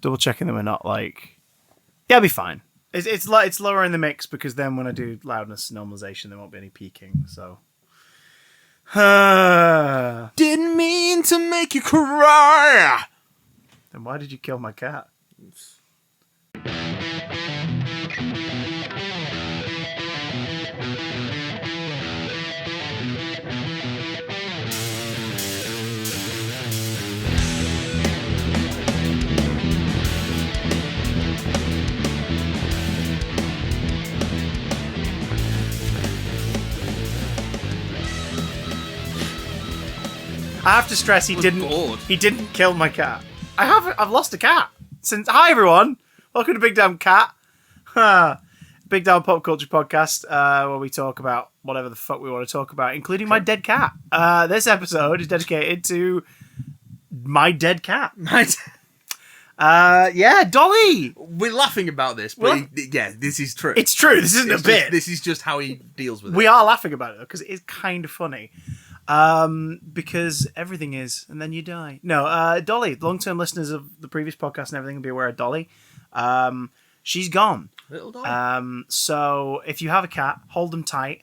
Double checking that we're not like... Yeah, I'll be fine. It's lower in the mix because then when I do loudness normalization, there won't be any peaking, so... Didn't mean to make you cry! Then why did you kill my cat? Oops. I have to stress he didn't kill my cat. I've lost a cat. Hi everyone. Welcome to Big Damn Cat. Big Damn Pop Culture Podcast, where we talk about whatever the fuck we want to talk about, including my dead cat. This episode is dedicated to my dead cat. Dolly. We're laughing about this, but this is true. It's true. This isn't a bit. This is just how he deals with it. We are laughing about it though, because it is kind of funny. Because everything is, and then you die. No, Dolly, long-term listeners of the previous podcast and everything will be aware of Dolly. She's gone. Little Dolly. So if you have a cat, hold them tight,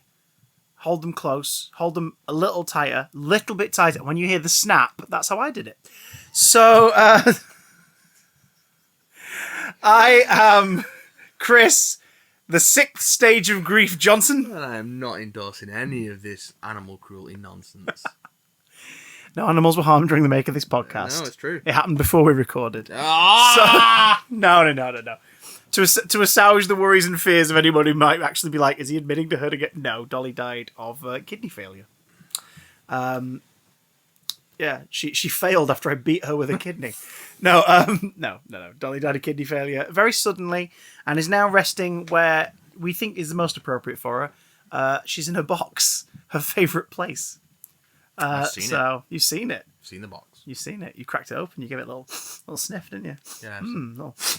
hold them close, hold them a little tighter, little bit tighter. When you hear the snap, that's how I did it. So, I am Chris, the 6th stage of grief Johnson. And I am not endorsing any of this animal cruelty nonsense. No animals were harmed during the make of this podcast. No, it's true. It happened before we recorded. Ah! So, no. To assuage the worries and fears of anybody who might actually be like, is he admitting to her to get... No, Dolly died of kidney failure. She failed after I beat her with a kidney. No. Dolly died of kidney failure very suddenly and is now resting where we think is the most appropriate for her. She's in her box, her favourite place. I've seen it. You've seen it. I've seen the box. You've seen it. You cracked it open. You gave it a little sniff, didn't you? Yeah.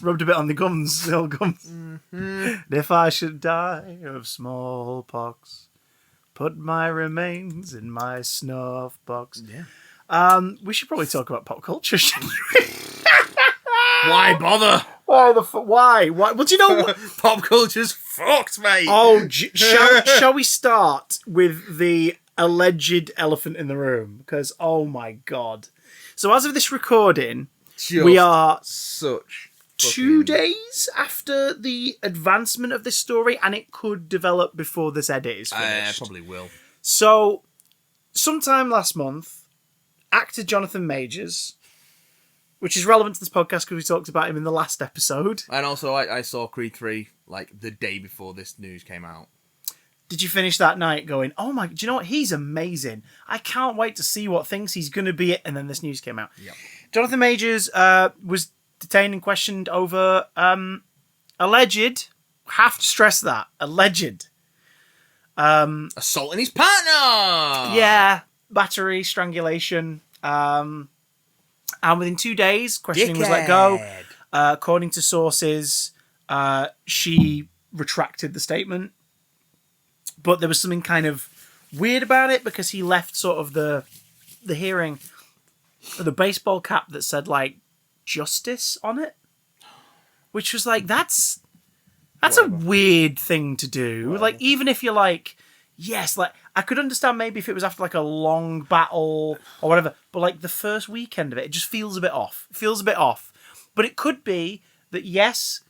Rubbed a bit on the gums, the old gums. Mm-hmm. And if I should die of smallpox, put my remains in my snuff box. Yeah. We should probably talk about pop culture, shouldn't we? Why bother? Why? Well, do you know what? Pop culture's fucked, mate. Oh, shall we start with the alleged elephant in the room? Because, oh my God. So as of this recording, we are such 2 days after the advancement of this story, and it could develop before this edit is finished. Probably will. So, sometime last month, actor Jonathan Majors, which is relevant to this podcast because we talked about him in the last episode. And also, I saw Creed 3 like the day before this news came out. Did you finish that night going, oh my, do you know what? He's amazing. I can't wait to see what thinks he's going to be it. And then this news came out. Yep. Jonathan Majors was detained and questioned over alleged, have to stress that, alleged. Assaulting his partner! Yeah, battery, strangulation. And within 2 days, questioning was let go. According to sources, she retracted the statement. But there was something kind of weird about it because he left sort of the hearing with a baseball cap that said like justice on it, which was like that's a weird thing to do. Whatever. Like even if you're like yes, like I could understand maybe if it was after like a long battle or whatever, but like the first weekend of it just feels a bit off. It feels a bit off, but it could be that yes.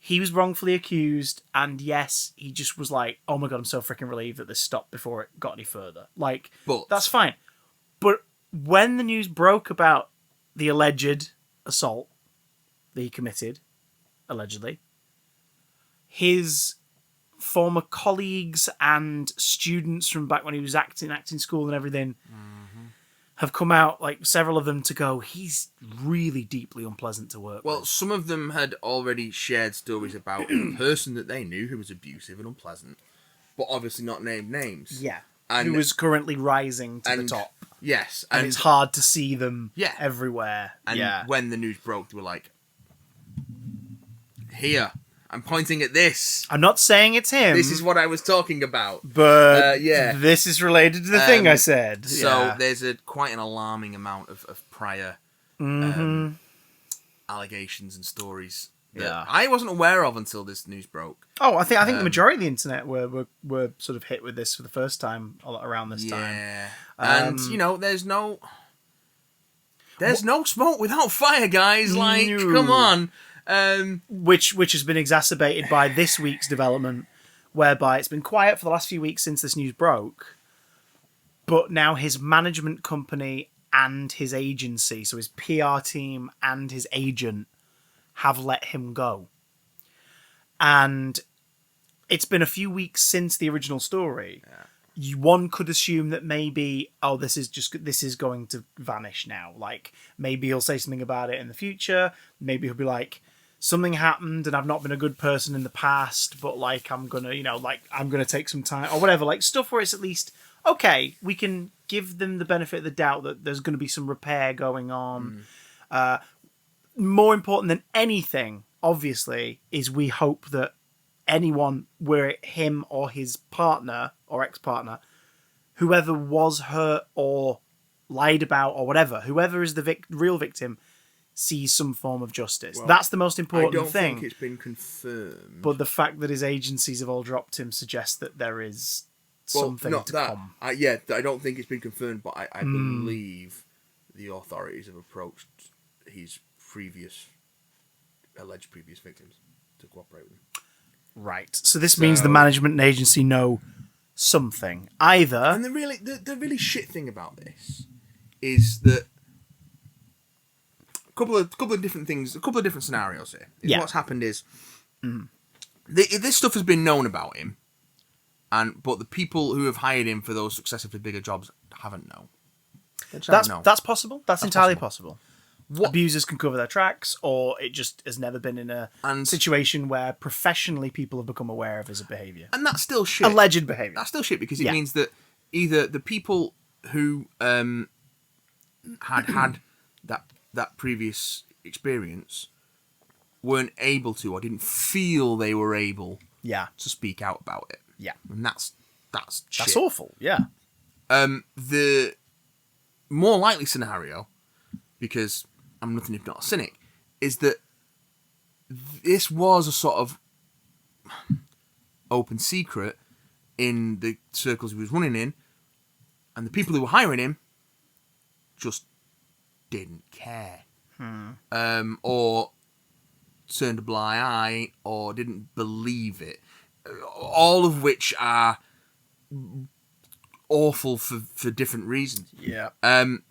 He was wrongfully accused, and yes, he just was like, oh my God, I'm so freaking relieved that this stopped before it got any further. Like, that's fine. But when the news broke about the alleged assault that he committed, allegedly, his former colleagues and students from back when he was acting school and everything have come out, like several of them, to go, he's really deeply unpleasant to work with. Well, some of them had already shared stories about a person that they knew who was abusive and unpleasant, but obviously not named names. Yeah. And who was currently rising to the top. Yes. And it's hard to see them everywhere. And when the news broke, they were like, here, I'm pointing at this. I'm not saying it's him. This is what I was talking about. But this is related to the thing I said. So there's quite an alarming amount of prior allegations and stories that Yeah. I wasn't aware of until this news broke. Oh, I think the majority of the internet were sort of hit with this for the first time around this time. Yeah, and there's no smoke without fire, guys. Like, No. come on. Which has been exacerbated by this week's development, whereby it's been quiet for the last few weeks since this news broke, but now his management company and his agency, so his PR team and his agent, have let him go. And it's been a few weeks since the original story. Yeah. One could assume that maybe, this is going to vanish now. Like, maybe he'll say something about it in the future. Maybe he'll be like, something happened and I've not been a good person in the past, but like, I'm gonna take some time or whatever. Like, stuff where it's at least, okay, we can give them the benefit of the doubt that there's going to be some repair going on. More important than anything, obviously, is we hope that anyone, were it him or his partner or ex-partner, whoever was hurt or lied about or whatever, whoever is the real victim, sees some form of justice. Well, that's the most important thing. I don't think it's been confirmed. But the fact that his agencies have all dropped him suggests that there is something to come. I don't think it's been confirmed, but I believe the authorities have approached his alleged previous victims to cooperate with him. Right. So this means the management and agency know something. Either... And the really shit thing about this is that a couple of different things, a couple of different scenarios here. Yeah. What's happened is this stuff has been known about him, but the people who have hired him for those successively bigger jobs haven't known. That's possible. That's entirely possible. Abusers can cover their tracks, or it just has never been in a situation where professionally people have become aware of his behaviour. And that's still shit. Alleged behaviour. That's still shit because it means that either the people who had that previous experience weren't able to, or didn't feel they were able to speak out about it. Yeah. And that's shit. That's awful, yeah. The more likely scenario, because I'm nothing if not a cynic, is that this was a sort of open secret in the circles he was running in, and the people who were hiring him just didn't care. Or turned a blind eye, or didn't believe it. All of which are awful for different reasons. Yeah. And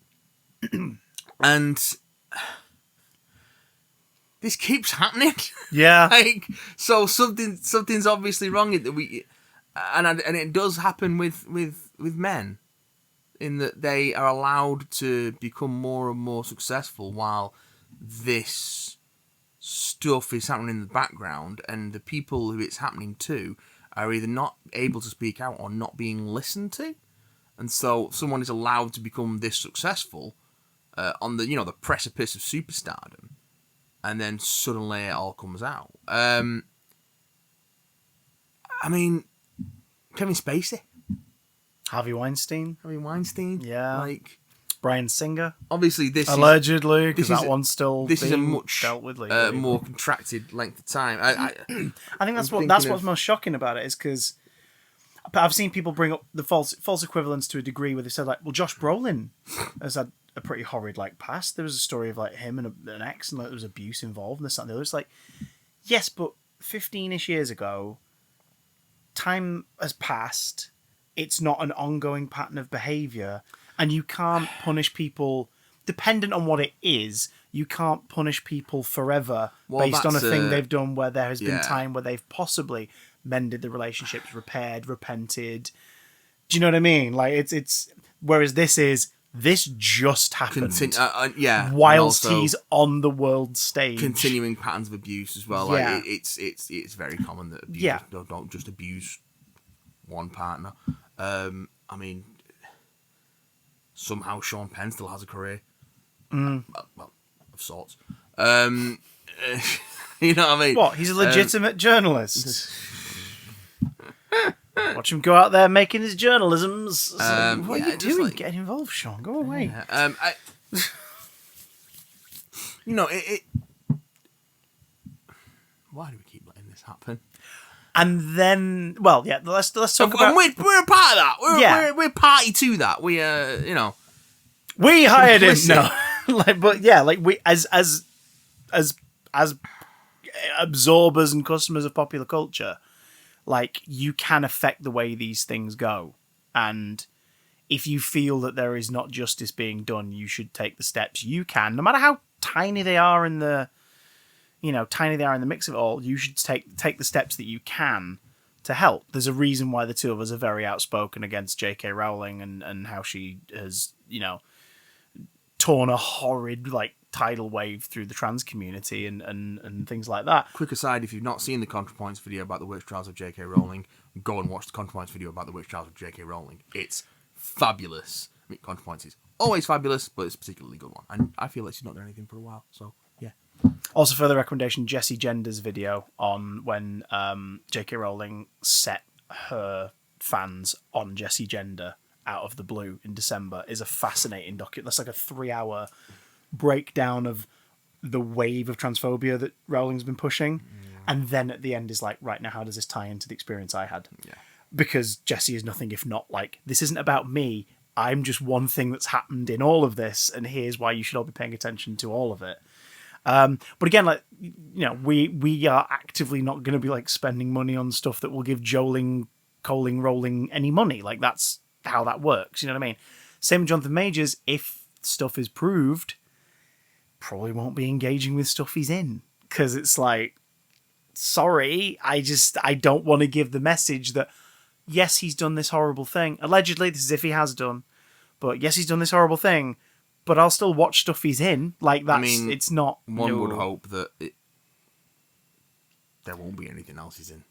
this keeps happening. Yeah. So something's obviously wrong that and it does happen with men, in that they are allowed to become more and more successful while this stuff is happening in the background, and the people who it's happening to are either not able to speak out or not being listened to. And so someone is allowed to become this successful on the precipice of superstardom, and then suddenly it all comes out. I mean, Kevin Spacey, Harvey Weinstein, yeah, Bryan Singer. Obviously, this allegedly, because that one's still this is a much dealt with more contracted length of time. I think that's what's most shocking about it, is because I've seen people bring up the false equivalence to a degree where they said, like, well, Josh Brolin has had a pretty horrid past. There was a story of him and an ex, and there was abuse involved, and this, that, and the other. It's like, yes, but 15-ish years ago, time has passed. It's not an ongoing pattern of behaviour, and you can't punish people dependent on what it is. You can't punish people forever based on a thing they've done where there has been time where they've possibly mended the relationships, repaired, repented. Do you know what I mean? It's whereas this just happened. Whilst he's on the world stage, continuing patterns of abuse as well. Yeah. It's very common that abusers don't just abuse one partner. I mean, somehow Sean Penn still has a career. Well, of sorts. You know what I mean? What? He's a legitimate journalist. Watch him go out there making his journalisms. What are you doing? Getting involved, Sean. Go away. why do we keep letting this happen? And then, well, yeah, let's talk about. And we're a part of that. We're party to that. We we hired him. complicit. No, but yeah, we as absorbers and customers of popular culture, you can affect the way these things go, and if you feel that there is not justice being done, you should take the steps you can, no matter how tiny they are in the mix of it all. You should take the steps that you can to help. There's a reason why the two of us are very outspoken against J.K. Rowling and how she has, torn a horrid tidal wave through the trans community and things like that. Quick aside, if you've not seen the ContraPoints video about the Witch Trials of J.K. Rowling, go and watch the ContraPoints video about the Witch Trials of J.K. Rowling. It's fabulous. I mean, ContraPoints is always fabulous, but it's a particularly good one. And I feel like she's not done anything for a while, so yeah. Also, further recommendation, Jessie Gender's video on when J.K. Rowling set her fans on Jessie Gender out of the blue in December is a fascinating document. That's like a 3-hour breakdown of the wave of transphobia that Rowling's been pushing. And then at the end is right now, how does this tie into the experience I had? Yeah. Because Jessie is nothing if not this isn't about me. I'm just one thing that's happened in all of this, and here's why you should all be paying attention to all of it. But again, we are actively not going to be spending money on stuff that will give Coling Rowling any money. That's how that works. You know what I mean? Same with Jonathan Majors. If stuff is proved, probably won't be engaging with stuff he's in, because it's sorry, I don't want to give the message that yes, he's done this horrible thing. Allegedly, this is if he has done, but yes, he's done this horrible thing. But I'll still watch stuff he's in. It's not. One would hope that there won't be anything else he's in.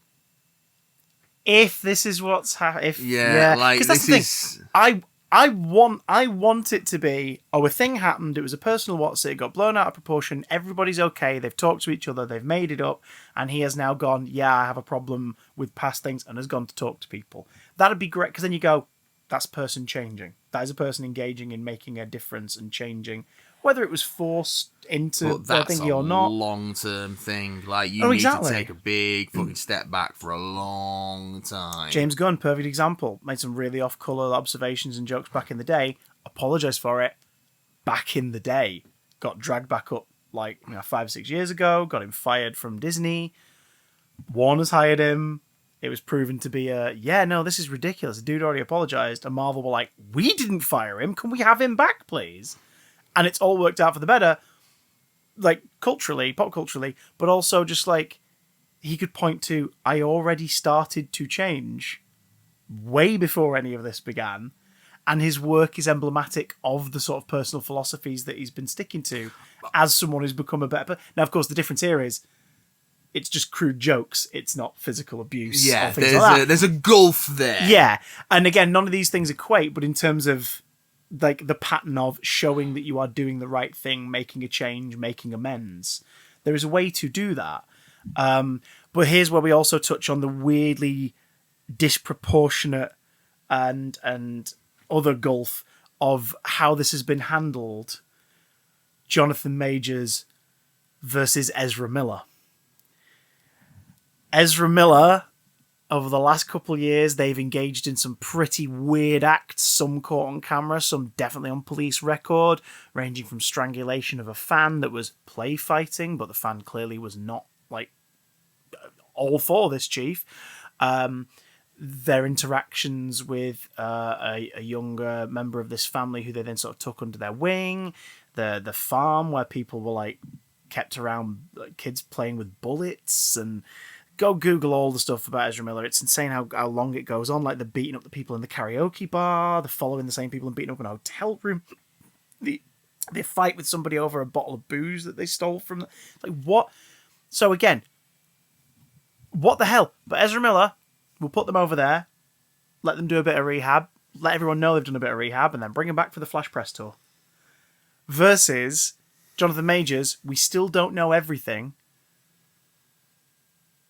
If this is what's happening, because that's the thing. I want it to be, a thing happened. It was a personal WhatsApp. It got blown out of proportion. Everybody's okay. They've talked to each other. They've made it up, and he has now gone. Yeah, I have a problem with past things, and has gone to talk to people. That'd be great, because then you go, that's person changing. That is a person engaging in making a difference and changing, whether it was forced into their thinking or not. That's a long-term thing. You need to take a big fucking step back for a long time. James Gunn, perfect example. Made some really off-colour observations and jokes back in the day. Apologised for it back in the day. Got dragged back up 5 or 6 years ago. Got him fired from Disney. Warner's hired him. It was proven to be this is ridiculous. The dude already apologised. And Marvel were like, we didn't fire him. Can we have him back, please? And it's all worked out for the better. Culturally, pop culturally, but also just he could point to, I already started to change way before any of this began. And his work is emblematic of the sort of personal philosophies that he's been sticking to as someone who's become a better... Now, of course, the difference here is it's just crude jokes. It's not physical abuse. Yeah, there's a gulf there. Yeah. And again, none of these things equate, but in terms of the pattern of showing that you are doing the right thing, making a change, making amends, there is a way to do that. But here's where we also touch on the weirdly disproportionate and other gulf of how this has been handled. Jonathan Majors versus Ezra Miller. Ezra Miller, over the last couple of years, they've engaged in some pretty weird acts, some caught on camera, some definitely on police record, ranging from strangulation of a fan that was play fighting, but the fan clearly was not all for this chief. Their interactions with a younger member of this family who they then sort of took under their wing, the farm where people were kept around, kids playing with bullets, and go Google all the stuff about Ezra Miller. It's insane how long it goes on. The beating up the people in the karaoke bar, the following the same people and beating up in a hotel room, the fight with somebody over a bottle of booze that they stole from. What? So again, what the hell? But Ezra Miller, we'll put them over there, let them do a bit of rehab, let everyone know they've done a bit of rehab, and then bring them back for the Flash Press tour. Versus Jonathan Majors, we still don't know everything.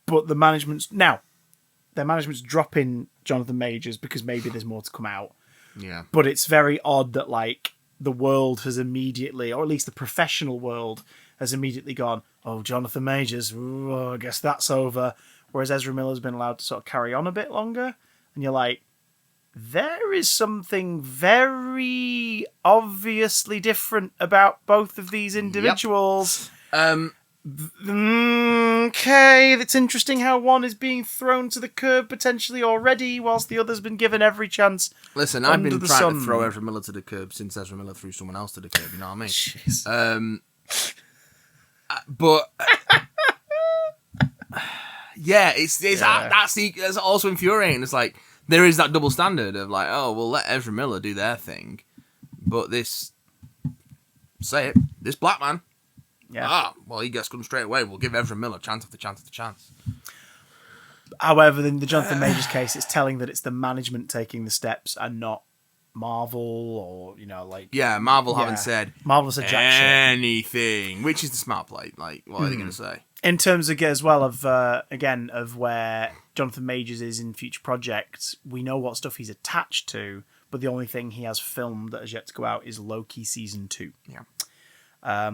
But their management's dropping Jonathan Majors because maybe there's more to come out. Yeah. But it's very odd that the world has immediately, or at least the professional world, has immediately gone, oh, Jonathan Majors, ooh, I guess that's over. Whereas Ezra Miller's been allowed to sort of carry on a bit longer. And you're like, there is something very obviously different about both of these individuals. Yep. Okay, it's interesting how one is being thrown to the curb potentially already, whilst the other's been given every chance. Listen, I've been trying to throw Ezra Miller to the curb since Ezra Miller threw someone else to the curb. You know what I mean? Jeez. But yeah, that's also infuriating. It's like there is that double standard of like, oh, well, let Ezra Miller do their thing, but this black man, well, he gets come straight away. We'll give Ezra Miller chance after chance after chance. However, in the Jonathan Majors case, it's telling that it's the management taking the steps and not Marvel or Marvel haven't said jack shit. Anything, which is the smart play. Like, what are they going to say? In terms of as well of of where Jonathan Majors is in future projects, we know what stuff he's attached to, but the only thing he has filmed that has yet to go out is Loki season 2. Yeah.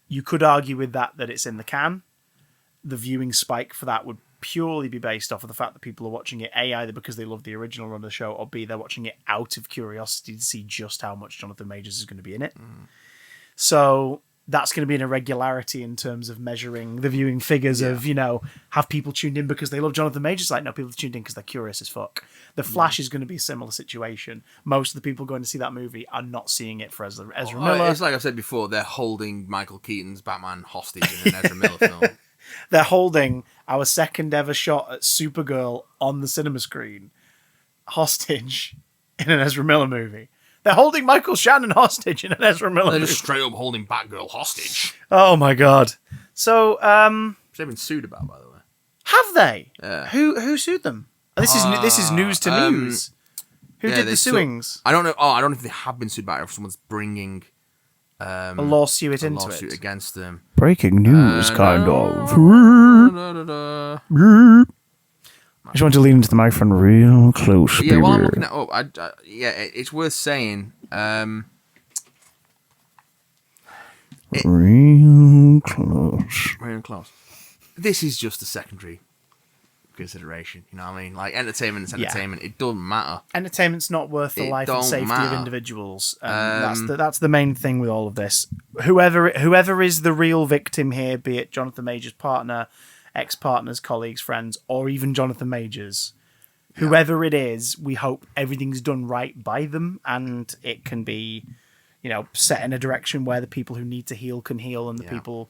You could argue with that it's in the can. The viewing spike for that would purely be based off of the fact that people are watching it either because they love the original run of the show, or B, they're watching it out of curiosity to see just how much Jonathan Majors is going to be in it. So that's going to be an irregularity in terms of measuring the viewing figures of, have people tuned in because they love Jonathan Majors? Like, no, people have tuned in because they're curious as fuck. The Flash is going to be a similar situation. Most of the people going to see that movie are not seeing it for Ezra Miller. It's like I've said before, they're holding Michael Keaton's Batman hostage in an Ezra Miller film. They're holding our second ever shot at Supergirl on the cinema screen hostage in an Ezra Miller movie. They're holding Michael Shannon hostage in an Ezra Miller movie. They're just straight up holding Batgirl hostage. Oh my god. So, they've been sued about, by the way. Have they? Yeah. Who sued them? This is news to news. Who did the suings? I don't know. I don't know if they have been sued about it, or if someone's bringing a lawsuit against them. Breaking news, kind of. I just want to lean into the microphone real close. Yeah, while I'm looking at it's worth saying. Real close. Real close. This is just a secondary consideration. You know what I mean? Like, entertainment is entertainment. It doesn't matter. Entertainment's not worth the life and safety of individuals. That's the main thing with all of this. Whoever is the real victim here, be it Jonathan Majors' partner, ex-partners, colleagues, friends, or even Jonathan Majors, whoever it is, we hope everything's done right by them and it can be, set in a direction where the people who need to heal can heal, and the people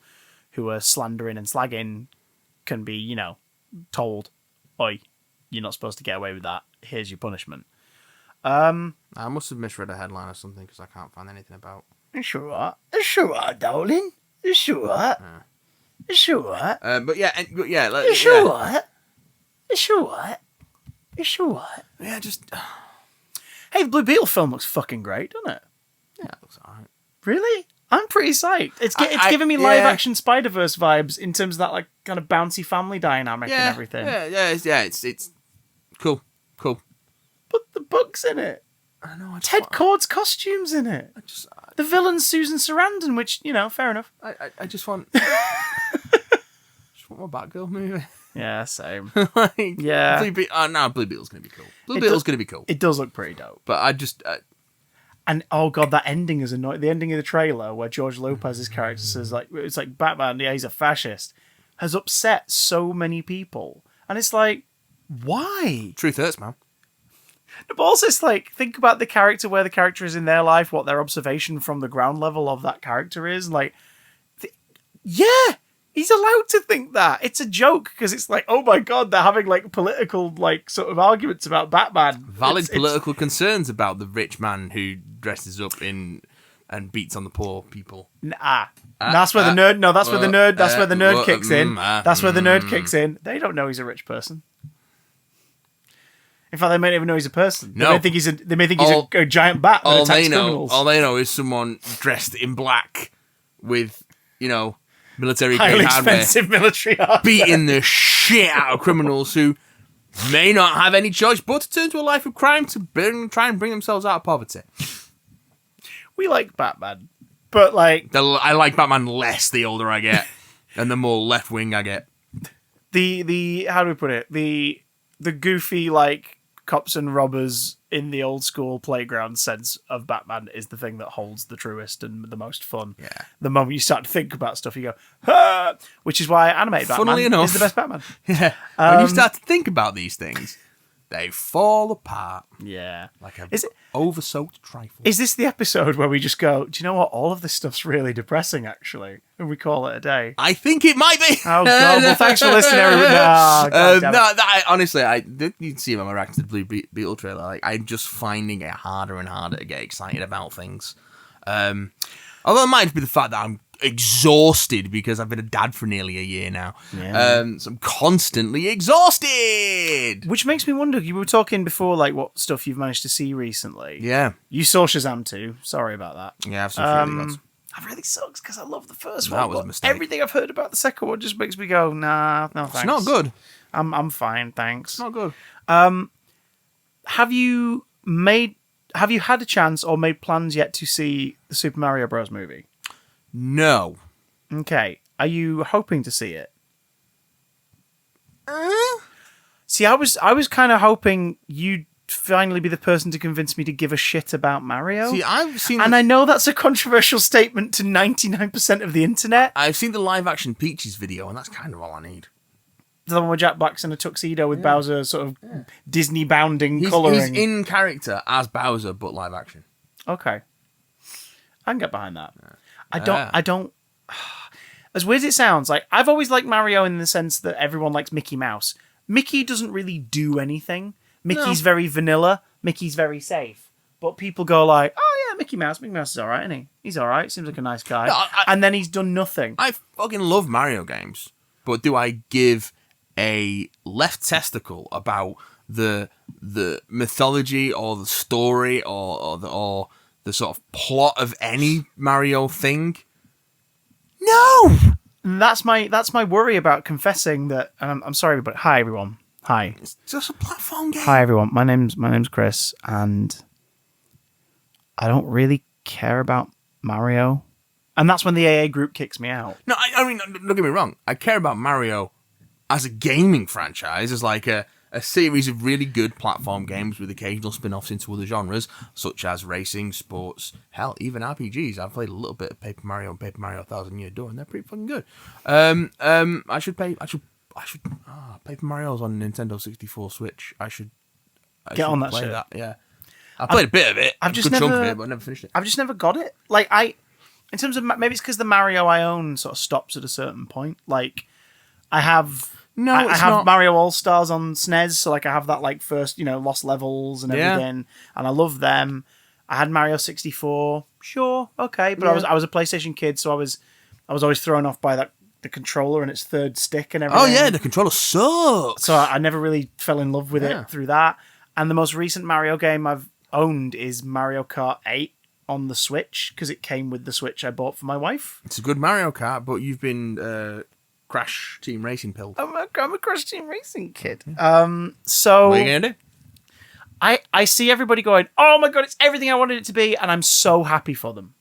who are slandering and slagging can be, told, oi, you're not supposed to get away with that. Here's your punishment. I must have misread a headline or something because I can't find anything about. It's alright, darling. It's alright. Yeah. It's alright. But yeah. It's alright. It's alright. It's alright. Yeah, just. Hey, the Blue Beetle film looks fucking great, doesn't it? Yeah, it looks alright. Really? I'm pretty psyched. It's giving me live action Spider-Verse vibes in terms of that like kind of bouncy family dynamic and everything. It's cool. But the book's in it. I know. Ted Cord's costume's in it. The villain's Susan Sarandon, which, fair enough. I just want more Batgirl movie. Yeah, same. Blue Beetle's gonna be cool. Blue Beetle's gonna be cool. It does look pretty dope. But I just and oh god, that ending is annoying. The ending of the trailer where George Lopez's character says it's like Batman, yeah, he's a fascist, has upset so many people, and it's like, why? Truth hurts, man. But also, it's like, think about the character, where the character is in their life, what their observation from the ground level of that character is. Like, he's allowed to think that. It's a joke, because it's like, oh my god, they're having, like, political, like, sort of arguments about Batman. Valid political concerns about the rich man who dresses up in and beats on the poor people. That's where the nerd kicks in. That's where the nerd kicks in. They don't know he's a rich person. In fact, they may not even know he's a person. No. They may think he's a giant bat that attacks criminals. All they know is someone dressed in black with, military highly grade hardware, expensive military hardware, beating the shit out of criminals who may not have any choice but to turn to a life of crime to try and bring themselves out of poverty. We like Batman. But like, I like Batman less the older I get, and the more left wing I get. The how do we put it? The goofy like cops and robbers in the old school playground sense of Batman is the thing that holds the truest and the most fun. Yeah. The moment you start to think about stuff, you go, ah! Which is why animated Funnily Batman enough, is the best Batman. Yeah. When you start to think about these things, they fall apart. Yeah. Like a Is it? over-soaked trifle. Is this the episode where we just go, do you know what? All of this stuff's really depressing, actually. And we call it a day. I think it might be. Oh, God. Well, thanks for listening, everybody. Oh, God damn it. Honestly, you can see my reaction to the Blue Beetle trailer. Like, I'm just finding it harder and harder to get excited about things. Although it might be the fact that I'm exhausted because I've been a dad for nearly a year now. Yeah. So I'm constantly exhausted. Which makes me wonder, you were talking before, like, what stuff you've managed to see recently. Yeah. You saw Shazam 2. Sorry about that. Yeah, I've seen really good. That really sucks because I love the first That one. was a but mistake. Everything I've heard about the second one just makes me go, nah, no thanks. It's not good. I'm fine, thanks. It's not good. Have you had a chance or made plans yet to see the Super Mario Bros. Movie? No. Okay. Are you hoping to see it? See, I was kind of hoping you'd finally be the person to convince me to give a shit about Mario. See, I've seen... And I know that's a controversial statement to 99% of the internet. I've seen the live-action Peaches video, and that's kind of all I need. The one where Jack Black's in a tuxedo with Bowser sort of Disney-bounding colouring. He's in character as Bowser, but live-action. Okay. I can get behind that. I don't... As weird as it sounds, like I've always liked Mario in the sense that everyone likes Mickey Mouse. Mickey doesn't really do anything. Mickey's very vanilla. Mickey's very safe. But people go like, oh yeah, Mickey Mouse. Mickey Mouse is all right, isn't he? He's all right. Seems like a nice guy. No, and then he's done nothing. I fucking love Mario games. But do I give a left testicle about the mythology or the story or the sort of plot of any Mario thing? No! And that's my worry about confessing that. And I'm sorry, but hi everyone. Hi. It's just a platform game. Hi everyone. My name's Chris, and I don't really care about Mario. And that's when the AA group kicks me out. No, I mean, don't get me wrong. I care about Mario as a gaming franchise, as like a series of really good platform games with occasional spin-offs into other genres, such as racing, sports, hell, even RPGs. I've played a little bit of Paper Mario and Paper Mario 1000 Year Door, and they're pretty fucking good. I should Paper Mario's on Nintendo 64 Switch. I should get on that play shit. That. Yeah, I played a bit of it. I've just chunk of never, it, but I never finished it. I've just never got it. Like in terms of maybe it's because the Mario I own sort of stops at a certain point. Like I have. No, I have not. Mario All Stars on SNES, so like I have that like first, Lost Levels and everything, and I love them. I had Mario 64, sure, okay, but I was a PlayStation kid, so I was always thrown off by the controller and its third stick and everything. Oh yeah, the controller sucks. So I never really fell in love with it through that. And the most recent Mario game I've owned is Mario Kart 8 on the Switch because it came with the Switch I bought for my wife. It's a good Mario Kart, but you've been Crash Team Racing pilled. I'm a Crash Team Racing kid. So what are you gonna do? I see everybody going, oh my god, it's everything I wanted it to be, and I'm so happy for them.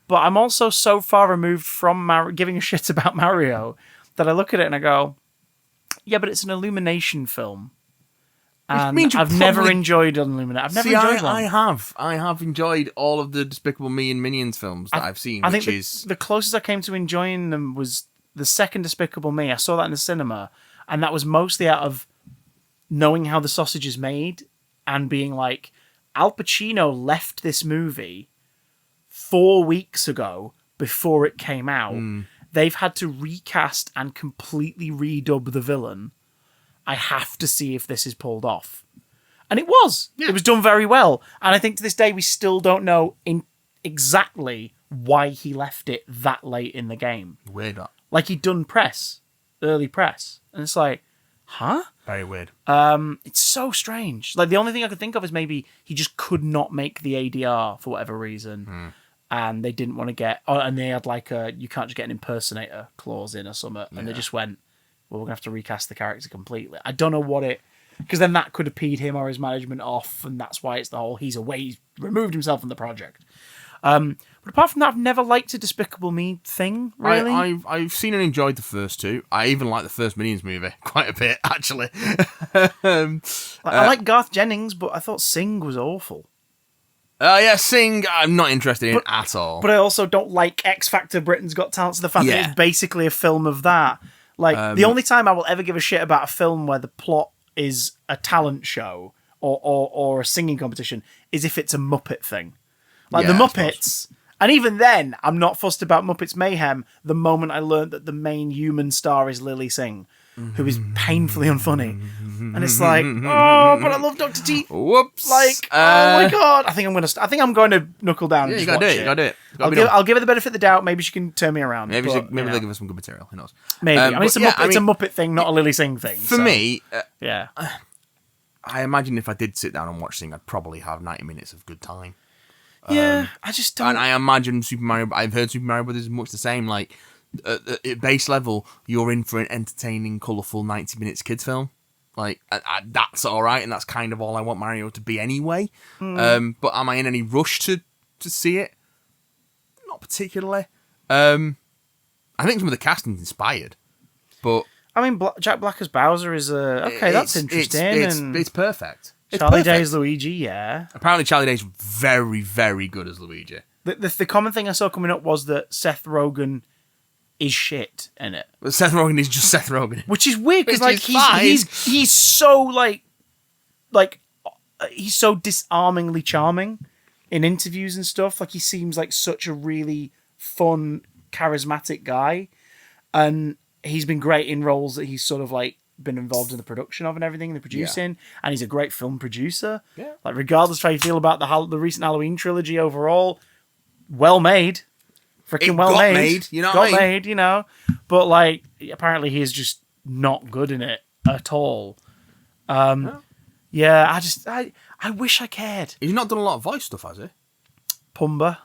But I'm also so far removed from giving a shit about Mario that I look at it and I go, yeah, but it's an Illumination film. And I've never enjoyed Illumination. I've never enjoyed one. I have enjoyed all of the Despicable Me and Minions films that I've seen. I think the closest I came to enjoying them was the second Despicable Me. I saw that in the cinema, and that was mostly out of knowing how the sausage is made and being like, Al Pacino left this movie 4 weeks ago before it came out. They've had to recast and completely redub the villain. I have to see if this is pulled off. And it was. Yeah. It was done very well. And I think to this day, we still don't know exactly why he left it that late in the game. Weird. Like he'd done early press. And it's like, huh? Very weird. It's so strange. Like the only thing I could think of is maybe he just could not make the ADR for whatever reason. And they didn't want to get... and they had like you can't just get an impersonator clause in or something. And they just went, well, we're going to have to recast the character completely. I don't know what it... Because then that could have peed him or his management off, and that's why it's the whole he's away, he's removed himself from the project. But apart from that, I've never liked a Despicable Me thing, really. I've seen and enjoyed the first two. I even like the first Minions movie quite a bit, actually. I like Garth Jennings, but I thought Sing was awful. Yeah, Sing, I'm not interested in at all. But I also don't like X Factor Britain's Got Talent, so the fact that it's basically a film of that. Like, the only time I will ever give a shit about a film where the plot is a talent show or a singing competition is if it's a Muppet thing. Like, the Muppets... And even then, I'm not fussed about Muppets Mayhem the moment I learned that the main human star is Lily Singh, who is painfully unfunny. And it's like, oh, but I love Dr. T. Whoops. Like, oh my god. I think I'm going to knuckle down and you just gotta watch do it. You gotta do it. I'll give her the benefit of the doubt. Maybe she can turn me around. Maybe but, they'll give us some good material. Who knows? Maybe. I mean, it's a Muppet thing, not a Lily Singh thing. For me, yeah. I imagine if I did sit down and watch Sing, I'd probably have 90 minutes of good time. Yeah, I just don't. And I imagine I've heard Super Mario Brothers is much the same. Like, at base level, you're in for an entertaining, colourful 90 minutes kids film. Like, that's all right, and that's kind of all I want Mario to be anyway. But am I in any rush to see it? Not particularly. I think some of the casting's inspired, but I mean, Jack Black as Bowser is that's interesting. It's perfect. Charlie Day's Luigi, yeah. Apparently, Charlie Day's very, very good as Luigi. The common thing I saw coming up was that Seth Rogen is shit in it. But Seth Rogen is just Seth Rogen, which is weird because like he's so he's so disarmingly charming in interviews and stuff. Like, he seems like such a really fun, charismatic guy, and he's been great in roles that he's sort of like been involved in the production of and everything, the producing, and he's a great film producer. Yeah. Like, regardless of how you feel about the recent Halloween trilogy overall, well made. Freaking well made. You know what I mean? Got made, you know. But, like, apparently he is just not good in it at all. Yeah, I wish I cared. He's not done a lot of voice stuff, has he? Pumbaa.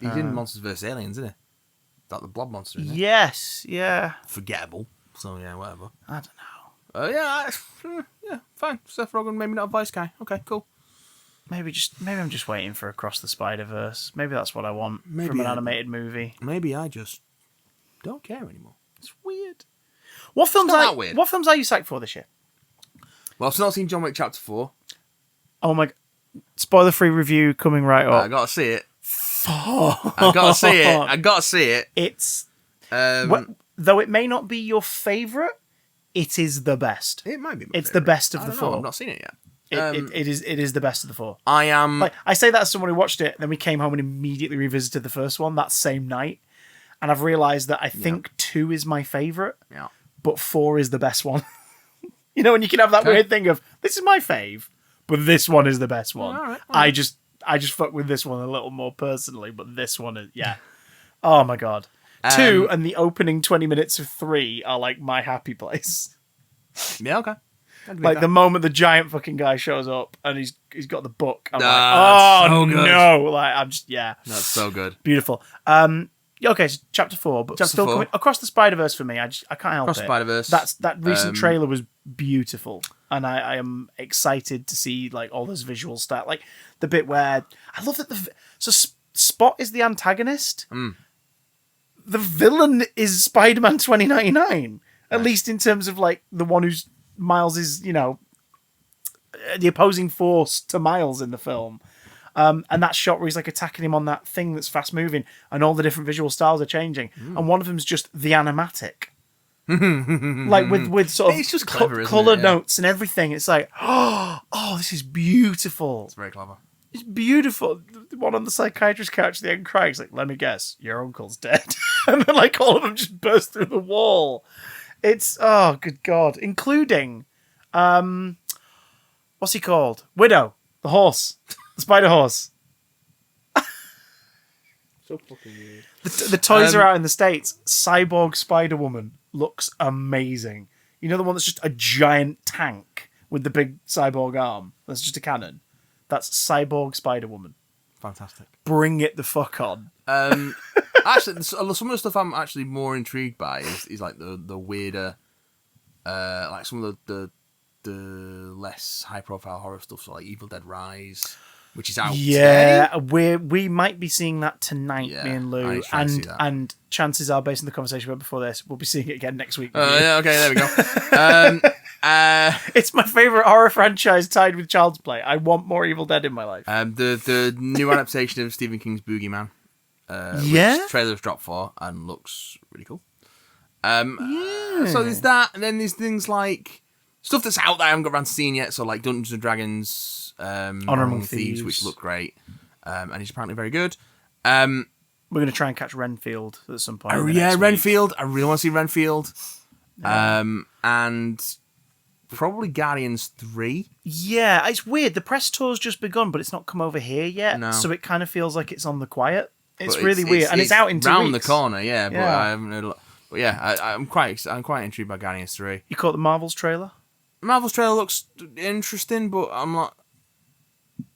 He's in Monsters vs. Aliens, isn't he? That the blob monster, isn't it? Yes, yeah. Forgettable. So, yeah, whatever. I don't know. Yeah, fine. Seth Rogen, maybe not a voice guy. Okay, cool. Maybe I'm just waiting for Across the Spider-Verse. Maybe that's what I want from an animated movie. Maybe I just don't care anymore. It's weird. What films are you psyched for this year? Well, I've still not seen John Wick Chapter 4. Oh my... Spoiler-free review coming right up. I gotta see it. I gotta see it. It's... though it may not be your favourite, it is the best. It might be my It's favourite. the best of the four. I've not seen it yet. It is the best of the four. I am... Like, I say that as someone who watched it, then we came home and immediately revisited the first one that same night, and I've realised that I think 2 is my favourite, but 4 is the best one. You know, and you can have that weird thing of, this is my fave, but this one is the best one. All right. I just fuck with this one a little more personally, but this one is, oh my god. 2 and the opening 20 minutes of 3 are like my happy place. Yeah, okay. Like the moment the giant fucking guy shows up and he's got the book, I'm like, oh so no! Like, I'm just that's so good, beautiful. Okay, so chapter 4, but still coming Across the Spider-Verse for me. I can't help Across it. Spider-Verse. That recent trailer was beautiful, and I am excited to see like all those visual stuff, like the bit where I love that Spot is the antagonist. The villain is Spider-Man 2099, at least in terms of like the one who's Miles is, you know, the opposing force to Miles in the film. And that shot where he's like attacking him on that thing that's fast moving and all the different visual styles are changing. And one of them's just the animatic. Like with sort of it's just clever, colour notes and everything. It's like, oh, this is beautiful. It's very clever. It's beautiful. The one on the psychiatrist couch at the end crying. He's like, let me guess, your uncle's dead. And then like all of them just burst through the wall. It's, oh, good God. Including, what's he called? Widow. The horse. The spider horse. So fucking weird. The toys are out in the States. Cyborg Spider-Woman looks amazing. You know the one that's just a giant tank with the big cyborg arm? That's just a cannon. That's Cyborg Spider-Woman. Fantastic. Bring it the fuck on. Actually, some of the stuff I'm actually more intrigued by is like the weirder, like some of the less high profile horror stuff, so like Evil Dead Rise. which is out today. Yeah, we might be seeing that tonight, Yeah, me and I Lou, need to try and see that. and chances are, based on the conversation we had before this, we'll be seeing it again next week. Yeah, okay, there we go. It's my favorite horror franchise, tied with Child's Play. I want more Evil Dead in my life. The new adaptation of Stephen King's Boogeyman. Which trailers dropped for and looks really cool. So there's that, and then there's things like stuff that's out there I haven't got around to seeing yet. So like Dungeons and Dragons, Honor Among Thieves, which look great, and he's apparently very good. We're going to try and catch Renfield at some point. Oh yeah, Renfield. I really want to see Renfield. Yeah. And probably Guardians 3. Yeah, it's weird. The press tour's just begun, but it's not come over here yet. No. So it kind of feels like it's on the quiet. It's But really weird, and it's out in 2 round weeks. the corner. Yeah, but Yeah. I haven't heard a lot. But yeah, I'm quite intrigued by Guardians 3. You caught the Marvels trailer? Marvel's trailer looks interesting, but I'm not.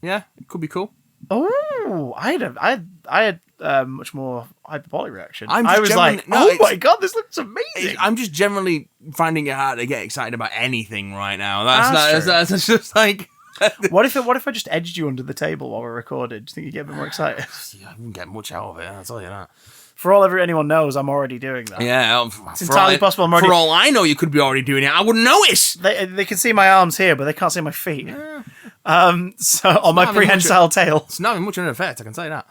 Yeah, it could be cool. Oh, I had much more hyperbolic reaction. I'm I just was genuinely- like, no, oh my god, this looks amazing. I'm just generally finding it hard to get excited about anything right now. That's That's just like. What if I just edged you under the table while we recorded? Do you think you'd get a bit more excited? I wouldn't get much out of it. I'll tell you that. For all anyone knows, I'm already doing that. Yeah, It's entirely possible. I'm already. For all I know, you could be already doing it. I wouldn't notice. They can see my arms here, but they can't see my feet. Yeah. So on my not prehensile tail. It's not having much of an effect. I can tell you that.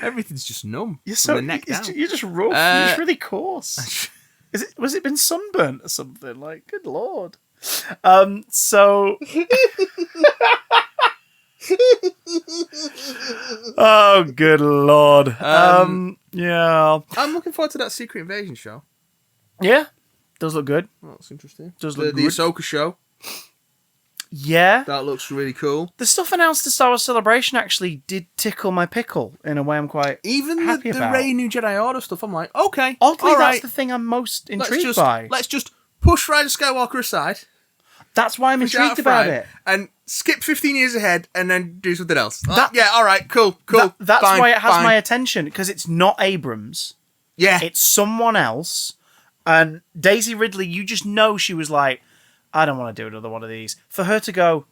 Everything's just numb. You're from the neck down. you're just rough. You're just really coarse. Was it been sunburnt or something? Like, good lord. So. Oh, good lord. Yeah. I'm looking forward to that Secret Invasion show. Yeah. Does look good. Oh, that's interesting. Does the look the good. Ahsoka show. Yeah. That looks really cool. The stuff announced at Star Wars Celebration actually did tickle my pickle in a way I'm quite Even happy the about. Rey New Jedi Order stuff, I'm like, okay. Oddly, all that's right. the thing I'm most intrigued Let's just push Rise of Skywalker aside. That's why I'm push it out intrigued about front, it. and skip 15 years ahead and then do something else. That- Yeah, all right, cool. That's fine, why it has fine. my attention, because it's not Abrams. Yeah. It's someone else. And Daisy Ridley, you just know she was like, I don't want to do another one of these. For her to go,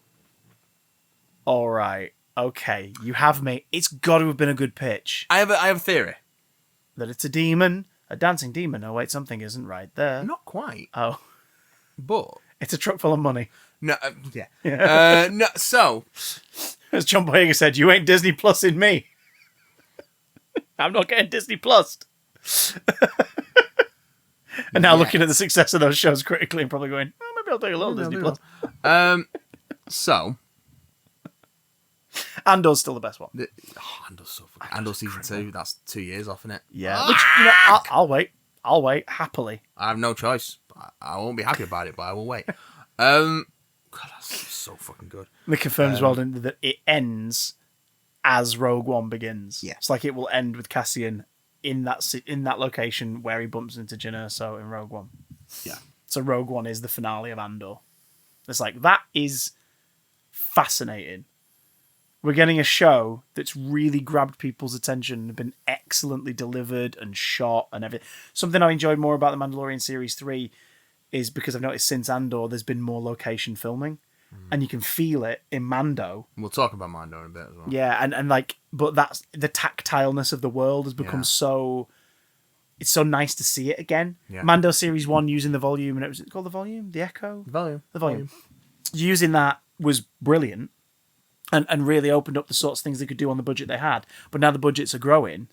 all right, okay, you have me. It's got to have been a good pitch. I have a theory. That it's a demon, a dancing demon. Oh, wait, something isn't right there. Not quite, Oh, but it's a truck full of money. no, yeah. No, so As John Boyega said, you ain't Disney Plus in me. I'm not getting Disney Plus. And now looking at the success of those shows critically and probably going, oh, maybe I'll take a little Disney Plus. So Andor's still the best one. Andor's so fucking. Andor season 2. That's 2 years off, innit? Yeah. Which, I'll wait. I'll wait happily. I have no choice. I won't be happy about it, but I will wait. God, that's so fucking good. They confirmed as well that it ends as Rogue One begins. Yeah. It's like it will end with Cassian in that location where he bumps into Jyn Erso in Rogue One. Yeah. So Rogue One is the finale of Andor. It's like, that is fascinating. We're getting a show that's really grabbed people's attention and been excellently delivered and shot and everything. Something I enjoyed more about the Mandalorian Series 3 is because I've noticed since Andor, there's been more location filming. And you can feel it in Mando. We'll talk about Mando in a bit as well. Yeah, and like, but that's the tactileness of the world has become so. It's so nice to see it again. Yeah. Mando Series 1 using the volume, and it was called the volume, the Echo, The volume. Using that was brilliant, and really opened up the sorts of things they could do on the budget they had. But now the budgets are growing.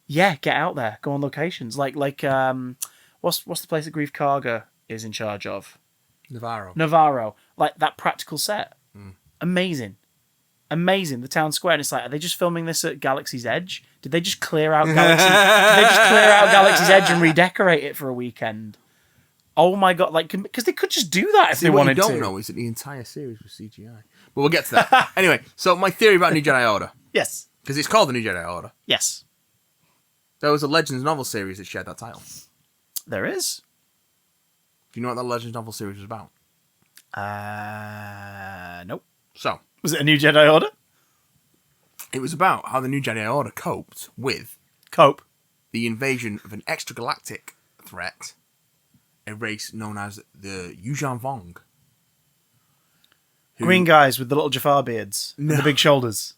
Yeah, get out there, go on locations. Like what's the place that Grief Karga is in charge of? Navarro, like that practical set, amazing. The town square, and it's like, are they just filming this at Galaxy's Edge? Did they just clear out Galaxy's Edge and redecorate it for a weekend? Oh my god! Like, because they could just do that if they wanted to. What you don't know is that the entire series was CGI. But we'll get to that. Anyway, so my theory about New Jedi Order, Yes. because it's called the New Jedi Order. Yes. There was a Legends novel series that shared that title. There is. Do you know what that Legends novel series was about? Nope. So, Was it a New Jedi Order? it was about how the New Jedi Order coped with Cope. the invasion of an extragalactic threat, a race known as the Yuuzhan Vong. Green guys with the little Jafar beards and the big shoulders.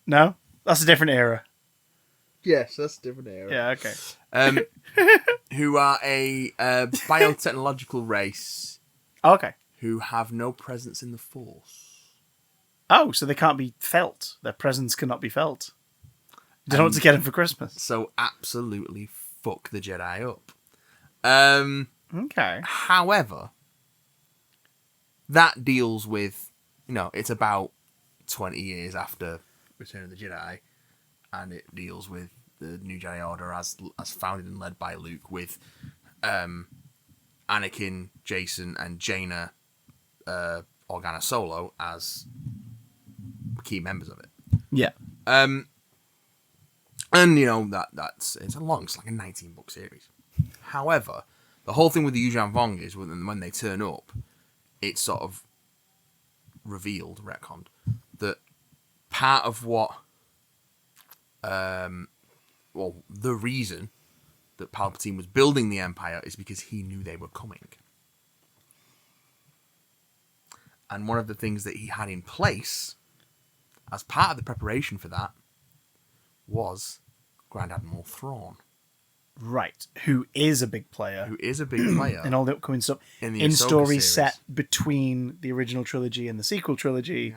No? That's a different era. Yes, that's a different era. Yeah, okay. Who are a biotechnological race Okay. who have no presence in the Force. Oh, so they can't be felt. Their presence cannot be felt. You don't know what to get them for Christmas. So absolutely fuck the Jedi up. Okay. However, that deals with, it's about 20 years after Return of the Jedi, and it deals with the New Jedi Order as founded and led by Luke, with Anakin, Jason, and Jaina Organa Solo as key members of it. Yeah. And that's it's like a 19-book series. However, the whole thing with the Yuuzhan Vong is when they turn up, it's sort of revealed, retconned, that part of what the reason that Palpatine was building the Empire is because he knew they were coming. And one of the things that he had in place as part of the preparation for that was Grand Admiral Thrawn. Right. Who is a big player. In all the upcoming stuff. In stories set between the original trilogy and the sequel trilogy,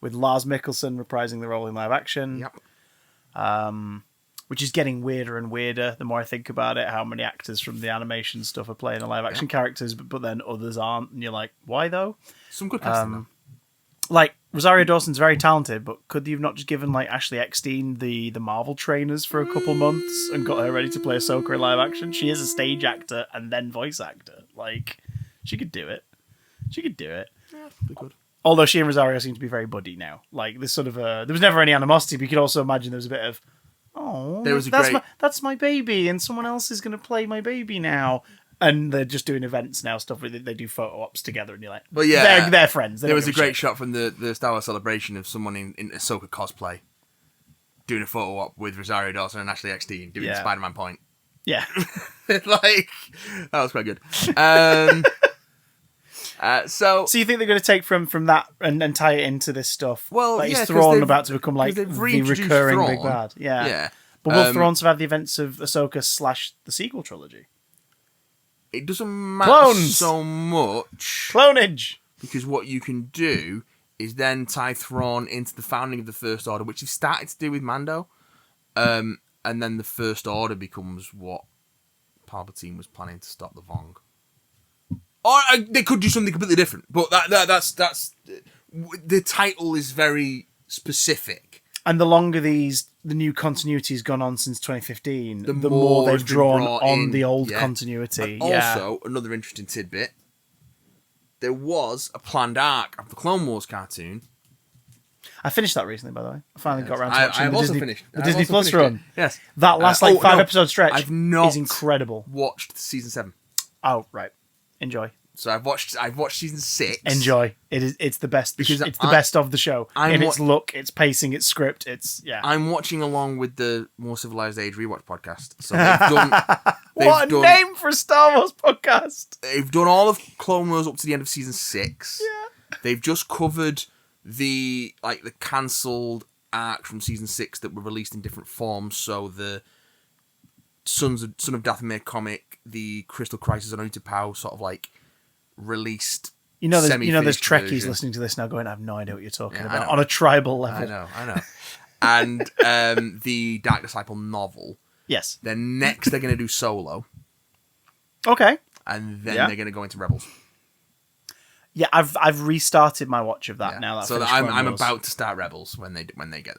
with Lars Mikkelsen reprising the role in live action. Yep. Which is getting weirder and weirder the more I think about it, how many actors from the animation stuff are playing the live action characters, but then others aren't, and you're like, why though? Some good casting though. Like, Rosario Dawson's very talented, but could you have not just given Ashley Eckstein the Marvel trainers for a couple months and got her ready to play Ahsoka in live action? She is a stage actor and then voice actor. Like, she could do it. Yeah, pretty good. Although she and Rosario seem to be very buddy now. Like, there's sort of there was never any animosity, but you could also imagine there was a bit of, that's my baby, and someone else is going to play my baby now. And they're just doing events now, stuff where they do photo ops together, and you're like, but yeah, they're friends. There was a great shot from the Star Wars Celebration of someone in Ahsoka cosplay doing a photo op with Rosario Dawson and Ashley Eckstein doing the Spider-Man point. Yeah. Like, that was quite good. So you think they're going to take from that and tie it into this stuff? Well, is Thrawn about to become like the recurring Thrawn. big bad? Yeah. But will Thrawn survive the events of Ahsoka / the sequel trilogy? It doesn't matter Clones. so much. Clonage! Because what you can do is then tie Thrawn into the founding of the First Order, which you've started to do with Mando. And then the First Order becomes what Palpatine was planning to stop the Vong. Or they could do something completely different. But that's the title is very specific. And the longer the new continuity has gone on since 2015, the more they've drawn on the old continuity. And also, another interesting tidbit, there was a planned arc of the Clone Wars cartoon. I finished that recently, by the way. I finally got around to watching the Disney Plus run. Yes. That last 5-episode stretch is incredible. Watched season 7. Oh, right. Enjoy. So I've watched season 6. Enjoy. It's the best because it's the best of the show. Its look, its pacing, its script. I'm watching along with the More Civilized Age rewatch podcast. So they've done name for a Star Wars podcast. They've done all of Clone Wars up to the end of season 6. Yeah. They've just covered the cancelled arc from season 6 that were released in different forms. So the Son of Dathomir comic, the Crystal Crisis on Utapau, sort of released. There's Trekkies version. Listening to this now going, I have no idea what you're talking about on a tribal level. I know. And the Dark Disciple novel. Yes. Then next they're going to do Solo. Okay. And then they're going to go into Rebels. Yeah, I've restarted my watch of that now. So I'm about to start Rebels when they get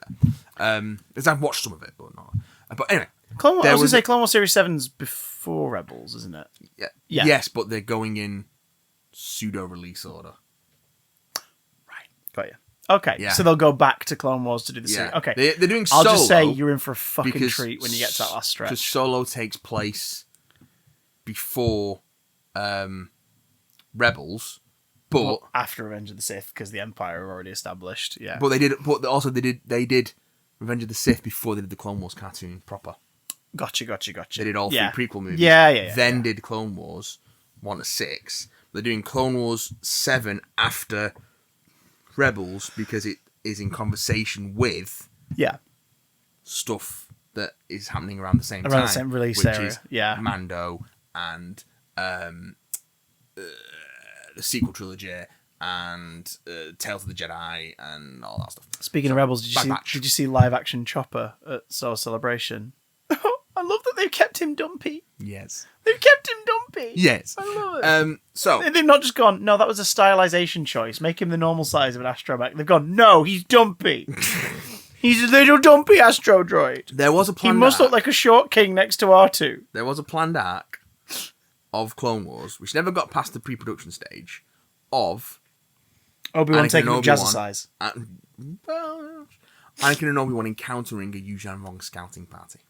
there. Because I've watched some of it, but not. But anyway. Clone Wars Series 7's before Rebels, isn't it? Yeah. Yes, but they're going in pseudo-release order. Right. Got you. Okay. Yeah. So they'll go back to Clone Wars to do the series. Okay. They're doing Solo. I'll just say you're in for a fucking treat when you get to that last stretch. Because Solo takes place before Rebels, but after Revenge of the Sith, because the Empire are already established. Yeah. But they did Revenge of the Sith before they did the Clone Wars cartoon proper. Gotcha. They did all 3 prequel movies. Yeah. Did Clone Wars 1 to 6. They're doing Clone Wars 7 after Rebels because it is in conversation with Yeah. stuff that is happening around the same time. Around the same release which area. is Yeah. Mando and the sequel trilogy and Tales of the Jedi and all that stuff. Speaking of Rebels, Bad Batch. did you see live action Chopper at Star Celebration? I love that they've kept him dumpy. Yes. They've kept him dumpy. Yes. I love it. So They've not just gone, no, that was a stylization choice. Make him the normal size of an astromech. They've gone, no, he's dumpy. He's a little dumpy astro droid. there was a He planned must arc. look like a short king next to R2. There was a planned arc of Clone Wars, which never got past the pre-production stage, of Obi-Wan Anakin taking and up Obi-Wan. jazzercise. Anakin and Obi-Wan encountering a Yuuzhan Vong scouting party.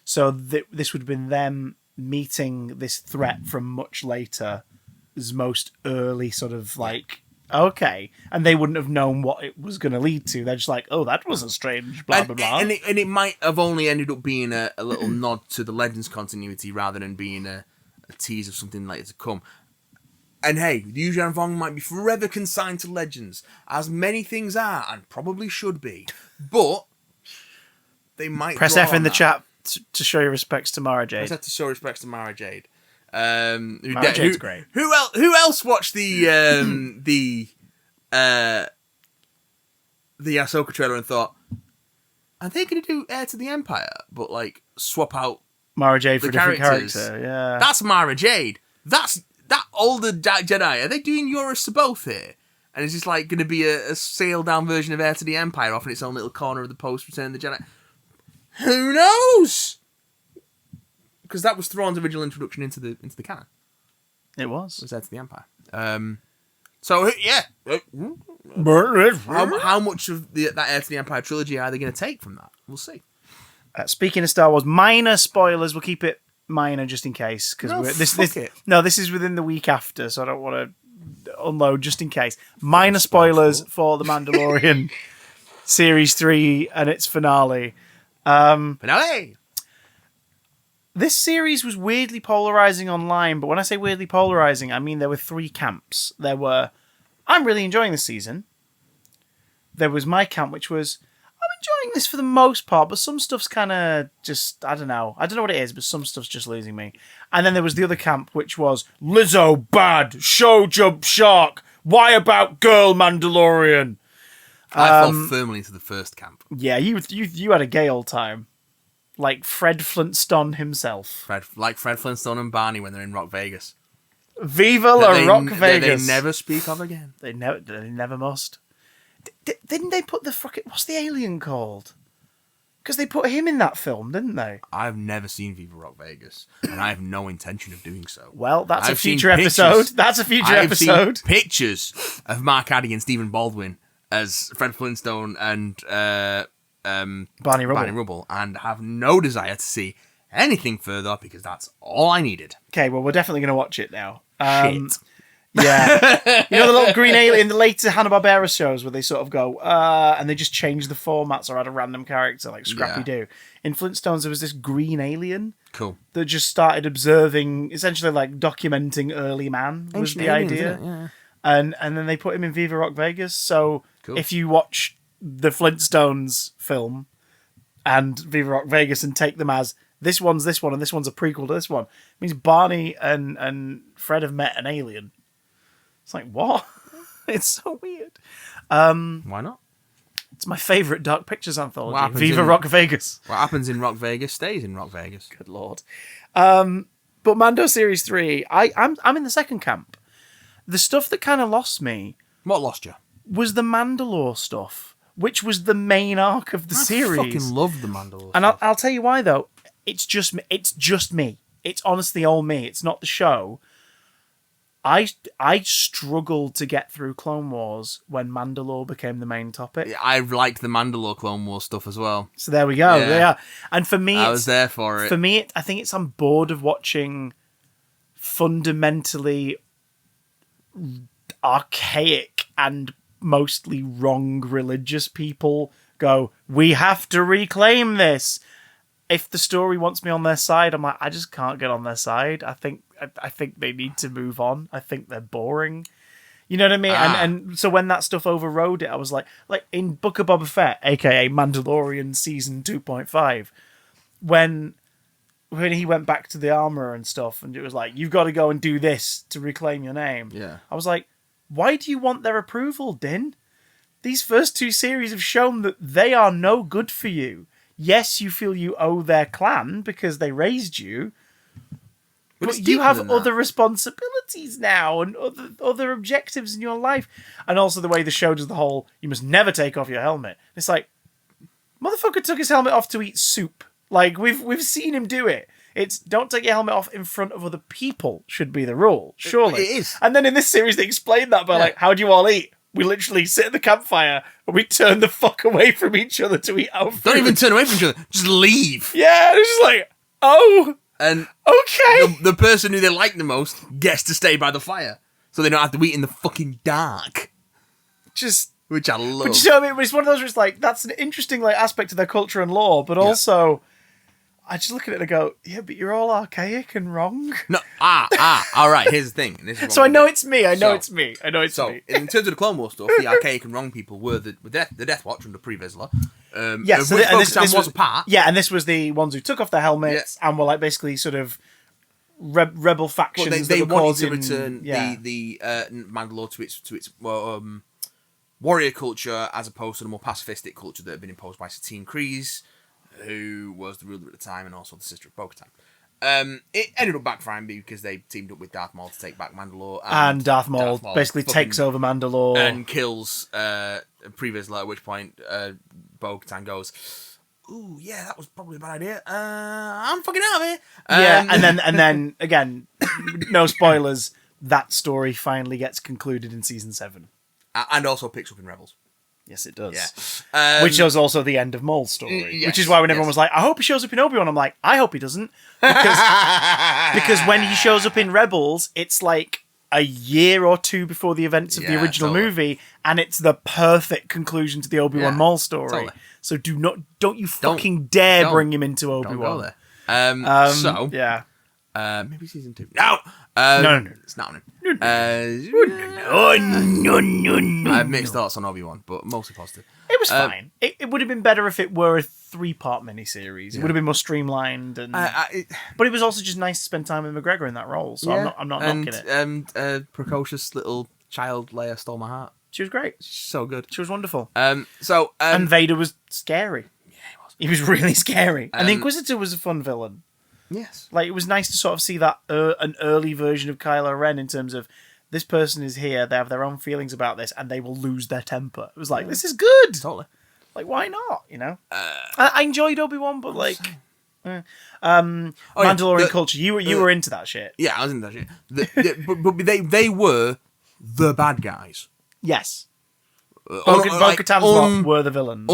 So this would have been them meeting this threat from much later, as most early sort of like, okay. And they wouldn't have known what it was going to lead to. They're just like, oh, that was a strange blah, blah, blah. And it might have only ended up being a little nod to the Legends continuity rather than being a tease of something later to come. And hey, Yuuzhan Vong might be forever consigned to Legends, as many things are, and probably should be. But they might Press draw F in on the that. chat to show your respects to Mara Jade. Press F to show respects to Mara Jade. Mara Jade's great. Who else watched the Ahsoka trailer and thought, are they going to do Heir to the Empire, but like swap out Mara Jade for the a different characters? character, yeah. That's Mara Jade. That's that older Jedi. Are they doing Yoris to both here? And is this like going to be a sailed down version of Heir to the Empire off in its own little corner of the post Return of the Jedi? Who knows? Because that was Thrawn's original introduction into the canon. It was. Was Heir to the Empire. So yeah, how much of that Heir to the Empire trilogy are they going to take from that? We'll see. Speaking of Star Wars, minor spoilers. We'll keep it minor just in case because this is within the week after, so I don't want to unload just in case. Minor spoilers for the Mandalorian Series 3 and its finale. Finale. This series was weirdly polarizing online, but when I say weirdly polarizing, I mean there were three camps. There were, I'm really enjoying this season. There was my camp, which was, I'm enjoying this for the most part, but some stuff's kind of just, I don't know what it is, but some stuff's just losing me. And then there was the other camp, which was, Lizzo bad, show jump shark, why about girl Mandalorian? I fell firmly into the first camp. Yeah, you had a gay old time. Like Fred Flintstone himself. Fred Flintstone and Barney when they're in Rock Vegas. Viva la Rock That Vegas. they never speak of again. They never must. Didn't they put the fucking... What's the alien called? Because they put him in that film, didn't they? I've never seen Viva Rock Vegas, and I have no intention of doing so. Well, that's I've a future seen episode. pictures. That's a future I've episode. seen pictures of Mark Addy and Stephen Baldwin as Fred Flintstone and Barney Rubble. and have no desire to see anything further because that's all I needed. Okay, well, we're definitely going to watch it now. Shit. Yeah. You know the little green alien in the later Hanna-Barbera shows where they sort of go, and they just change the formats or add a random character like Scrappy-Doo. In Flintstones, there was this green alien Cool. that just started observing, essentially like documenting early man was Ancient the aliens, idea. isn't it? Yeah. And then they put him in Viva Rock Vegas. So Cool. if you watch the Flintstones film and Viva Rock Vegas and take them as this one's this one and this one's a prequel to this one, it means Barney and Fred have met an alien. It's like, what? It's so weird. Why not? It's my favourite Dark Pictures anthology. happens Viva in- Rock Vegas. What happens in Rock Vegas stays in Rock Vegas. Good lord. But Mando Series 3, I'm in the second camp. The stuff that kind of lost me What lost you? was the Mandalore stuff, which was the main arc of the series. I fucking love the Mandalorian. And I'll tell you why, though. It's just me. It's honestly all me. It's not the show. I struggled to get through Clone Wars when Mandalore became the main topic. I liked the Mandalore Clone Wars stuff as well. So there we go. Yeah. Yeah. And for me, I was there for it. For me, I think I'm bored of watching fundamentally archaic and mostly wrong religious people go, we have to reclaim this. If the story wants me on their side, I'm like, I just can't get on their side. I think they need to move on. I think they're boring. You know what I mean? And so when that stuff overrode it, I was like in Book of Boba Fett, aka Mandalorian season 2.5, when he went back to the armor and stuff, and it was like, you've got to go and do this to reclaim your name. Yeah. I was like, why do you want their approval, Din? These first 2 series have shown that they are no good for you. Yes, you feel you owe their clan because they raised you, but you have other responsibilities now and other objectives in your life. And also the way the show does the whole, you must never take off your helmet. It's like, motherfucker took his helmet off to eat soup. Like, we've seen him do it. It's don't take your helmet off in front of other people should be the rule, surely. It is. And then in this series they explain that by like, how do you all eat? We literally sit at the campfire and we turn the fuck away from each other to eat our food. Don't even turn away from each other. Just leave. Yeah, it's just like, oh, and okay. The person who they like the most gets to stay by the fire, so they don't have to eat in the fucking dark. Which I love. But you know what I mean? It's one of those where it's like, that's an interesting like aspect of their culture and lore, but also, I just look at it and go, yeah, but you're all archaic and wrong. No, all right, here's the thing. So I know it's me. I know it's me. So, in terms of the Clone Wars stuff, the archaic and wrong people were the Death Watch under Pre-Vizsla. Yes, which Bo-Katan was a part. Yeah, and this was the ones who took off their helmets and were like basically sort of rebel factions. Well, they that were wanted causing, to return the Mandalore to its warrior culture, as opposed to the more pacifistic culture that had been imposed by Satine Kryze, who was the ruler at the time, and also the sister of Bo-Katan. It ended up backfiring because they teamed up with Darth Maul to take back Mandalore. And Darth Maul basically takes over Mandalore. And kills Pre-Vizsla, at which point Bo-Katan goes, ooh, yeah, that was probably a bad idea. I'm fucking out of here. Yeah, and then again, no spoilers, that story finally gets concluded in season 7. And also picks up in Rebels. Yes, it does. Yeah. Which was also the end of Maul's story. Which is why when everyone was like, I hope he shows up in Obi-Wan, I'm like, I hope he doesn't. Because when he shows up in Rebels, it's like a year or 2 before the events of the original movie, and it's the perfect conclusion to the Obi-Wan Maul story. Totally. So don't you fucking dare bring him into Obi-Wan. Don't go there. So, yeah. Maybe season 2. No! No. It's not happening. No. I have mixed thoughts on Obi-Wan, but mostly positive. It was fine. It would have been better if it were a 3-part miniseries. It would have been more streamlined, and but it was also just nice to spend time with McGregor in that role. So I'm not knocking it. And precocious little child Leia stole my heart. She was great. She's so good. She was wonderful. And Vader was scary. Yeah, he was. He was really scary. And the Inquisitor was a fun villain. Yes. Like, it was nice to sort of see that an early version of Kylo Ren in terms of this person is here, they have their own feelings about this, and they will lose their temper. It was like, this is good. Totally. Like, why not? You know? I enjoyed Obi-Wan, but like... Mandalorian culture. You were into that shit. Yeah, I was into that shit. But they were the bad guys. Yes. Bo-Katan's lot were the villains.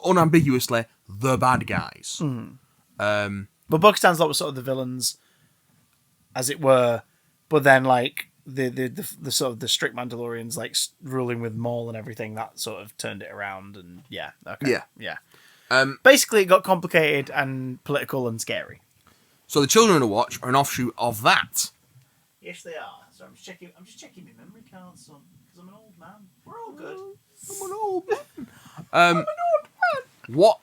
Unambiguously the bad guys. But Bo-Katan's lot was sort of the villains, as it were. But then, like, the sort of the strict Mandalorians, like, ruling with Maul and everything, that sort of turned it around. And yeah. Basically, it got complicated and political and scary. So the Children of the Watch are an offshoot of that. Yes, they are. So I'm just checking my memory card, son, because I'm an old man. We're all good. I'm an old man. I'm an old man. What?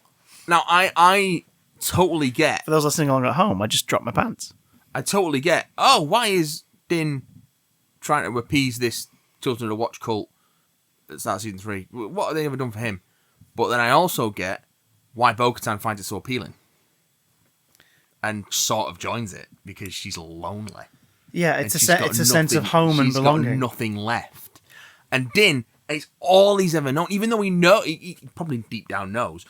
Now, I totally get... For those listening along at home, I just dropped my pants. I totally get, why is Din trying to appease this Children of the Watch cult that starts season 3? What have they ever done for him? But then I also get why Bo-Katan finds it so appealing. And sort of joins it, because she's lonely. Yeah, it's a sense of home and belonging. She's got nothing left. And Din, it's all he's ever known, even though he probably deep down knows,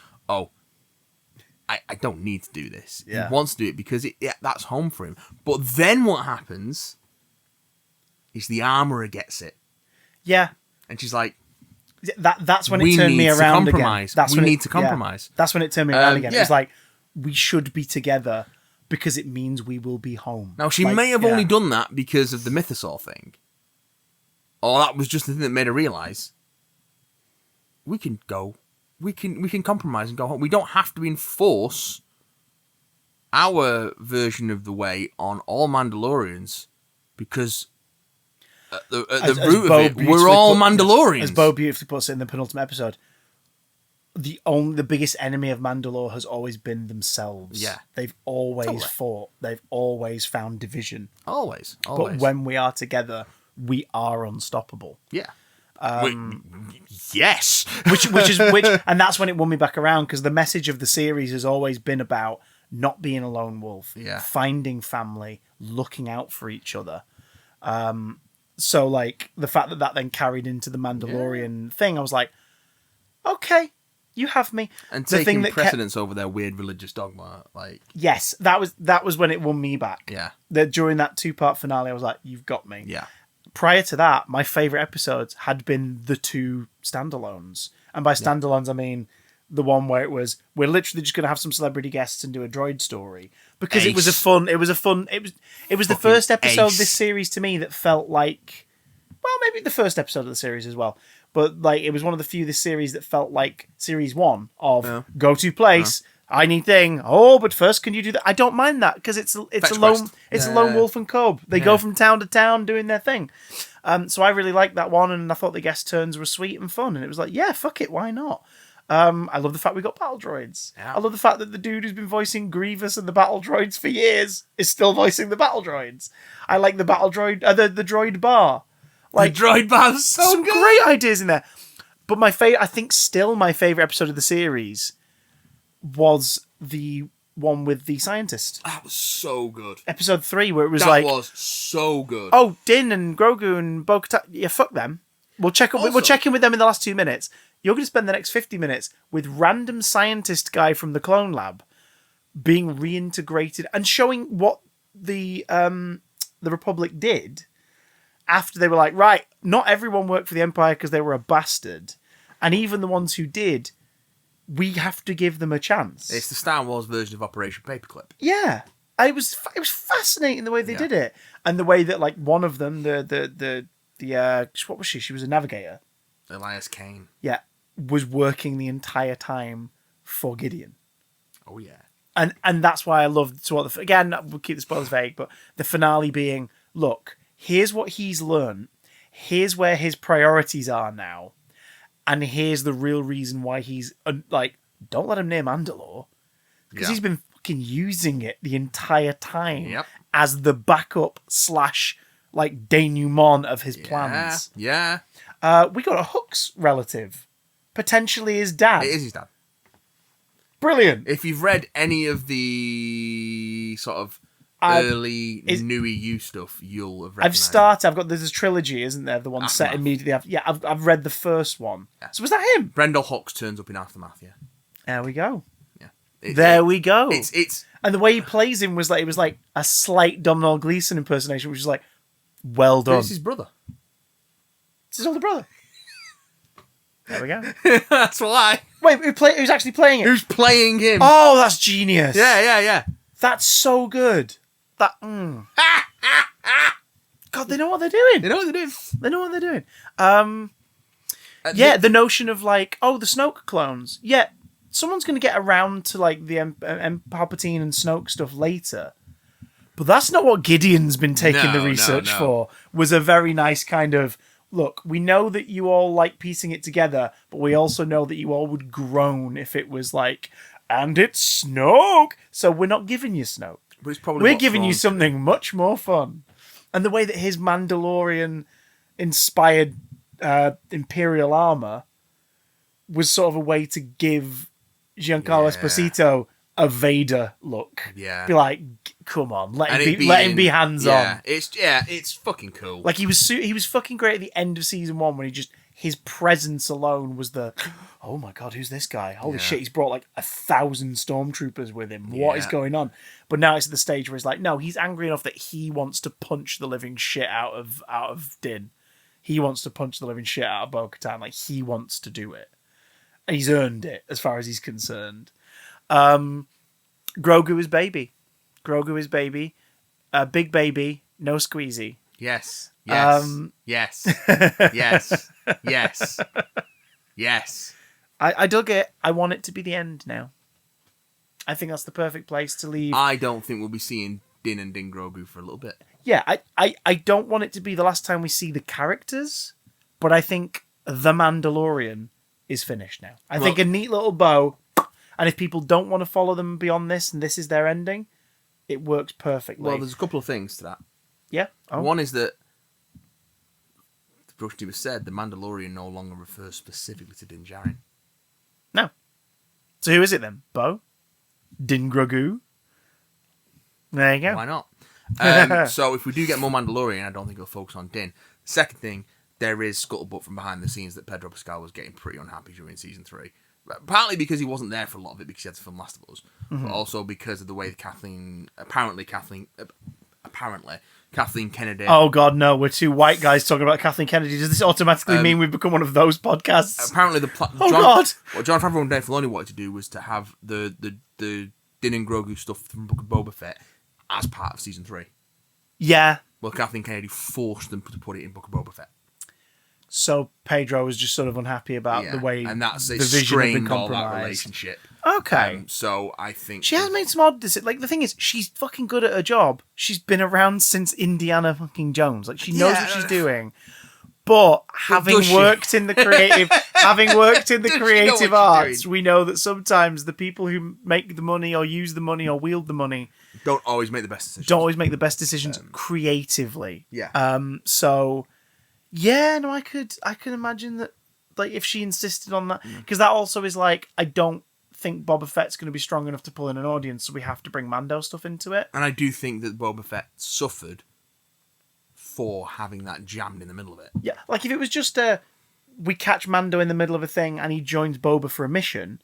I don't need to do this. Yeah. He wants to do it because that's home for him. But then what happens is the armorer gets it. Yeah. And she's like... That's when it turned me around again. We need to compromise. That's when it turned me around again. It was like, we should be together because it means we will be home. Now, she may have only done that because of the Mythosaur thing. Or that was just the thing that made her realise, we can go... We can compromise and go home. We don't have to enforce our version of the way on all Mandalorians because at the As root Bo of it, we're beautifully all put- Mandalorians. As Bo beautifully puts it in the penultimate episode, the biggest enemy of Mandalore has always been themselves. Yeah. They've always Totally. fought. They've always found division. Always. But when we are together, we are unstoppable. Yeah. Yes. which, and that's when it won me back around, because the message of the series has always been about not being a lone wolf, Yeah. finding family, looking out for each other. So like the fact that then carried into the Mandalorian thing, I was like, okay, you have me. And The taking thing that precedence over their weird religious dogma, like Yes, that was when it won me back. yeah, That during that 2-part finale, I was like, you've got me. yeah, Prior to that, my favourite episodes had been the 2 standalones. And by standalones, I mean the one where it was, we're literally just going to have some celebrity guests and do a droid story. Because it was the first episode of this series to me that felt like, well, maybe the first episode of the series as well. But like, it was one of the few this series that felt like series 1 of go to place, I need thing. Oh, but first, can you do that? I don't mind that because it's a lone wolf and cub. They go from town to town doing their thing. So I really liked that one, and I thought the guest turns were sweet and fun. And it was like, yeah, fuck it, why not? I love the fact we got battle droids. Yeah. I love the fact that the dude who's been voicing Grievous and the battle droids for years is still voicing the battle droids. I like the battle droid, the droid bar. Like the droid bar's so some good. great ideas in there. But I think still my favorite episode of the series was the one with the scientist. That was so good. Episode 3, where it was That was so good. oh, Din and Grogu and Bo-Katan, yeah, fuck them. We'll check in with them in the last 2 minutes. You're going to spend the next 50 minutes with random scientist guy from the clone lab being reintegrated and showing what the Republic did after they were like, right, not everyone worked for the Empire because they were a bastard. And even the ones who did, we have to give them a chance. It's the Star Wars version of Operation Paperclip. Yeah. It was fascinating the way they did it. And the way that, like, one of them, the what was she? She was a navigator. Elias Kane. Yeah. Was working the entire time for Gideon. Oh, yeah. And that's why I loved, again, we'll keep the spoilers vague, but the finale being, look, here's what he's learned. Here's where his priorities are now. And here's the real reason why he's, like, don't let him near Mandalore. Because he's been fucking using it the entire time as the backup / like, denouement of his plans. Yeah. We got a Hux relative. Potentially his dad. It is his dad. Brilliant. If you've read any of the sort of early Nui U stuff, you'll have read. There's a trilogy, isn't there? The one set immediately after. Yeah, I've read the first one. Yeah. So was that him? Brendel Hux turns up in Aftermath, yeah. There we go. Yeah. We go. It's and the way he plays him was like a slight Domhnall Gleeson impersonation, which is like, well done. It's his brother. It's his older brother. There we go. That's why. Wait, who's actually playing it? Who's playing him? Oh, that's genius. Yeah. That's so good. God, they know what they're doing. They know what they're doing. The notion of like, oh, the Snoke clones. Yeah, someone's going to get around to like the Palpatine and Snoke stuff later. But that's not what Gideon's been taking the research for. Was a very nice kind of, look, we know that you all like piecing it together, but we also know that you all would groan if it was like, and it's Snoke. So we're not giving you Snoke. But it's probably we're giving you something much more fun. And the way that his Mandalorian inspired Imperial armor was sort of a way to give Giancarlo Esposito a Vader look. Yeah. Be like, come on, let him be hands on. It's fucking cool. Like he was fucking great at the end of season 1 when his presence alone was the, oh my god, who's this guy? Holy shit, he's brought like 1,000 stormtroopers with him. What is going on? But now it's at the stage where he's like, no, he's angry enough that he wants to punch the living shit out of Din. He wants to punch the living shit out of Bo-Katan. Like, he wants to do it. And he's earned it as far as he's concerned. Grogu is baby. Big baby, no squeezy. Yes. I dug it. I want it to be the end now. I think that's the perfect place to leave. I don't think we'll be seeing Din and Din Grogu for a little bit. Yeah, I don't want it to be the last time we see the characters, but I think The Mandalorian is finished now. I think a neat little bow, and if people don't want to follow them beyond this, and this is their ending, it works perfectly. Well, there's a couple of things to that. Yeah. Oh. One is that, the brush was said, The Mandalorian no longer refers specifically to Din Djarin. No. So who is it then? Bo? Din Grogu? There you go. Why not? So if we do get more Mandalorian, I don't think it'll focus on Din. Second thing, there is scuttlebutt from behind the scenes that Pedro Pascal was getting pretty unhappy during season 3. Partly because he wasn't there for a lot of it because he had to film Last of Us, but also because of the way Kathleen Kennedy. Oh God, no! We're two white guys talking about Kathleen Kennedy. Does this automatically mean we've become one of those podcasts? Apparently, God! What Jon Favreau and Dave Filoni wanted to do was to have the Din and Grogu stuff from Book of Boba Fett as part of season 3. Yeah. Well, Kathleen Kennedy forced them to put it in Book of Boba Fett. So Pedro was just sort of unhappy about the way and that's the vision had been all that compromised. relationship. Okay. So I think she has made some odd decisions. Like the thing is, she's fucking good at her job. She's been around since Indiana fucking Jones. Like she knows what she's doing. But having worked in the creative, arts, we know that sometimes the people who make the money or use the money or wield the money don't always make the best decisions. Creatively. Yeah. So. Yeah, no, I could imagine that, like, if she insisted on that, because that also is like, I don't think Boba Fett's going to be strong enough to pull in an audience, so we have to bring Mando stuff into it. And I do think that Boba Fett suffered for having that jammed in the middle of it. Yeah, like if it was just we catch Mando in the middle of a thing and he joins Boba for a mission,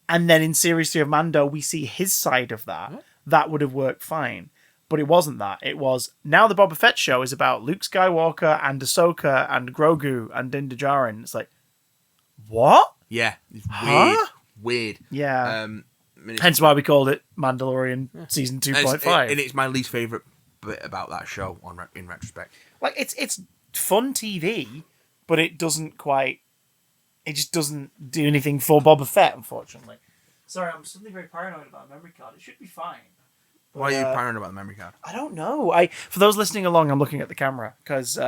and then in Series 3 of Mando we see his side of that, that would have worked fine. But it wasn't that. It was, now the Boba Fett show is about Luke Skywalker and Ahsoka and Grogu and Din Djarin. It's like, what? Yeah. It's weird. Yeah. Hence why we called it Mandalorian Season 2.5. And it's my least favourite bit about that show in retrospect. Like, it's fun TV, but it just doesn't do anything for Boba Fett, unfortunately. Sorry, I'm suddenly very paranoid about a memory card. It should be fine. But, why are you paranoid about the memory card? I don't know. For those listening along, I'm looking at the camera because,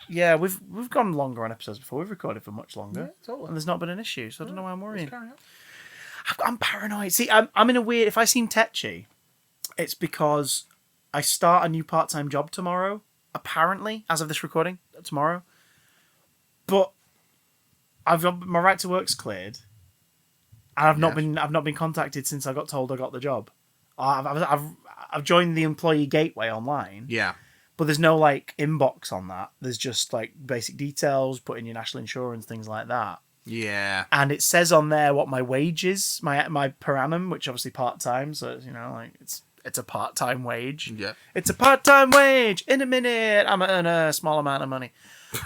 we've gone longer on episodes before. We've recorded for much longer, totally. And there's not been an issue, so I don't know why I'm worrying. I'm paranoid. See, I'm in a weird. If I seem tetchy, it's because I start a new part-time job tomorrow. Apparently, as of this recording, tomorrow. But I've got my right to work's cleared, and I've not been contacted since I got told I got the job. I've joined the employee gateway online. Yeah. But there's no like inbox on that. There's just like basic details, put in your national insurance, things like that. Yeah. And it says on there what my wage is, my per annum, which obviously part-time, so like it's a part-time wage. Yeah. It's a part-time wage. In a minute I'm gonna earn a small amount of money.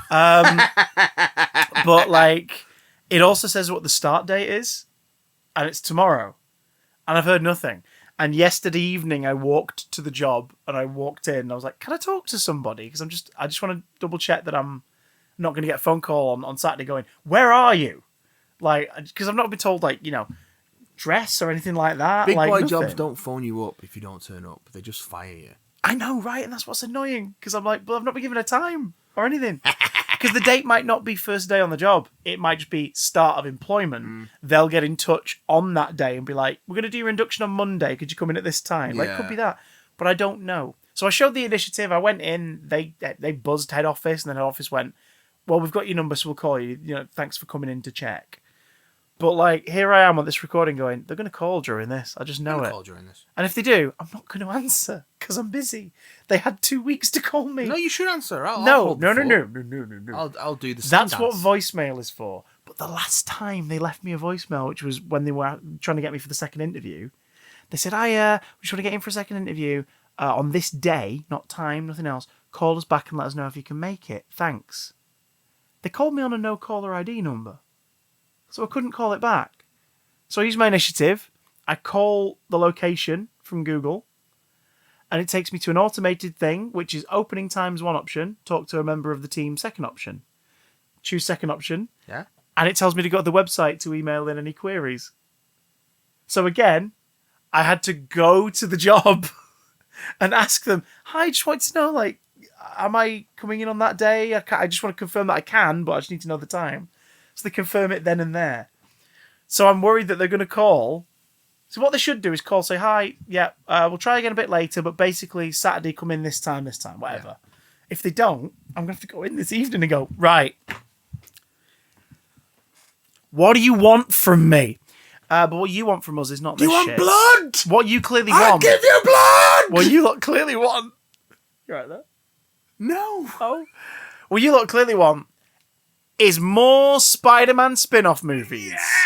But like it also says what the start date is, and it's tomorrow. And I've heard nothing. And yesterday evening, I walked to the job and I walked in and I was like, can I talk to somebody? Because I just want to double check that I'm not going to get a phone call on Saturday going, where are you? Like, because I've not been told, like, dress or anything like that. Big like, boy nothing. jobs don't phone you up if you don't turn up. They just fire you. I know, right? And that's what's annoying. Because I'm like, but I've not been given a time or anything. Because the date might not be first day on the job. It might just be start of employment. They'll get in touch on that day and be like, we're going to do your induction on Monday. Could you come in at this time? Yeah. Like, it could be that. But I don't know. So I showed the initiative. I went in. They buzzed head office. And then head office went, well, we've got your number, so we'll call you. Thanks for coming in to check. But like, here I am on this recording going, they're going to call during this. I just know it. Call during this. And if they do, I'm not going to answer because I'm busy. They had 2 weeks to call me. No, you should answer. No. I'll do the That's dance. what voicemail is for. But the last time they left me a voicemail, which was when they were trying to get me for the second interview, they said, we just want to get in for a second interview on this day, not time, nothing else. Call us back and let us know if you can make it. Thanks. They called me on a no caller ID number. So I couldn't call it back. So I use my initiative. I call the location from Google. And it takes me to an automated thing, which is opening times one option. Talk to a member of the team, second option. Choose second option. Yeah. And it tells me to go to the website to email in any queries. So again, I had to go to the job and ask them, hi, just want to know, like, am I coming in on that day? I just want to confirm that I can, but I just need to know the time. So they confirm it then and there. So I'm worried that they're going to call. So what they should do is call, say, hi, yeah, we'll try again a bit later, but basically Saturday, come in this time, whatever. Yeah. If they don't, I'm going to have to go in this evening and go, right, what do you want from me? But what you want from us is not this shit. You want blood? What you clearly I'll want. give you blood! What you lot clearly want. You right there? No. Oh. What you lot clearly want is more Spider-Man spin-off movies. Yes!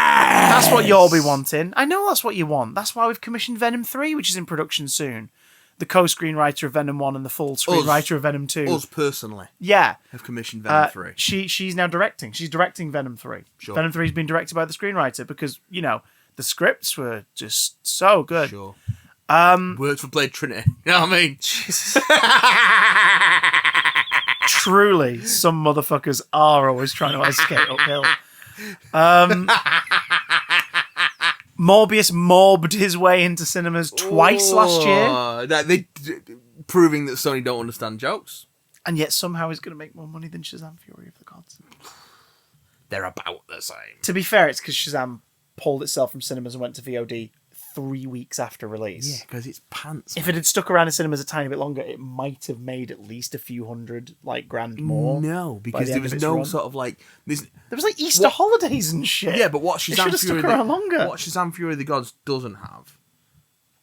That's what you'll be wanting. I know that's what you want. That's why we've commissioned Venom 3, which is in production soon. The co-screenwriter of Venom 1 and the full screenwriter of Venom 2. Us personally. Yeah. Have commissioned Venom 3. She's now directing. She's directing Venom 3. Sure. Venom 3 has been directed by the screenwriter because, the scripts were just so good. Sure. Worked for Blade Trinity. You know what I mean? Jesus. Truly, some motherfuckers are always trying to escape uphill. Morbius mobbed his way into cinemas twice last year. Proving that Sony don't understand jokes. And yet somehow he's going to make more money than Shazam Fury of the Gods. They're about the same. To be fair, it's because Shazam pulled itself from cinemas and went to VOD 3 weeks after release. Yeah, because it's pants. If it had stuck around in cinemas a tiny bit longer, it might have made at least a few hundred, grand more. No, because there was no sort of this. There was Easter holidays and shit. Yeah, but what Shazam Fury of the Gods doesn't have,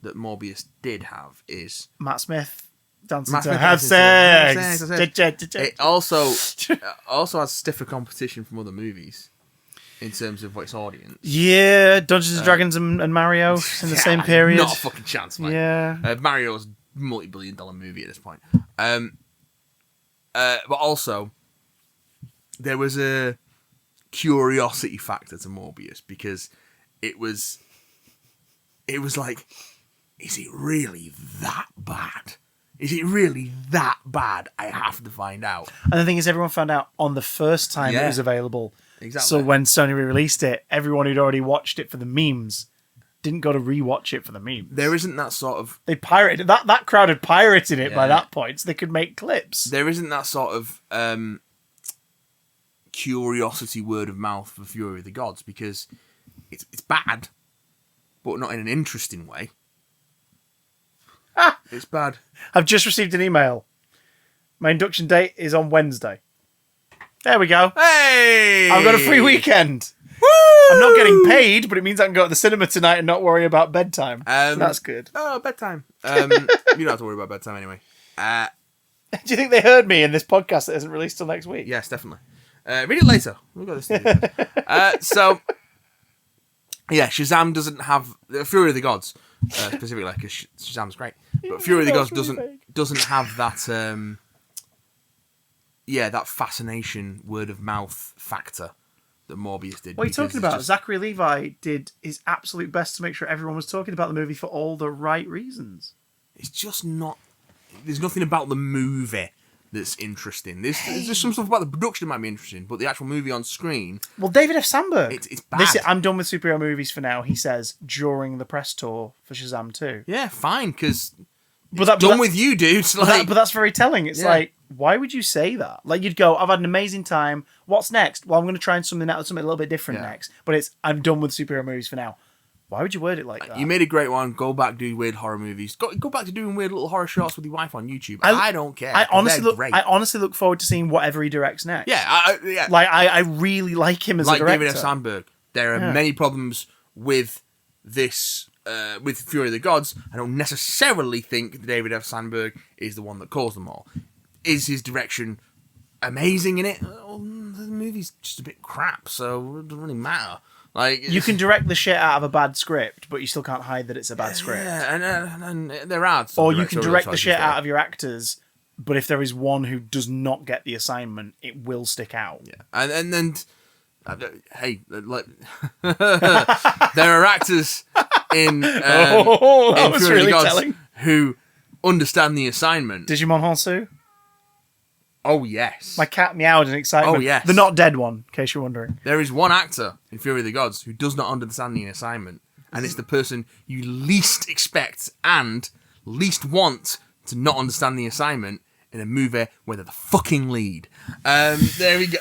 that Morbius did have, is Matt Smith dancing to have sex. It also has stiffer competition from other movies in terms of its audience. Yeah, Dungeons and Dragons and Mario in the same period. Not a fucking chance, man. Yeah. Mario's a multi-billion-dollar movie at this point. But also, there was a curiosity factor to Morbius because it was like, is it really that bad? Is it really that bad? I have to find out. And the thing is, everyone found out on the first time it was available. Exactly. So when Sony re-released it, everyone who'd already watched it for the memes didn't go to rewatch it for the memes. There isn't that sort of... They pirated it. That crowd had pirated it by that point, so they could make clips. There isn't that sort of curiosity word of mouth for Fury of the Gods because it's bad, but not in an interesting way. It's bad. I've just received an email. My induction date is on Wednesday. There we go. Hey! I've got a free weekend. Woo! I'm not getting paid, but it means I can go to the cinema tonight and not worry about bedtime. So that's good. Oh, bedtime. You don't have to worry about bedtime anyway. Do you think they heard me in this podcast that isn't released till next week? Yes, definitely. Read it later. We've got this. So, yeah, Shazam doesn't have... Fury of the Gods, specifically, because Shazam's great. But Fury of the Gods doesn't have that... that fascination, word of mouth factor that Morbius did. What are you talking about? Zachary Levi did his absolute best to make sure everyone was talking about the movie for all the right reasons. It's just not... There's nothing about the movie that's interesting. There's just some stuff about the production that might be interesting, but the actual movie on screen... Well, David F. Sandberg. It's bad. I'm done with superhero movies for now, he says, during the press tour for Shazam 2. Yeah, fine, because... But done with you, dude. But that's very telling. It's like, why would you say that? Like, you'd go, I've had an amazing time. What's next? Well, I'm going to try something a little bit different next. But I'm done with superhero movies for now. Why would you word it like that? You made a great one. Go back, do weird horror movies. Go back to doing weird little horror shorts with your wife on YouTube. I don't care. I honestly look forward to seeing whatever he directs next. Yeah, I really like him as a director. Like David F. Sandberg. There are many problems with this... with Fury of the Gods. I don't necessarily think that David F. Sandberg is the one that caused them all. Is his direction amazing in it? Well, the movie's just a bit crap, so it doesn't really matter. Like, you can direct the shit out of a bad script, but you still can't hide that it's a bad script. Yeah, and there are. Or you can direct the shit out of your actors, but if there is one who does not get the assignment, it will stick out. Yeah, and then hey, there are actors in that was Fury really of the Gods telling. Who understand the assignment. Digimon Honsu? Oh, yes. My cat meowed in excitement. Oh, yes. The not dead one, in case you're wondering. There is one actor in Fury of the Gods who does not understand the assignment, and it's the person you least expect and least want to not understand the assignment in a movie where they're the fucking lead. There we go.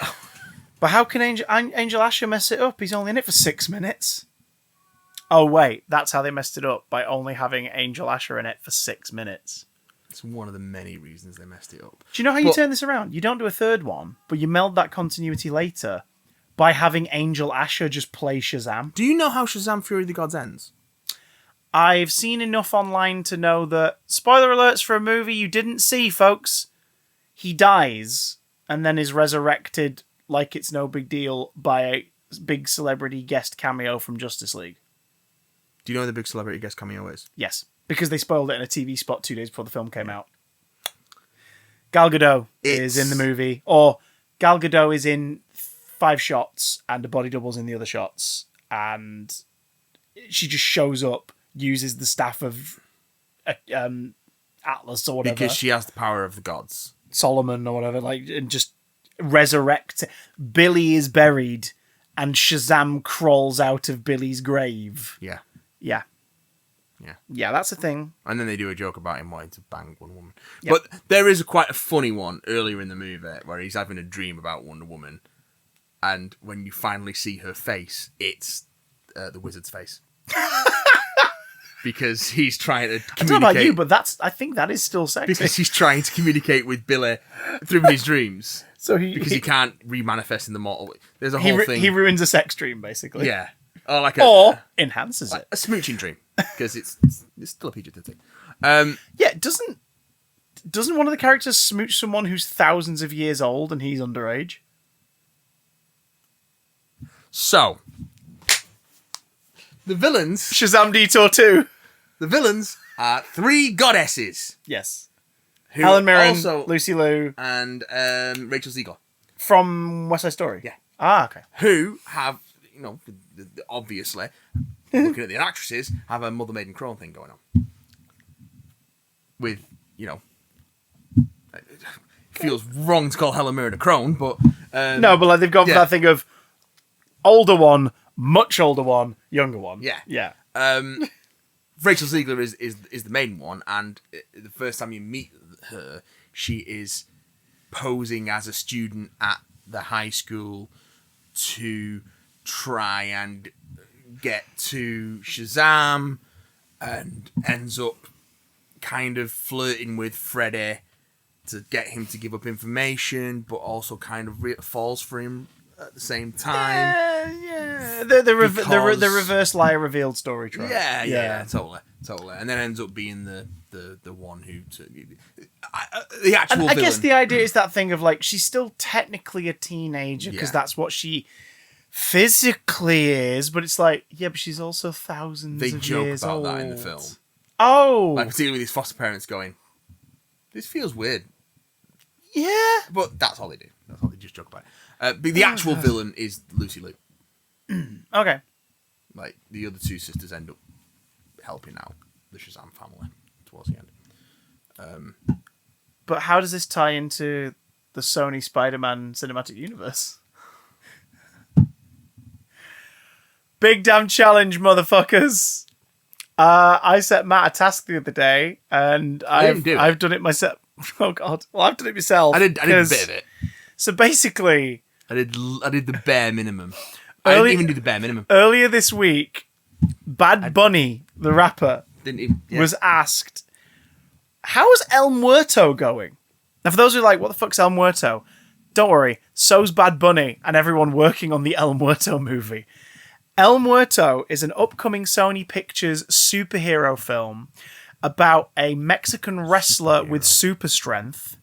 But how can Angel Asher mess it up? He's only in it for 6 minutes. Oh, wait. That's how they messed it up, by only having Angel Asher in it for 6 minutes. It's one of the many reasons they messed it up. Do you know how you turn this around? You don't do a third one, but you meld that continuity later by having Angel Asher just play Shazam. Do you know how Shazam Fury of the Gods ends? I've seen enough online to know that, spoiler alerts for a movie you didn't see, folks, he dies and then is resurrected like it's no big deal by a big celebrity guest cameo from Justice League. Do you know who the big celebrity guest cameo is? Yes, because they spoiled it in a TV spot 2 days before the film came out. Gal Gadot is in the movie, or Gal Gadot is in 5 shots and a body double's in the other shots, and she just shows up, uses the staff of Atlas or whatever. Because she has the power of the gods. Solomon or whatever, like, and just resurrect. Billy is buried and Shazam crawls out of Billy's grave. Yeah. Yeah. Yeah. Yeah, that's a thing. And then they do a joke about him wanting to bang Wonder Woman. Yep. But there is quite a funny one earlier in the movie where he's having a dream about Wonder Woman, and when you finally see her face, it's the wizard's face. Because he's trying to communicate. I don't know about you, but I think that is still sexy. Because he's trying to communicate with Billy through his dreams. So because he can't remanifest in the mortal. There's a whole thing. He ruins a sex dream, basically. Yeah. Or or enhances it. A smooching dream. Because it's still a PG-13. Yeah, doesn't one of the characters smooch someone who's thousands of years old and he's underage? So, the villains... Shazam Detour 2. The villains are 3 goddesses. Yes. Helen Mirren, also, Lucy Liu, and Rachel Zegler. From West Side Story? Yeah. Ah, okay. Who have, obviously, looking at the actresses, have a Mother Maiden Crone thing going on. With, it feels wrong to call Helen Mirren a crone, but... no, but like they've got that thing of older one, much older one, younger one. Yeah. Yeah. Rachel Zegler is the main one, and the first time you meet her, she is posing as a student at the high school to try and get to Shazam, and ends up kind of flirting with Freddy to get him to give up information, but also kind of falls for him at the same time. Yeah. The reverse liar revealed story trope. Yeah, totally. And then ends up being the one who... the actual villain. I guess the idea is that thing of, like, she's still technically a teenager, because that's what she physically is, but it's like, yeah, but she's also thousands of years old. They joke about that in the film. Oh! Like, particularly with his foster parents going, this feels weird. Yeah. But that's all they do. That's all they just joke about it. But the actual villain is Lucy Liu. Okay. Like, the other 2 sisters end up helping out the Shazam family towards the end. But how does this tie into the Sony Spider-Man cinematic universe? Big damn challenge, motherfuckers. I set Matt a task the other day, and I've done it myself. Oh god! Well, I've done it myself. I did a bit of it. So basically, I did the bare minimum. I didn't even do the bare minimum. Earlier this week, Bad Bunny, the rapper, was asked, "How's El Muerto going?" Now, for those who are like, "What the fuck's El Muerto?" Don't worry, so's Bad Bunny and everyone working on the El Muerto movie. El Muerto is an upcoming Sony Pictures superhero film about a Mexican wrestler with super strength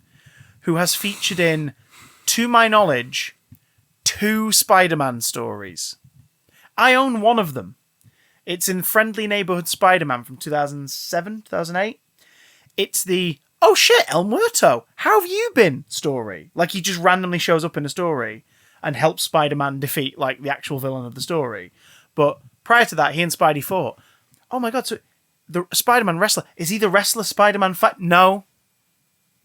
who has featured in, to my knowledge, 2 Spider-Man stories. I own one of them. It's in Friendly Neighborhood Spider-Man from 2007, 2008. It's the, oh shit, El Muerto, how have you been story. Like, he just randomly shows up in a story and helps Spider-Man defeat, like, the actual villain of the story. But prior to that, he and Spidey fought. Oh my god, so the Spider-Man wrestler, is he the wrestler Spider-Man fight? No,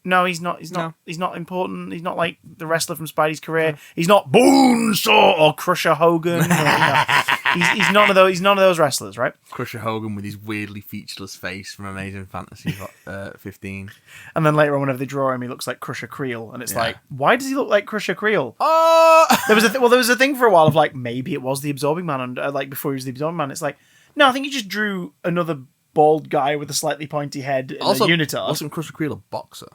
he's not. He's not important. He's not like the wrestler from Spidey's career. He's not Bonesaw or Crusher Hogan. He's none of those. He's none of those wrestlers, right? Crusher Hogan with his weirdly featureless face from Amazing Fantasy 15. And then later on, whenever they draw him, he looks like Crusher Creel, and it's like, why does he look like Crusher Creel? Oh, There was a thing for a while of like maybe it was the Absorbing Man, and like before he was the Absorbing Man, it's like no, I think he just drew another bald guy with a slightly pointy head in also, a unitard. Wasn't Crusher Creel a boxer?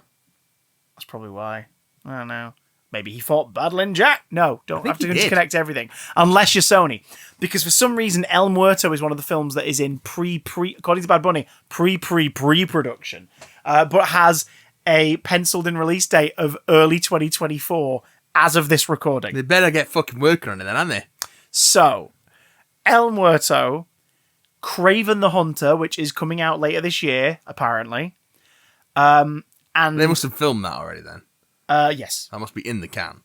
That's probably why. I don't know. Maybe he fought Battling Jack. No, don't have to disconnect everything. Unless you're Sony. Because for some reason, El Muerto is one of the films that is in according to Bad Bunny, pre-production. But has a penciled-in release date of early 2024 as of this recording. They better get fucking working on it then, aren't they? So, El Muerto, Kraven the Hunter, which is coming out later this year, apparently. And they must have filmed that already then. Yes. That must be in the can.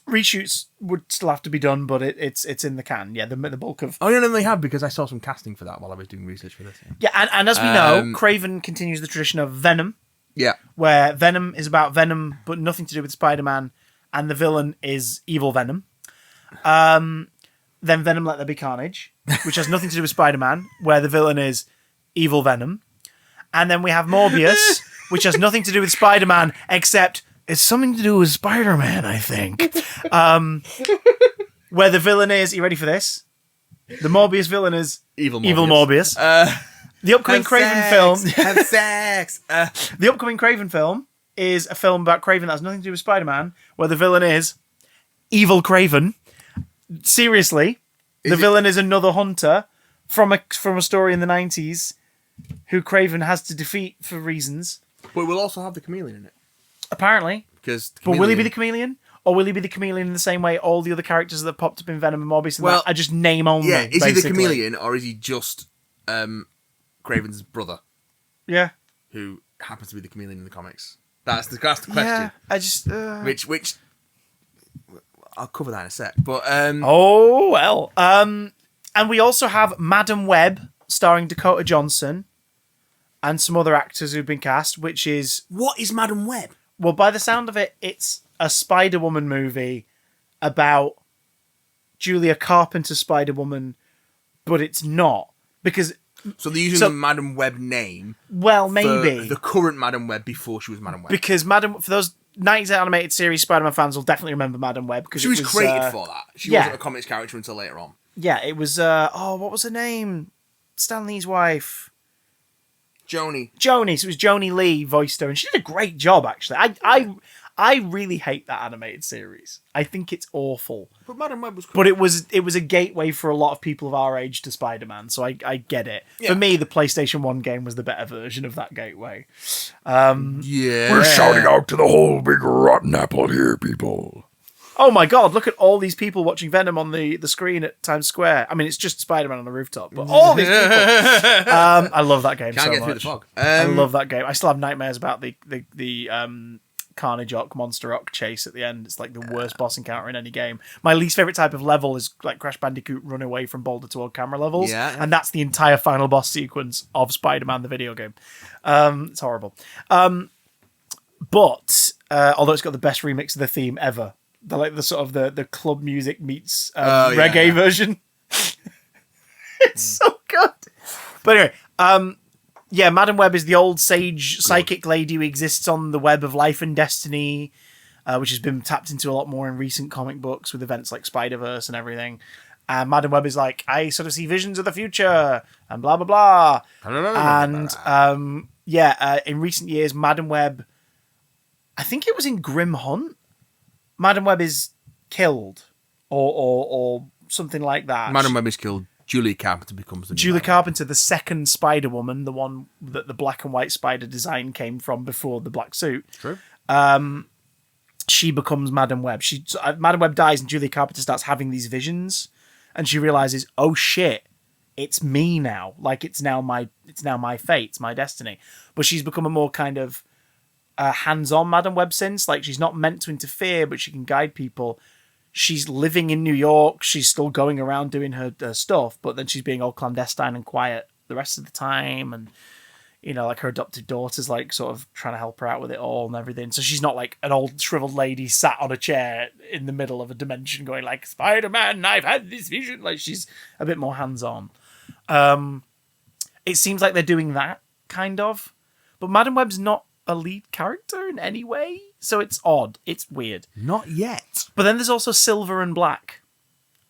Reshoots would still have to be done, but it's in the can. Yeah, the bulk of... Oh, no, they have, because I saw some casting for that while I was doing research for this. Yeah, and as we know, Kraven continues the tradition of Venom. Yeah. Where Venom is about Venom, but nothing to do with Spider-Man, and the villain is evil Venom. Then Venom Let There Be Carnage, which has nothing to do with Spider-Man, where the villain is evil Venom. And then we have Morbius, which has nothing to do with Spider-Man, except it's something to do with Spider-Man, I think. Where the villain is... Are you ready for this? The Morbius villain is... Evil Morbius. The upcoming Kraven film... Have sex! The upcoming Kraven film is a film about Kraven that has nothing to do with Spider-Man, where the villain is evil Kraven. Seriously. The villain is another hunter from a story in the 90s who Kraven has to defeat for reasons. But we'll also have the chameleon in it. Apparently. But will he be the chameleon? Or will he be the chameleon in the same way all the other characters that popped up in Venom and Morbius and that are just name only? Yeah, is basically. he the chameleon or is he just Kraven's brother? Yeah. Who happens to be the chameleon in the comics? That's the question. Yeah, I just... Which... I'll cover that in a sec. But oh, well. And we also have Madam Web, starring Dakota Johnson, and some other actors who've been cast, which is... What is Madam Web? Well, by the sound of it, it's a Spider-Woman movie about Julia Carpenter's Spider-Woman, but it's not. Because... So they're using the Madam Web name... Well, maybe. For the current Madam Web before she was Madam Web. Because for those 90s animated series Spider-Man fans will definitely remember Madam Web. Because she was created for that. She wasn't a comics character until later on. Yeah, it was... what was her name? Stan Lee's wife... Joni. So it was Joni Lee voiced her, and she did a great job, actually. I really hate that animated series. I think it's awful. But Madam Web was cool. But it was a gateway for a lot of people of our age to Spider-Man, so I get it. Yeah. For me, the PlayStation 1 game was the better version of that gateway. Yeah. We're shouting out to the whole big rotten apple here, people. Oh my god, look at all these people watching Venom on the screen at Times Square. I mean, it's just Spider-Man on the rooftop, but all these people. I love that game so much. Through the fog. I love that game. I still have nightmares about the Carnage Ock, Monster Ock chase at the end. It's like the worst boss encounter in any game. My least favourite type of level is like Crash Bandicoot run away from boulder toward camera levels. Yeah. And that's the entire final boss sequence of Spider-Man, the video game. It's horrible. But although it's got the best remix of the theme ever. The sort of the club music meets reggae version. It's so good. But anyway, Madam Web is the old sage psychic lady who exists on the web of life and destiny, which has been tapped into a lot more in recent comic books with events like Spider-Verse and everything. And Madam Web is like, I sort of see visions of the future and blah, blah, blah. And in recent years, Madam Web, I think it was in Grim Hunt, Madam Web is killed, or something like that. Madam Web is killed. Julia Carpenter becomes the new Julia Carpenter, the second Spider-Woman, the one that the black and white spider design came from before the black suit. True. She becomes Madam Web. Madam Web dies, and Julia Carpenter starts having these visions, and she realizes, oh shit, it's me now. Like it's now my fate, it's my destiny. But she's become a more kind of hands-on Madam Web since. Like she's not meant to interfere, but she can guide people. She's living in New York. She's still going around doing her stuff, but then she's being all clandestine and quiet the rest of the time. And you know, like her adopted daughter's like sort of trying to help her out with it all and everything. So she's not like an old shriveled lady sat on a chair in the middle of a dimension going like, Spider-Man, I've had this vision. Like she's a bit more hands-on. It seems like they're doing that kind of, but Madam Web's not a lead character in any way. So it's odd. It's weird. Not yet. But then there's also Silver and Black,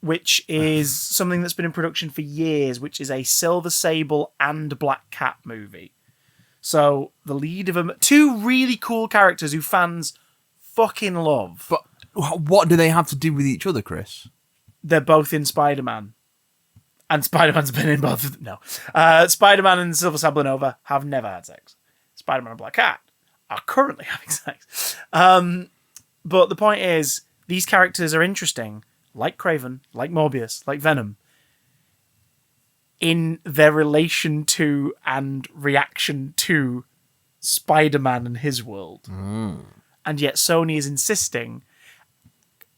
which is something that's been in production for years, which is a Silver Sable and Black Cat movie. So the lead of them, two really cool characters who fans fucking love. But what do they have to do with each other, Chris? They're both in Spider-Man. And Spider-Man's been in both of them. No. Spider-Man and Silver Sable and Nova have never had sex. Spider-Man and Black Cat are currently having sex. But the point is, these characters are interesting, like Kraven, like Morbius, like Venom, in their relation to and reaction to Spider-Man and his world. And yet Sony is insisting,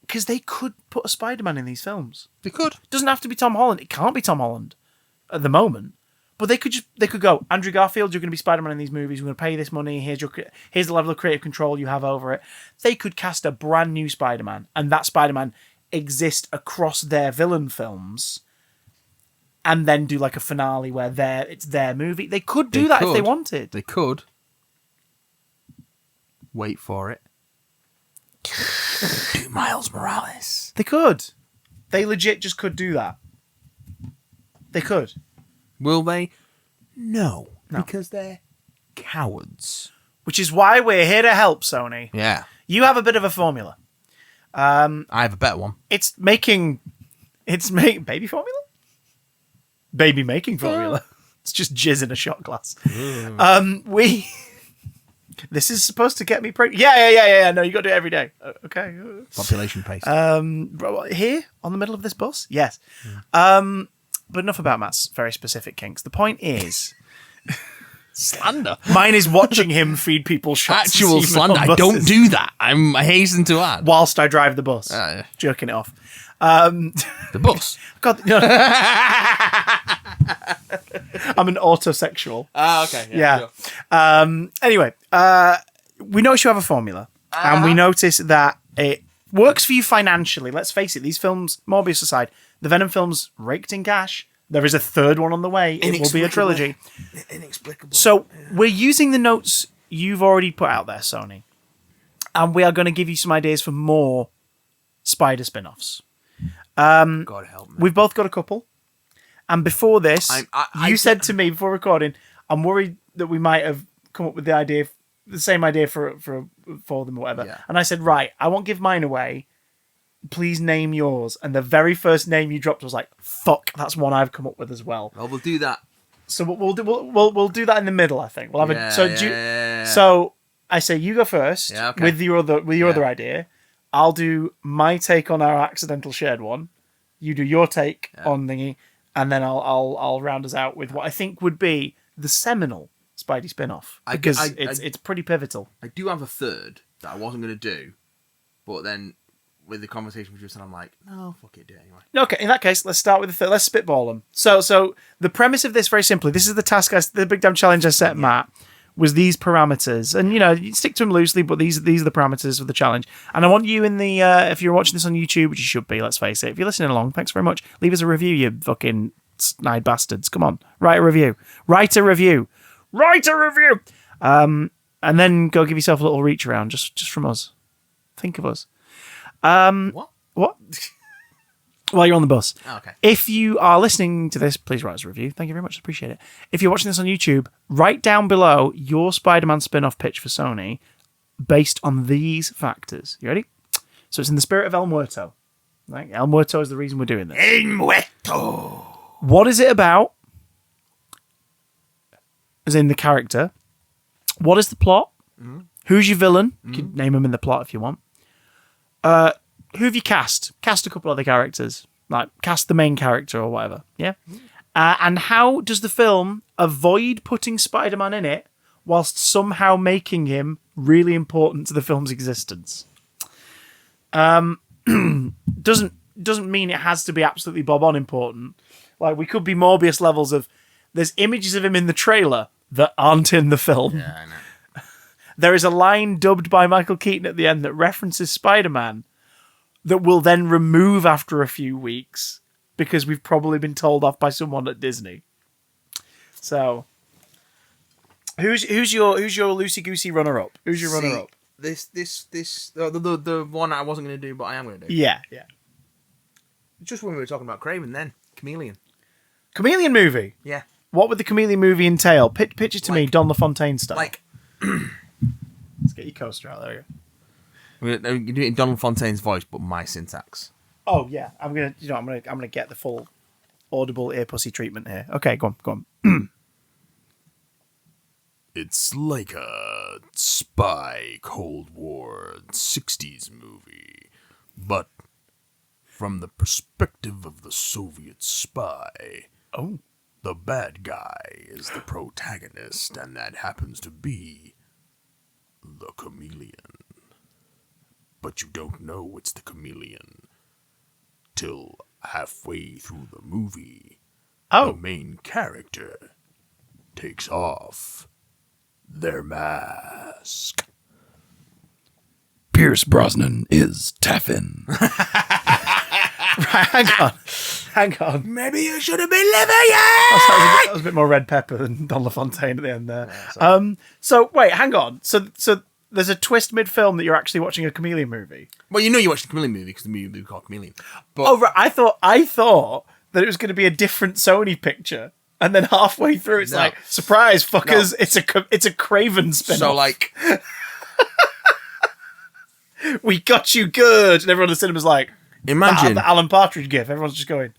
because they could put a Spider-Man in these films. They could. It doesn't have to be Tom Holland. It can't be Tom Holland at the moment. But they could go, Andrew Garfield, you're going to be Spider-Man in these movies. We're going to pay you this money. Here's the level of creative control you have over it. They could cast a brand new Spider-Man, and that Spider-Man exist across their villain films, and then do like a finale where it's their movie. They could do that if they wanted. They could. Wait for it. Do Miles Morales. They could. They legit just could do that. They could. Will they? No. Because they're cowards. Which is why we're here to help, Sony. Yeah. You have a bit of a formula. I have a better one. It's making baby formula? Baby making formula. It's just jizz in a shot glass. This is supposed to get me pregnant. Yeah. No, you got to do it every day. Okay. Population pace. Here on the middle of this bus? Yes. But enough about Matt's very specific kinks. The point is, slander. Mine is watching him feed people shots. Actual slander. I don't do that. I hasten to add. Whilst I drive the bus, jerking it off. The bus. God, no. I'm an autosexual. Okay. Yeah. Sure. Anyway, we notice you have a formula, and we notice that it works for you financially. Let's face it; these films, Morbius aside, the Venom films raked in cash. There is a third one on the way. It will be a trilogy. Inexplicable. So we're using the notes you've already put out there, Sony, and we are going to give you some ideas for more Spider spin-offs. God help me. We've both got a couple. And before this, you said to me before recording, I'm worried that we might have come up with the same idea for them or whatever. Yeah. And I said, right, I won't give mine away. Please name yours. And the very first name you dropped was like, fuck, that's one I've come up with as well. Well, we'll do that. So we'll do that in the middle, I think. We'll have So I say you go first with your other idea. I'll do my take on our accidental shared one. You do your take on thingy, and then I'll round us out with what I think would be the seminal Spidey spin-off, because it's pretty pivotal. I do have a third that I wasn't going to do, but then with the conversation we just had, I'm like, no, fuck it, do it anyway. Okay, in that case, let's start with the third. Let's spitball them. So the premise of this, very simply, this is the task, the big damn challenge I set Matt, was these parameters. And, you stick to them loosely, but these are the parameters of the challenge. And I want you in the, if you're watching this on YouTube, which you should be, let's face it, if you're listening along, thanks very much. Leave us a review, you fucking snide bastards. Come on, write a review. And then go give yourself a little reach around, just from us. Think of us. What? While you're on the bus. Oh, okay. If you are listening to this, please write us a review. Thank you very much. Appreciate it. If you're watching this on YouTube, write down below your Spider-Man spin-off pitch for Sony based on these factors. You ready? So it's in the spirit of El Muerto. Right? El Muerto is the reason we're doing this. El Muerto! What is it about? As in the character. What is the plot? Mm-hmm. Who's your villain? You can name him in the plot if you want. Who have you cast? Cast a couple other characters. Like, cast the main character or whatever. Yeah? And how does the film avoid putting Spider-Man in it whilst somehow making him really important to the film's existence? Doesn't mean it has to be absolutely bob-on important. Like, we could be Morbius levels of... There's images of him in the trailer that aren't in the film. Yeah, I know. There is a line dubbed by Michael Keaton at the end that references Spider-Man that will then remove after a few weeks because we've probably been told off by someone at Disney. So, who's your loosey goosey runner up? Who's your runner up? The one I wasn't going to do, but I am going to do. Yeah. Just when we were talking about Craven, then Chameleon. Chameleon movie. Yeah. What would the Chameleon movie entail? Picture to me, Don LaFontaine style. Let's get your coaster out. There you go. You do it in Donald Fontaine's voice, but my syntax. Oh yeah, I'm gonna get the full audible ear pussy treatment here. Okay, go on. It's like a spy Cold War 60s movie, but from the perspective of the Soviet spy. Oh. The bad guy is the protagonist, and that happens to be the chameleon. But you don't know it's the chameleon till halfway through the movie. Oh. The main character takes off their mask. Pierce Brosnan is Taffin. Right, hang on. Maybe you should have been living That was a bit more red pepper than Don LaFontaine at the end there. Yeah, so wait, hang on. So there's a twist mid-film that you're actually watching a Chameleon movie. Well, you know you watched the Chameleon movie because the movie was called Chameleon. But Oh, right. I thought that it was going to be a different Sony picture, and then halfway through it's like, surprise, fuckers! No. It's a Craven spin-off. So like, we got you good, and everyone in the cinema's like, imagine the Alan Partridge gif. Everyone's just going.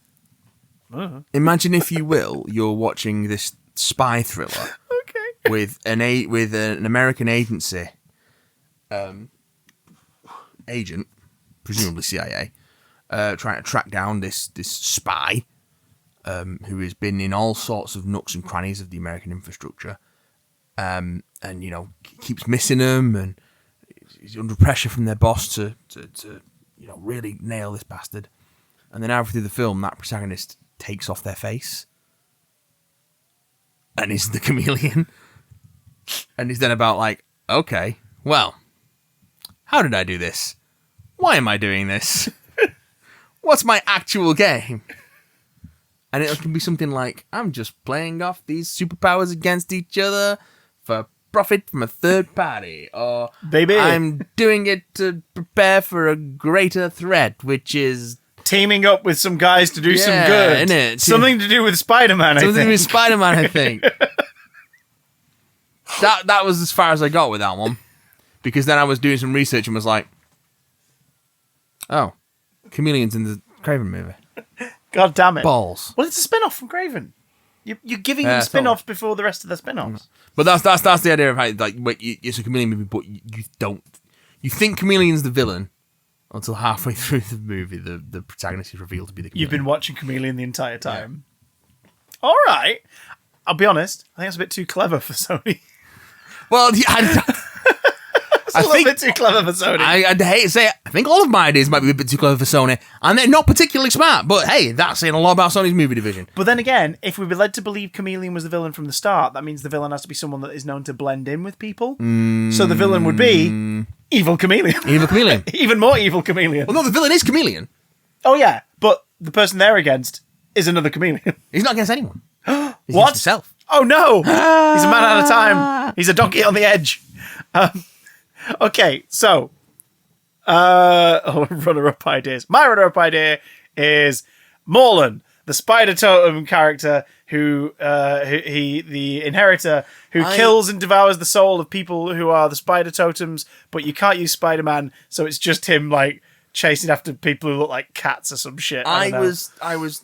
Imagine, if you will, you're watching this spy thriller. Okay. With an American agency, agent, presumably CIA, trying to track down this spy, who has been in all sorts of nooks and crannies of the American infrastructure, and keeps missing them, and he's under pressure from their boss to really nail this bastard. And then halfway through the film, that protagonist takes off their face and is the chameleon. And he's then about like, okay, well, how did I do this? Why am I doing this? What's my actual game? And it can be something like, I'm just playing off these superpowers against each other for profit from a third party. Or Baby. I'm doing it to prepare for a greater threat, which is teaming up with some guys to do some good. Innit? Something to do with Spider-Man, I think. Something with Spider-Man, I think. That was as far as I got with that one. Because then I was doing some research and was like, oh, Chameleon's in the Craven movie. God damn it. Balls. Well, it's a spin-off from Craven. You're giving them spin-offs before the rest of the spin-offs. But that's the idea of how, like, it's a Chameleon movie, but you think Chameleon's the villain until halfway through the movie the protagonist is revealed to be the Chameleon. You've been watching Chameleon the entire time. Yeah. All right. I'll be honest. I think it's a bit too clever for Sony. Well, I think bit too clever for Sony. I'd hate to say it. I think all of my ideas might be a bit too clever for Sony, and they're not particularly smart. But hey, that's saying a lot about Sony's movie division. But then again, if we were led to believe Chameleon was the villain from the start, that means the villain has to be someone that is known to blend in with people. So the villain would be Evil Chameleon. Evil Chameleon. Even more Evil Chameleon. Well, no, the villain is Chameleon. Oh yeah, but the person they're against is another Chameleon. He's not against anyone. He's What? against himself. Oh no! He's a man out of time. He's a donkey on the edge. Okay, so runner-up ideas. My runner-up idea is Morlan, the Spider Totem character who the inheritor who kills and devours the soul of people who are the Spider Totems, but you can't use Spider-Man, so it's just him like chasing after people who look like cats or some shit. I was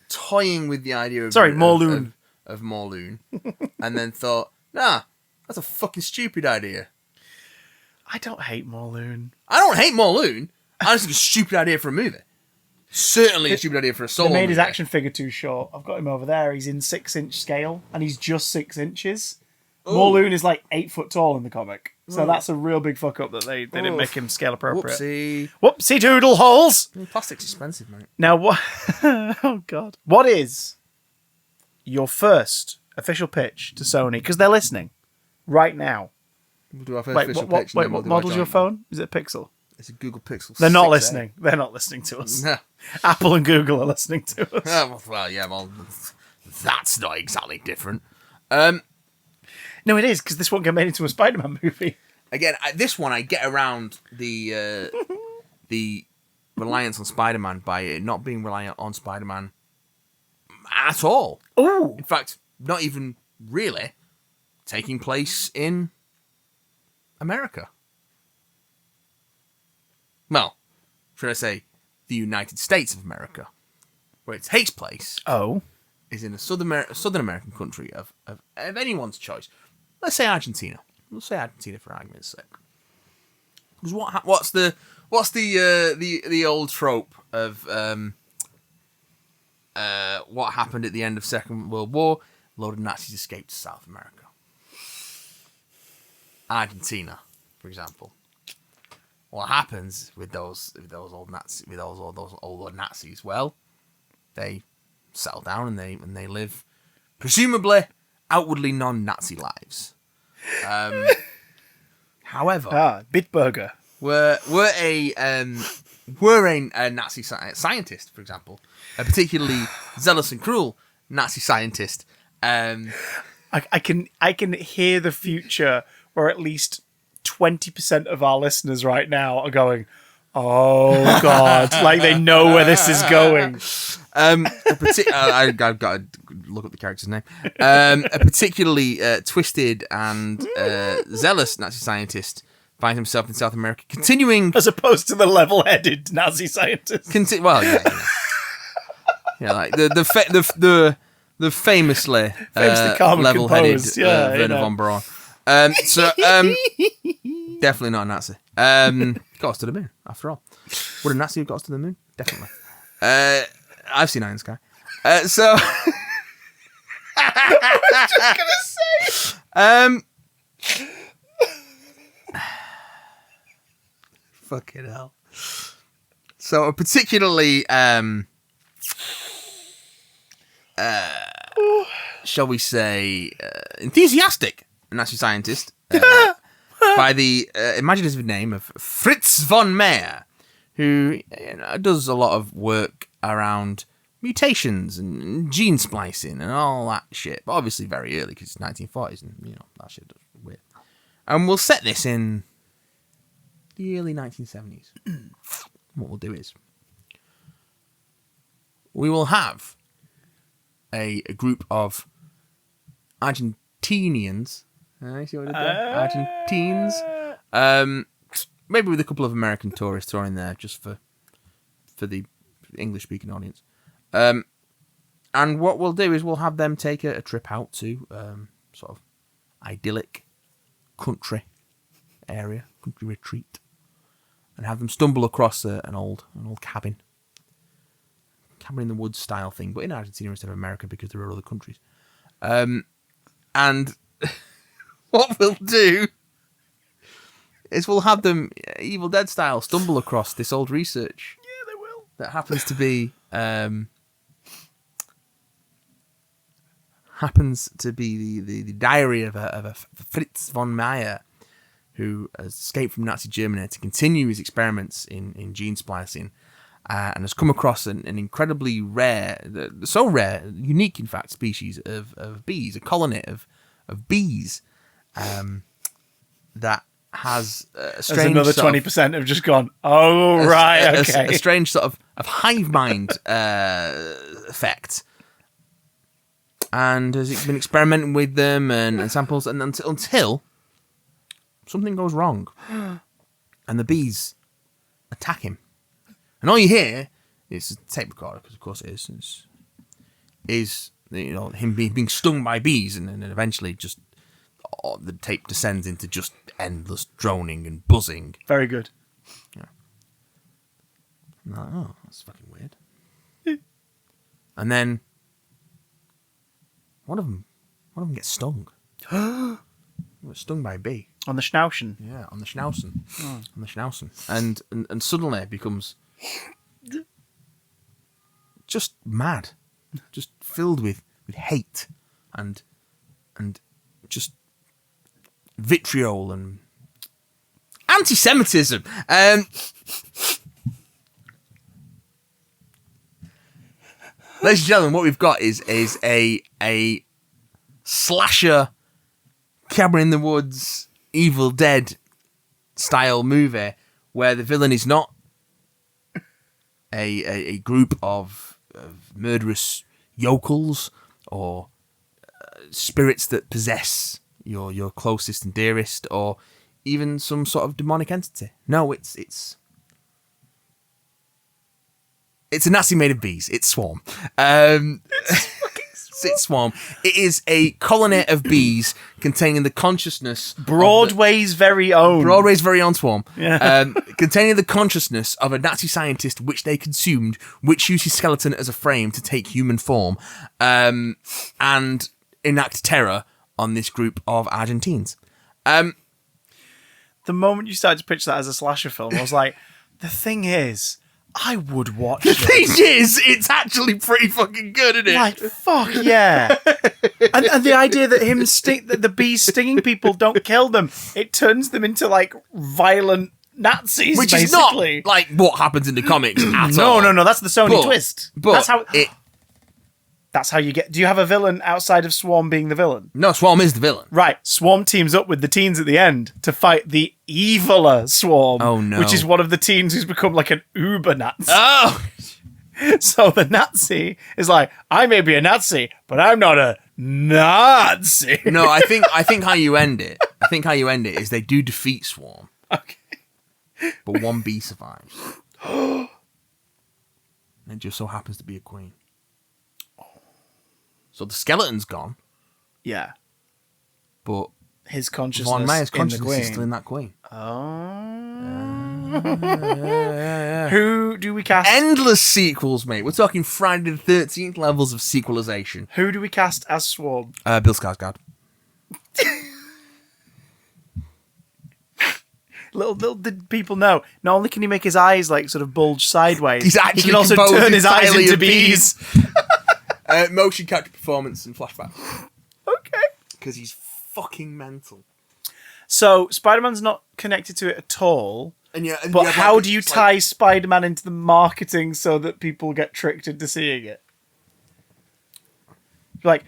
toying with the idea of Morloon. Of Morloon, and then thought, nah, that's a fucking stupid idea. I don't hate Morloon. I don't hate Morloon. I just think it's a stupid idea for a movie. Certainly a stupid idea for a solo They made movie. his action figure too short. I've got him over there. He's in 6-inch scale, and he's just 6 inches. Ooh. Morloon is like 8 foot tall in the comic. So that's a real big fuck up that they didn't make him scale appropriate. Whoopsie doodle holes! Plastic's expensive, mate. Now, what? Oh, God. What is your first official pitch to Sony, because they're listening right now. We'll do our first Wait, official what pitch. and then what we'll do our model's your giant- phone? Is it a Pixel? It's a Google Pixel. They're not 6a. listening. They're not listening to us. No. Apple and Google are listening to us. Well, that's not exactly different. No, it is, because this won't get made into a Spider-Man movie. Again, this one I get around the reliance on Spider-Man by it not being reliant on Spider-Man at all. Ooh. In fact, not even really taking place in America. Well, should I say the United States of America, where it takes place Oh. is in a Southern American country of anyone's choice. Let's say Argentina. Let's say Argentina for argument's sake. Because what's the old trope of what happened at the end of Second World War? A load of Nazis escaped to South America. Argentina, for example. What happens with those old Nazis? Well, they settle down and they live presumably outwardly non-Nazi lives. However, Bitburger. were a Nazi scientist, for example, a particularly zealous and cruel Nazi scientist. I can hear the future where at least 20% of our listeners right now are going, "Oh God!" Like they know where this is going. I've got to look up the character's name. A particularly twisted and zealous Nazi scientist finds himself in South America, continuing As opposed to the level-headed Nazi scientist. well, like the famously calm and level-headed composed, yeah, Werner von Braun. Definitely not a Nazi. Got us to the moon, after all. Would a Nazi have got us to the moon? Definitely. I've seen Iron Sky. So I was just gonna say. Fucking hell. So a particularly shall we say enthusiastic Nazi scientist by the imaginative name of Fritz von Meyer, who does a lot of work around mutations and gene splicing and all that shit, but obviously very early because it's 1940s and that shit is weird. And we'll set this in the early 1970s. What we'll do is we will have a group of Argentinians. I see what I did there? Argentines. Maybe with a couple of American tourists thrown in there just for the English-speaking audience. And what we'll do is we'll have them take a trip out to sort of idyllic country retreat, and have them stumble across an old cabin in the woods style thing, but in Argentina instead of America because there are other countries. And what we'll do is we'll have them Evil Dead style stumble across this old research. Yeah, they will. That happens to be the diary of a Fritz von Meyer, who has escaped from Nazi Germany to continue his experiments in gene splicing, and has come across an incredibly rare, unique in fact, species of bees, a colony of bees that has a strange. As another 20% have just gone, oh, right, okay. A strange sort of hive mind effect. And has been experimenting with them and samples, and until something goes wrong, and the bees attack him, and all you hear is a tape recorder, because of course it is him being stung by bees, and then eventually just the tape descends into just endless droning and buzzing. Very good. Yeah. I'm like, oh, that's fucking weird. And then one of them gets stung. Stung by a bee. On the Schnauzen. Yeah, on the Schnauzen. On the Schnauzen. And suddenly it becomes just mad. Just filled with hate and and just vitriol and anti-Semitism. Ladies and gentlemen, what we've got is a slasher, cabin in the woods, Evil Dead style movie where the villain is not a group of murderous yokels or spirits that possess your closest and dearest, or even some sort of demonic entity. No, it's a Nazi made of bees. It's Swarm. It's Swarm. It is a colony of bees containing the consciousness Broadway's very own Swarm. Yeah. Containing the consciousness of a Nazi scientist which they consumed, which used his skeleton as a frame to take human form, and enact terror on this group of Argentines. The moment you started to pitch that as a slasher film, I was like, the thing is, I would watch The this. thing is, it's actually pretty fucking good, isn't it? Like, fuck yeah. and the idea that that the bees stinging people don't kill them, it turns them into, like, violent Nazis, Which basically. is not, like, what happens in the comics at all. No, that's the Sony twist. But That's how you get... Do you have a villain outside of Swarm being the villain? No, Swarm is the villain. Right. Swarm teams up with the teens at the end to fight the eviler Swarm. Oh, no. Which is one of the teens who's become like an uber-Nazi. Oh! So the Nazi is like, I may be a Nazi, but I'm not a Nazi. No, I think how you end it is they do defeat Swarm. Okay. But one bee survives. And it just so happens to be a queen. So the skeleton's gone, Yeah. but His consciousness Von Meyer's in the consciousness queen. is still in that queen. Who do we cast? Endless sequels, mate. We're talking Friday the 13th levels of sequelization. Who do we cast as Swarm? Bill Skarsgård. Little did people know, not only can he make his eyes like sort of bulge sideways, He's actually he can also composed turn his eyes entirely into of bees. Motion capture performance and flashback. Okay. Because he's fucking mental. So Spider-Man's not connected to it at all. And But how do you tie Spider-Man into the marketing so that people get tricked into seeing it? Like,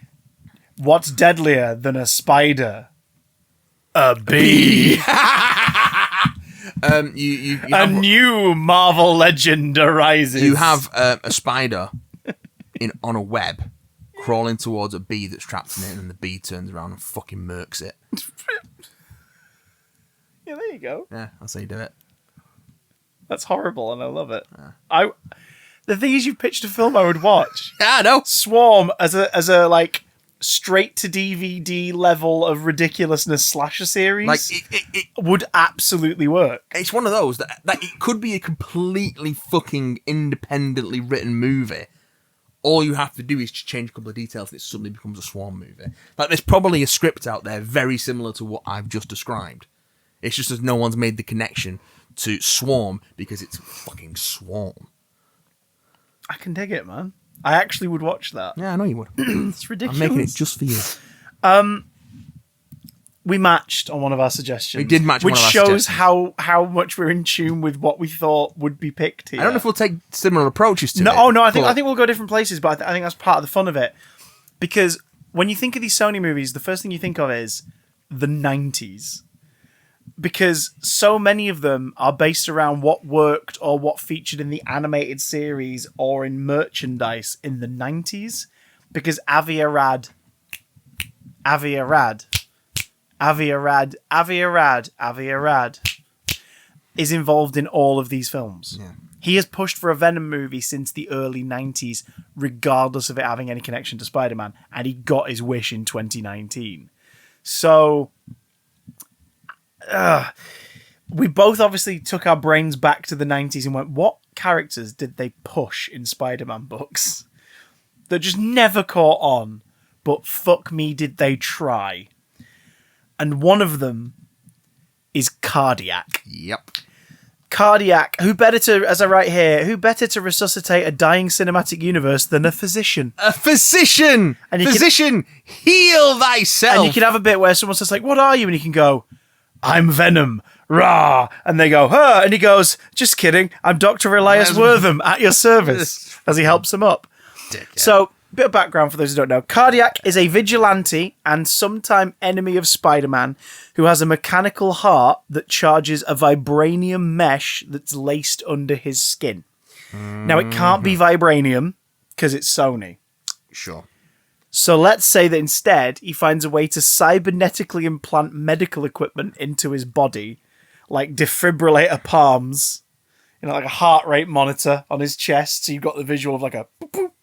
what's deadlier than a spider? A bee. You A have, new Marvel legend arises. you have a spider on a web crawling towards a bee that's trapped in it, and the bee turns around and fucking murks it. Yeah, there you go. Yeah, that's how you do it. That's horrible, and I love it. Yeah. The thing is, you pitched a film I would watch. Yeah, I know. Swarm as a like straight to DVD level of ridiculousness slasher series. Like it would absolutely work. it's one of those that it could be a completely fucking independently written movie. All you have to do is just change a couple of details and it suddenly becomes a Swarm movie. Like, there's probably a script out there very similar to what I've just described. It's just that no one's made the connection to Swarm because it's fucking Swarm. I can dig it, man. I actually would watch that. Yeah, I know you would. It's ridiculous. I'm making it just for you. We matched on one of our suggestions. We did match on which one of our shows suggestions. how much we're in tune with what we thought would be picked here. I don't know if we'll take similar approaches to it. I think but- we'll go different places, but I think that's part of the fun of it. Because when you think of these Sony movies, the first thing you think of is the 90s. Because so many of them are based around what worked or what featured in the animated series or in merchandise in the 90s. Because Avi Arad is involved in all of these films. Yeah. He has pushed for a Venom movie since the early 90s, regardless of it having any connection to Spider-Man, and he got his wish in 2019. So, we both obviously took our brains back to the 90s and went, what characters did they push in Spider-Man books that just never caught on, but fuck me, did they try? And one of them is Cardiac. Yep. Cardiac. Who better to, as I write here, who better to resuscitate a dying cinematic universe than a physician? A physician! And physician, heal thyself! And you can have a bit where someone says, like, what are you? And you can go, I'm Venom. Rah! And they go, huh? And he goes, just kidding. I'm Dr. Elias Wortham at your service. As he helps him up. So, bit of background for those who don't know. Cardiac is a vigilante and sometime enemy of Spider-Man who has a mechanical heart that charges a vibranium mesh that's laced under his skin. Now, it can't be vibranium because it's Sony. Sure. So let's say that instead he finds a way to cybernetically implant medical equipment into his body, like defibrillator palms, like a heart rate monitor on his chest. So you've got the visual of like a...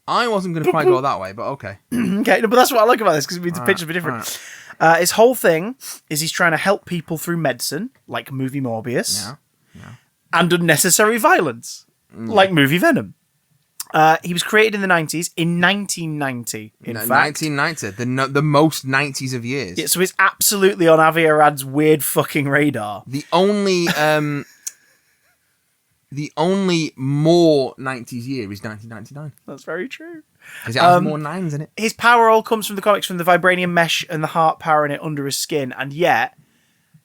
I wasn't going to quite go that way, but okay. Okay, no, but that's what I like about this, because the pictures are different. His whole thing is he's trying to help people through medicine, like movie Morbius, and unnecessary violence, like movie Venom. He was created in the 90s, in 1990, in fact. 1990, the most 90s of years. Yeah, so it's absolutely on Avi Arad's weird fucking radar. The only more 90s year is 1999. That's very true. Because it has more nines in it. His power all comes from the comics, from the vibranium mesh and the heart powering it under his skin, and yet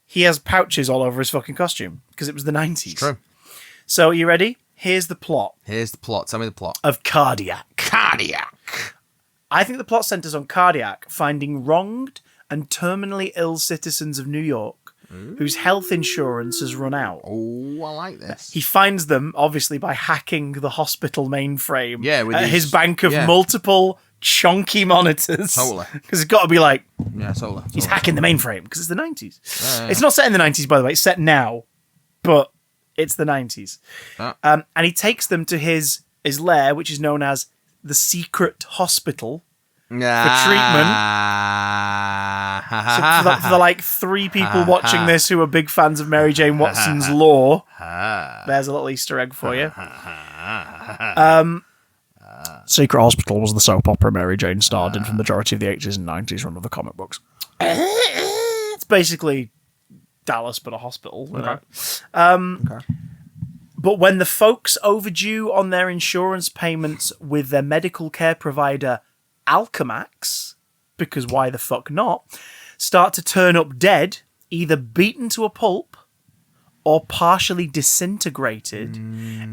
he has pouches all over his fucking costume, because it was the 90s. It's true. So, are you ready? Here's the plot. Tell me the plot. Of Cardiac. Cardiac. I think the plot centers on Cardiac finding wronged and terminally ill citizens of New York whose health insurance has run out. Oh, I like this. He finds them, obviously, by hacking the hospital mainframe. Yeah, with his bank of multiple chonky monitors. Totally. Because it's got to be like... Yeah, totally. He's hacking the mainframe, because it's the 90s. Yeah. It's not set in the 90s, by the way. It's set now, but it's the 90s. And he takes them to his lair, which is known as the Secret Hospital, for treatment. So for the like 3 people watching this who are big fans of Mary Jane Watson's lore, there's a little Easter egg for you. Secret Hospital was the soap opera Mary Jane starred in for the majority of the 80s and 90s run of the comic books. It's basically Dallas, but a hospital. Okay. But when the folks overdue on their insurance payments with their medical care provider Alchemax, because why the fuck not, start to turn up dead, either beaten to a pulp or partially disintegrated,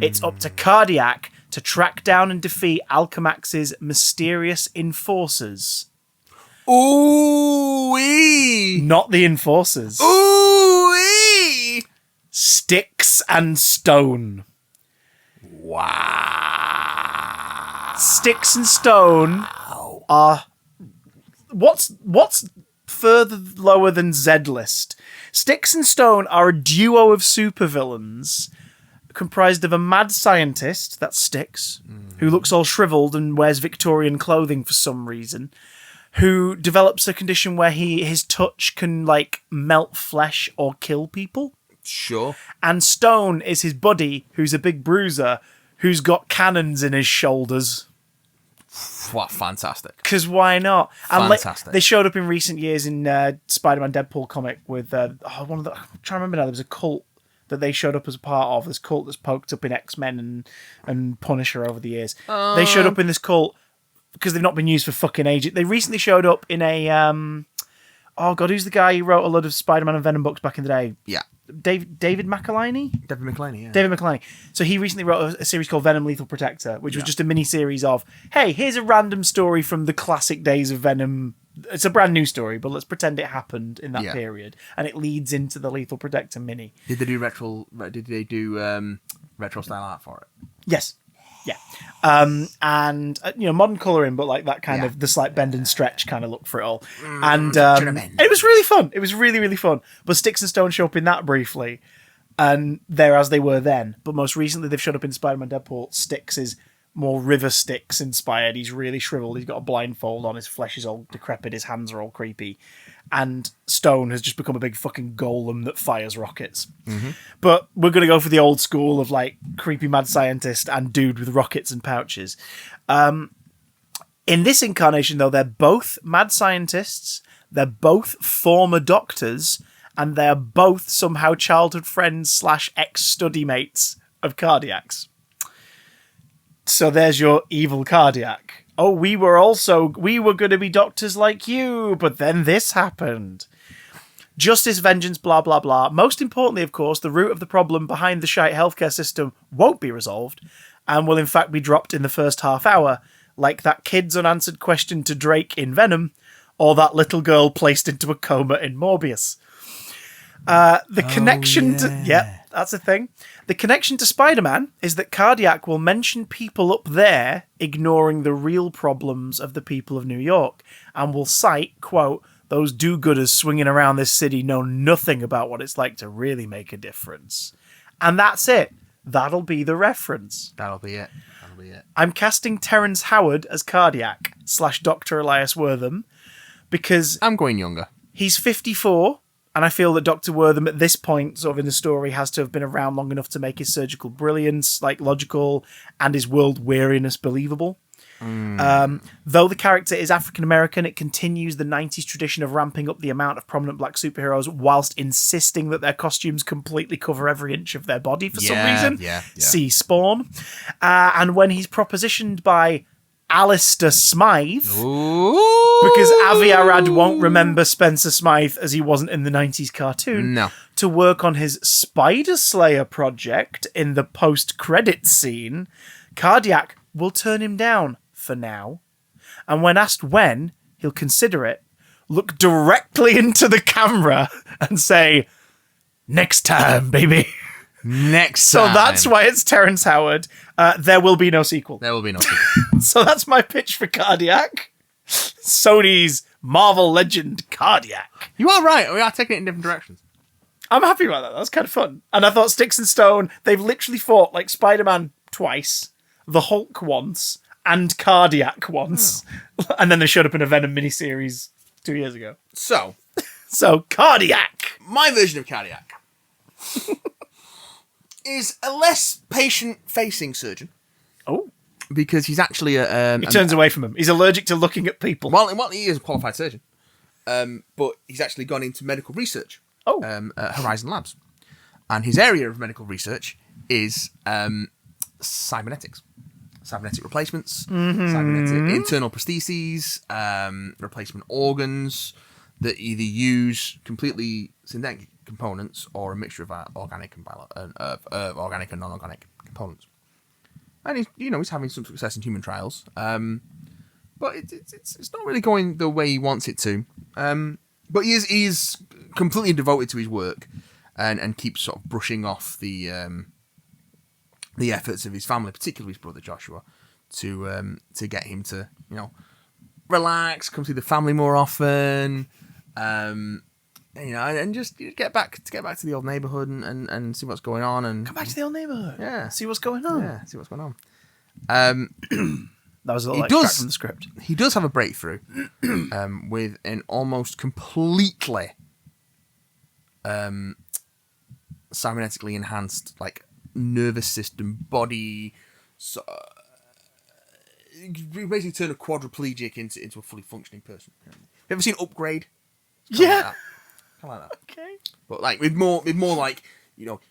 it's up to Cardiac to track down and defeat Alchemax's mysterious enforcers. Ooh-wee! Not the enforcers. Ooh-wee! Sticks and Stone. Wow. Sticks and Stone are... What's further lower than Z-list? Sticks and Stone are a duo of supervillains comprised of a mad scientist, that's Sticks, who looks all shriveled and wears Victorian clothing for some reason, who develops a condition where his touch can, like, melt flesh or kill people. Sure. And Stone is his buddy, who's a big bruiser, who's got cannons in his shoulders. What fantastic. Because why not? Fantastic. And they showed up in recent years in Spider-Man Deadpool comic with one of the... I'm trying to remember now. There was a cult that they showed up as a part of. This cult that's poked up in X-Men and Punisher over the years. They showed up in this cult because they've not been used for fucking ages. They recently showed up in a... oh, God, who's the guy who wrote a lot of Spider-Man and Venom books back in the day? Yeah. David McElhinney? David McElhinney, yeah. David McElhinney. So he recently wrote a series called Venom Lethal Protector, which was just a mini-series of, hey, here's a random story from the classic days of Venom. It's a brand new story, but let's pretend it happened in that period. And it leads into the Lethal Protector mini. Did they do retro style art for it? Yes. Yeah. And, modern colouring, but like that kind of the slight bend and stretch kind of look for it all. And it was really fun. It was really, really fun. But Sticks and Stone show up in that briefly, and they're as they were then. But most recently, they've showed up in Spider-Man Deadpool. Sticks is more River Styx inspired. He's really shriveled. He's got a blindfold on. His flesh is all decrepit. His hands are all creepy. And Stone has just become a big fucking golem that fires rockets. But we're going to go for the old school of like creepy mad scientist and dude with rockets and pouches. In this incarnation, though, they're both mad scientists. They're both former doctors. and they're both somehow childhood friends / ex-study mates of Cardiac's. So there's your evil Cardiac. Oh, we were going to be doctors like you, but then this happened. Justice, vengeance, blah, blah, blah. Most importantly, of course, the root of the problem behind the shite healthcare system won't be resolved and will in fact be dropped in the first half hour, like that kid's unanswered question to Drake in Venom, or that little girl placed into a coma in Morbius. The connection to... Yeah, that's a thing. The connection to Spider-Man is that Cardiac will mention people up there ignoring the real problems of the people of New York, and will cite, quote, those do-gooders swinging around this city know nothing about what it's like to really make a difference. And that's it. That'll be the reference. That'll be it. I'm casting Terrence Howard as Cardiac / Dr. Elias Wortham because... I'm going younger. He's 54, and I feel that Dr. Wortham at this point, sort of in the story, has to have been around long enough to make his surgical brilliance logical and his world weariness believable. Though the character is African-American, it continues the 90s tradition of ramping up the amount of prominent black superheroes whilst insisting that their costumes completely cover every inch of their body for some reason. Yeah. See Spawn. And when he's propositioned by Alistair Smythe, because Avi Arad won't remember Spencer Smythe as he wasn't in the 90s cartoon, to work on his Spider Slayer project in the post-credits scene, Cardiac will turn him down for now. And when asked when, he'll consider it, look directly into the camera and say, next time, baby. Next time. So that's why it's Terrence Howard. There will be no sequel. So that's my pitch for Cardiac. Sony's Marvel legend Cardiac. You are right. We are taking it in different directions. I'm happy about that. That was kind of fun. And I thought Sticks and Stone, they've literally fought like Spider-Man twice, the Hulk once, and Cardiac once. Oh. And then they showed up in a Venom miniseries 2 years ago. So Cardiac. My version of Cardiac is a less patient-facing surgeon. Oh. Because he's actually a... he turns away from him. He's allergic to looking at people. Well, he is a qualified surgeon. But he's actually gone into medical research at Horizon Labs. And his area of medical research is cybernetics. Cybernetic replacements, cybernetic internal prostheses, replacement organs that either use completely synthetic components or a mixture of organic and organic and non-organic components. And he's having some success in human trials, but it's not really going the way he wants it to. But he is completely devoted to his work, and keeps sort of brushing off the efforts of his family, particularly his brother Joshua, to get him to relax, come see the family more often, and just get back to the old neighborhood and see what's going on, and come back to the old neighborhood. Yeah, see what's going on. Yeah, see what's going on. That was a little extract from the script. He does have a breakthrough with an almost completely cybernetically enhanced nervous system, body. So, you basically turn a quadriplegic into a fully functioning person. You ever seen Upgrade? Yeah. Kind of like that. Okay. But with more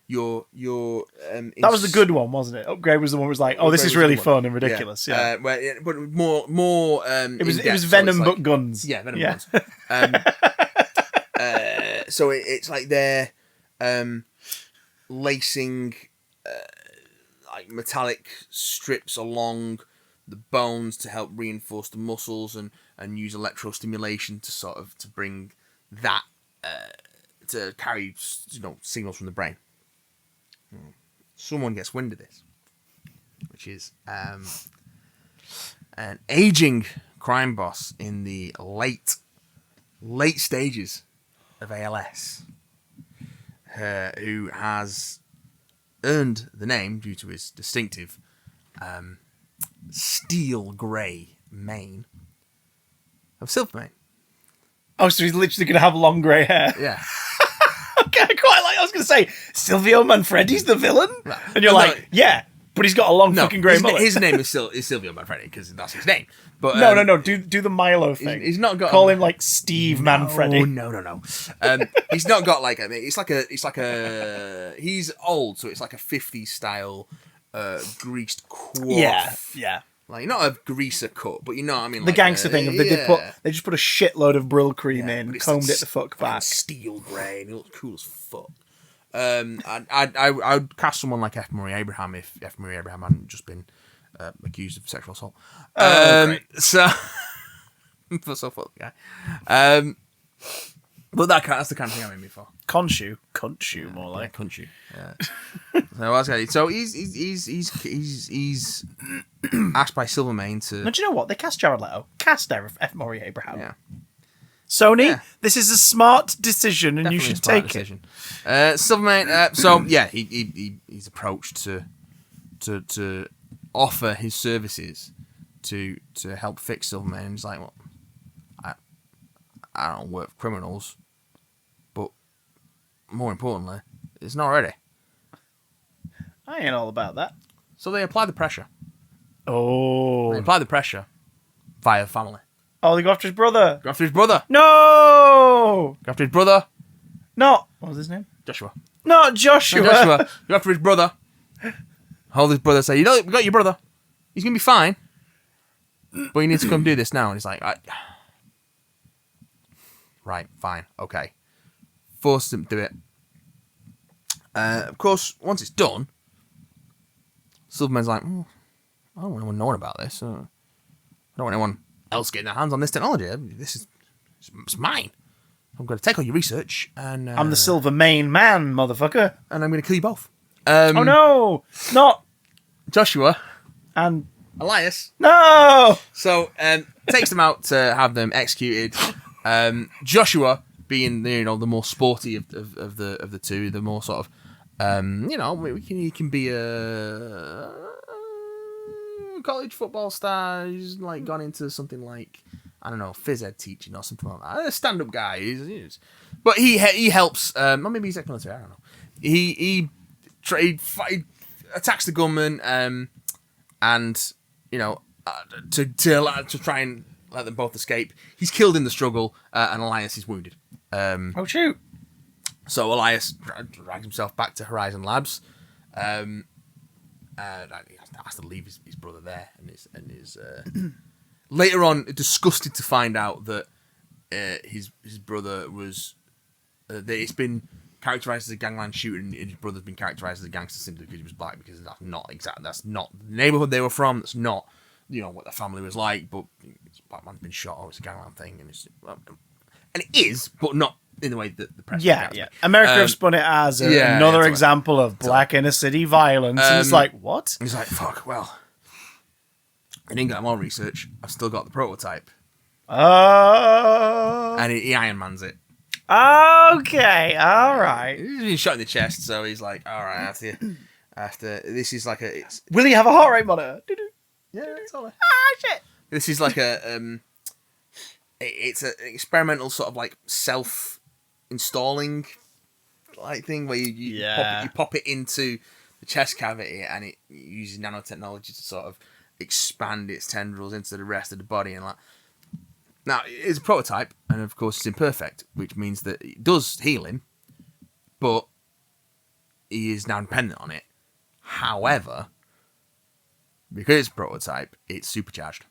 your that was the good one, wasn't it? Upgrade was the one that was like, oh, this is really fun and ridiculous. Yeah. But more. It was Venom but guns. Yeah, Venom guns. So it's like they're lacing metallic strips along the bones to help reinforce the muscles and use electrostimulation to bring that to carry signals from the brain. Someone gets wind of this, which is an aging crime boss in the late stages of ALS, who has earned the name due to his distinctive steel grey mane of Silvermane. Oh, so he's literally going to have long grey hair. Yeah. Okay, I quite like. I was going to say Silvio Manfredi's the villain, and you're like, yeah, But he's got a long fucking grey mullet. His name is Silvio Manfredi because that's his name. But no. Do the Milo thing. He's not got. Call him like Steve Manfredi. No. He's not got like. I mean, it's like a. He's old, so it's like a 50s style, greased quaff. Yeah. Like not a greaser cut, but you know what I mean. The like gangster thing of they just put a shitload of Brill cream in, combed it the fuck back. Steel grey, and it looks cool as fuck. I would cast someone like F. Murray Abraham if F. Murray Abraham hadn't just been accused of sexual assault. So fuck the guy. But that's the kind of thing I'm aiming for. Cunt shoe, more like. Cunt shoe. Yeah. So he's asked by Silvermane to. No, do you know what? They cast Jared Leto. Cast F. Murray Abraham. Yeah. Sony, this is a smart decision, and Definitely you should a smart take decision. Silvermane. So yeah, he's approached to offer his services to help fix Silvermane. And he's like, well, I don't work for criminals, but more importantly, it's not ready. I ain't all about that. So they apply the pressure. Oh. They apply the pressure via family. Oh, they go after his brother. Go after his brother. No! Go after his brother. Not. What was his name? Joshua. Not Joshua. No, Joshua. Go after his brother. Hold his brother. Say, we got your brother. He's going to be fine. But you need to come do this now. And he's like, right, fine, okay. Force him to do it. Of course, once it's done, Silverman's like, I don't want anyone knowing about this. I don't want anyone else getting their hands on this technology. It's mine. I'm going to take all your research and... I'm the Silvermane man, motherfucker. And I'm going to kill you both. Oh no! Not... Joshua. And... Elias. No! So, takes them out to have them executed. Joshua, being the more sporty of the two, the more sort of he can be a college football star. He's like gone into something like I don't know, phys ed teaching or something like that. A stand-up guy. But he helps. Or maybe he's ex-military. I don't know. He attacks the gunman and to try and let them both escape. He's killed in the struggle, and Elias is wounded. Oh shoot! So Elias drags himself back to Horizon Labs. He has to leave his brother there, and is later on disgusted to find out that his brother was that it's been characterized as a gangland shooting, and his brother's been characterized as a gangster simply because he was black, because that's not the neighborhood they were from. That's not what the family was like. But black man's been shot, it's a gangland thing, and it is, but not in the way that the press. Yeah. America have spun it as another example of black inner city violence, and it's like, what? He's like, fuck. Well, I didn't get more research. I've still got the prototype. Oh. And he Iron Mans it. Okay, all right. He's been shot in the chest, so he's like, all right, after this is like a. Will he have a heart rate monitor? Yeah, it's all right. Ah, shit. This is like it's an experimental sort of like self-installing like thing where you pop it into the chest cavity, and it uses nanotechnology to sort of expand its tendrils into the rest of the body, and like. Now, it's a prototype, and of course it's imperfect, which means that it does heal him, but he is now dependent on it. However, because it's a prototype, it's supercharged.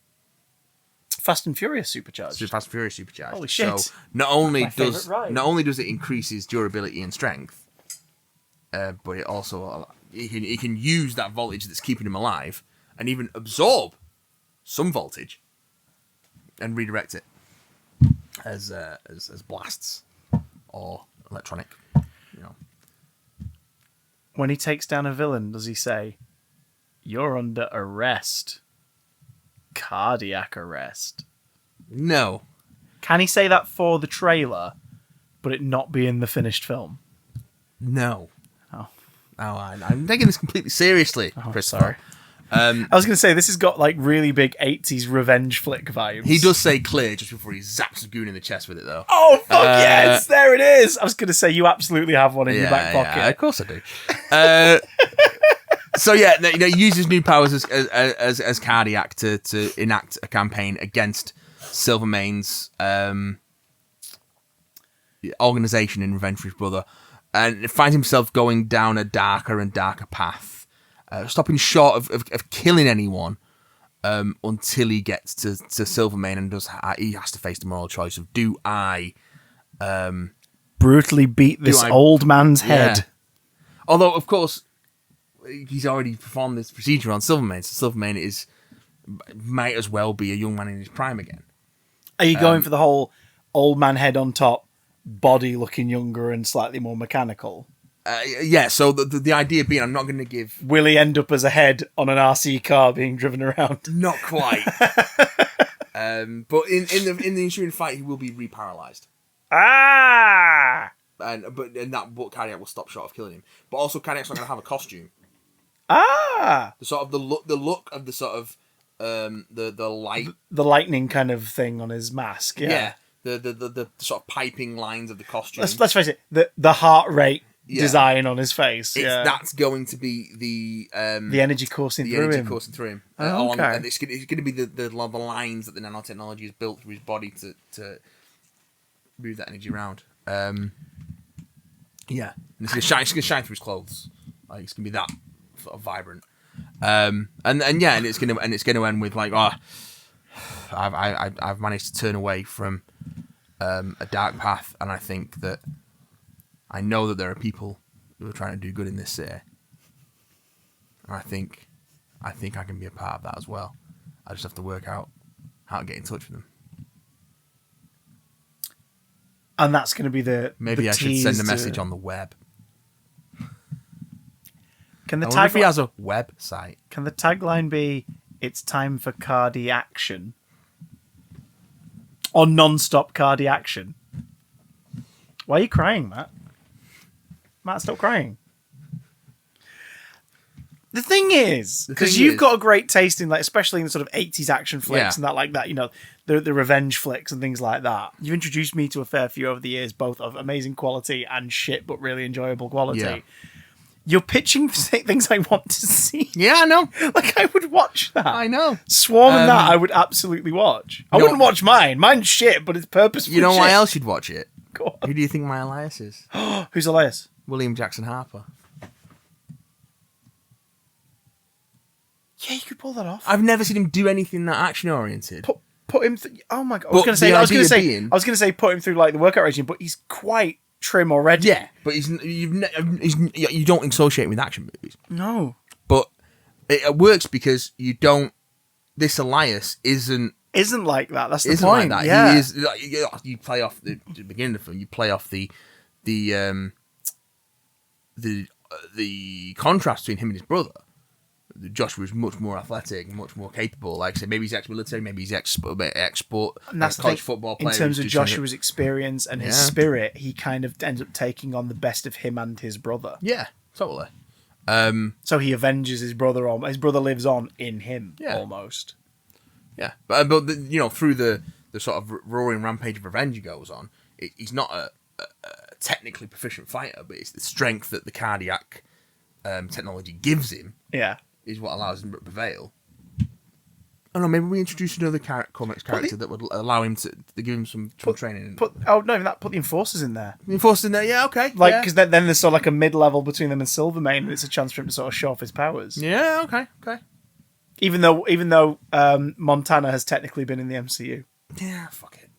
Fast and Furious supercharged. Fast and Furious supercharged. Holy shit. So not only does it increase his durability and strength, but it also he can use that voltage that's keeping him alive, and even absorb some voltage and redirect it as blasts or electronic. When he takes down a villain, does he say, "You're under arrest, cardiac arrest"? No. Can he say that for the trailer, but it not be in the finished film? No. Oh, I'm taking this completely seriously, Chris. Sorry. I was going to say, this has got like really big 80s revenge flick vibes. He does say clear just before he zaps a goon in the chest with it, though. Oh, fuck yes! There it is! I was going to say, you absolutely have one in your back pocket. Yeah, of course I do. So yeah, he uses new powers as Cardiac to enact a campaign against Silvermane's organization in revenge for his brother, and finds himself going down a darker and darker path, stopping short of killing anyone until he gets to Silvermane, and he has to face the moral choice of do I brutally beat this old man's head. Yeah. Although, of course, he's already performed this procedure on Silvermane, so Silvermane might as well be a young man in his prime again. Are you going for the whole old man head on top, body looking younger and slightly more mechanical? Yeah, so the idea being, I'm not going to give... Will he end up as a head on an RC car being driven around? Not quite. But in the ensuing fight, he will be reparalyzed. Ah! But Cardiac will stop short of killing him. But also, Cardiac's not going to have a costume. Ah! The sort of the look of the sort of the light, the lightning kind of thing on his mask. Yeah. The sort of piping lines of the costume. Let's face it. The heart rate design on his face. That's going to be the energy coursing through him. Oh, okay. And it's going to be the lines that the nanotechnology has built through his body to move that energy around. And it's going to shine through his clothes. Like, it's going to be that sort of vibrant. And it's going to end with like, I've managed to turn away from a dark path, and I know that there are people who are trying to do good in this city. And I think I can be a part of that as well. I just have to work out how to get in touch with them. And that's going to be maybe I should send a message on the web. Can the I wonder if he has a website. Can the tagline be "It's time for cardi action" or non-stop cardi action? Why are you crying, Matt? Matt, stop crying. The thing is, because you've got a great taste in, like, especially in the sort of 80s action flicks and that, like that, you know, the revenge flicks and things like that. You've introduced me to a fair few over the years, both of amazing quality and shit, but really enjoyable quality. Yeah. You're pitching things I want to see. Yeah, I know. Like, I would watch that. I know. Swarm and that I would absolutely watch. I wouldn't watch mine. Mine's shit, but it's purposeful. You know why else you'd watch it? Go on. Who do you think my Elias is? Who's Elias? William Jackson Harper. Yeah, you could pull that off. I've never seen him do anything that action oriented. Put him. Oh my god! I was going to say put him through like the workout regime, but he's quite trim already. Yeah, but you don't associate with action movies. No, but it works because you don't. This Elias isn't like that. That's the point. Like that. Yeah, he is. You play off the beginning of the film. You play off the contrast between him and his brother. Joshua is much more athletic, much more capable. Like I said, maybe he's ex-military, maybe he's export, and that's college football player. In terms of Joshua's experience and his spirit, he kind of ends up taking on the best of him and his brother. Yeah, totally. So he avenges his brother. His brother lives on in him, almost. Yeah, but through the sort of roaring rampage of revenge he goes on, he's not a technically proficient fighter, but it's the strength that the cardiac technology gives him. Yeah. Is what allows him to prevail. I don't know, maybe we introduce another comics character that would allow him to give him some training. Put the Enforcers in there. The Enforcers in there, yeah, okay. Like, because then there's sort of like a mid-level between them and Silvermane, and it's a chance for him to sort of show off his powers. Yeah, okay. Even though Montana has technically been in the MCU. Yeah, fuck it.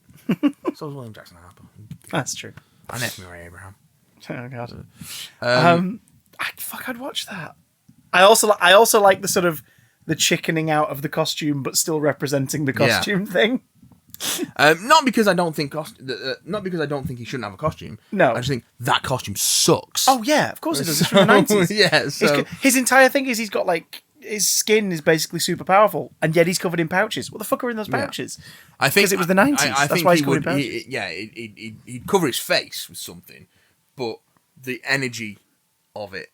So was William Jackson Harper. That's true. And F. Murray Abraham. Oh god. I'd watch that. I also like the sort of the chickening out of the costume, but still representing the costume thing. Not because I don't think he shouldn't have a costume. No, I just think that costume sucks. Oh yeah, of course it does. It's from the 90s. Yeah, so his entire thing is he's got like his skin is basically super powerful, and yet he's covered in pouches. What the fuck are in those pouches? Yeah. I think because it was the 90s. That's why he's covered in pouches. He'd cover his face with something, but the energy of it.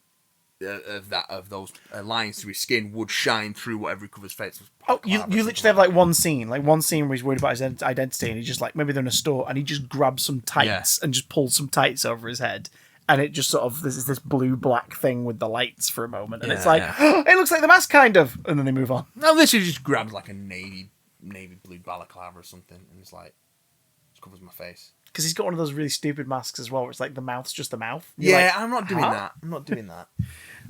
Of those lines through his skin would shine through whatever he covers his face. You literally have like one scene where he's worried about his identity, and he's just like, maybe they're in a store, and he just grabs some tights and just pulls some tights over his head, and it just sort of there's this blue-black thing with the lights for a moment, and it's Yeah, like, oh, it looks like the mask, kind of, and then they move on. No, literally just grabs like a navy blue balaclava or something, and it's like, just covers my face. Because he's got one of those really stupid masks as well, where it's like the mouth's just the mouth. You're Yeah, like, I'm not doing huh? that. I'm not doing that.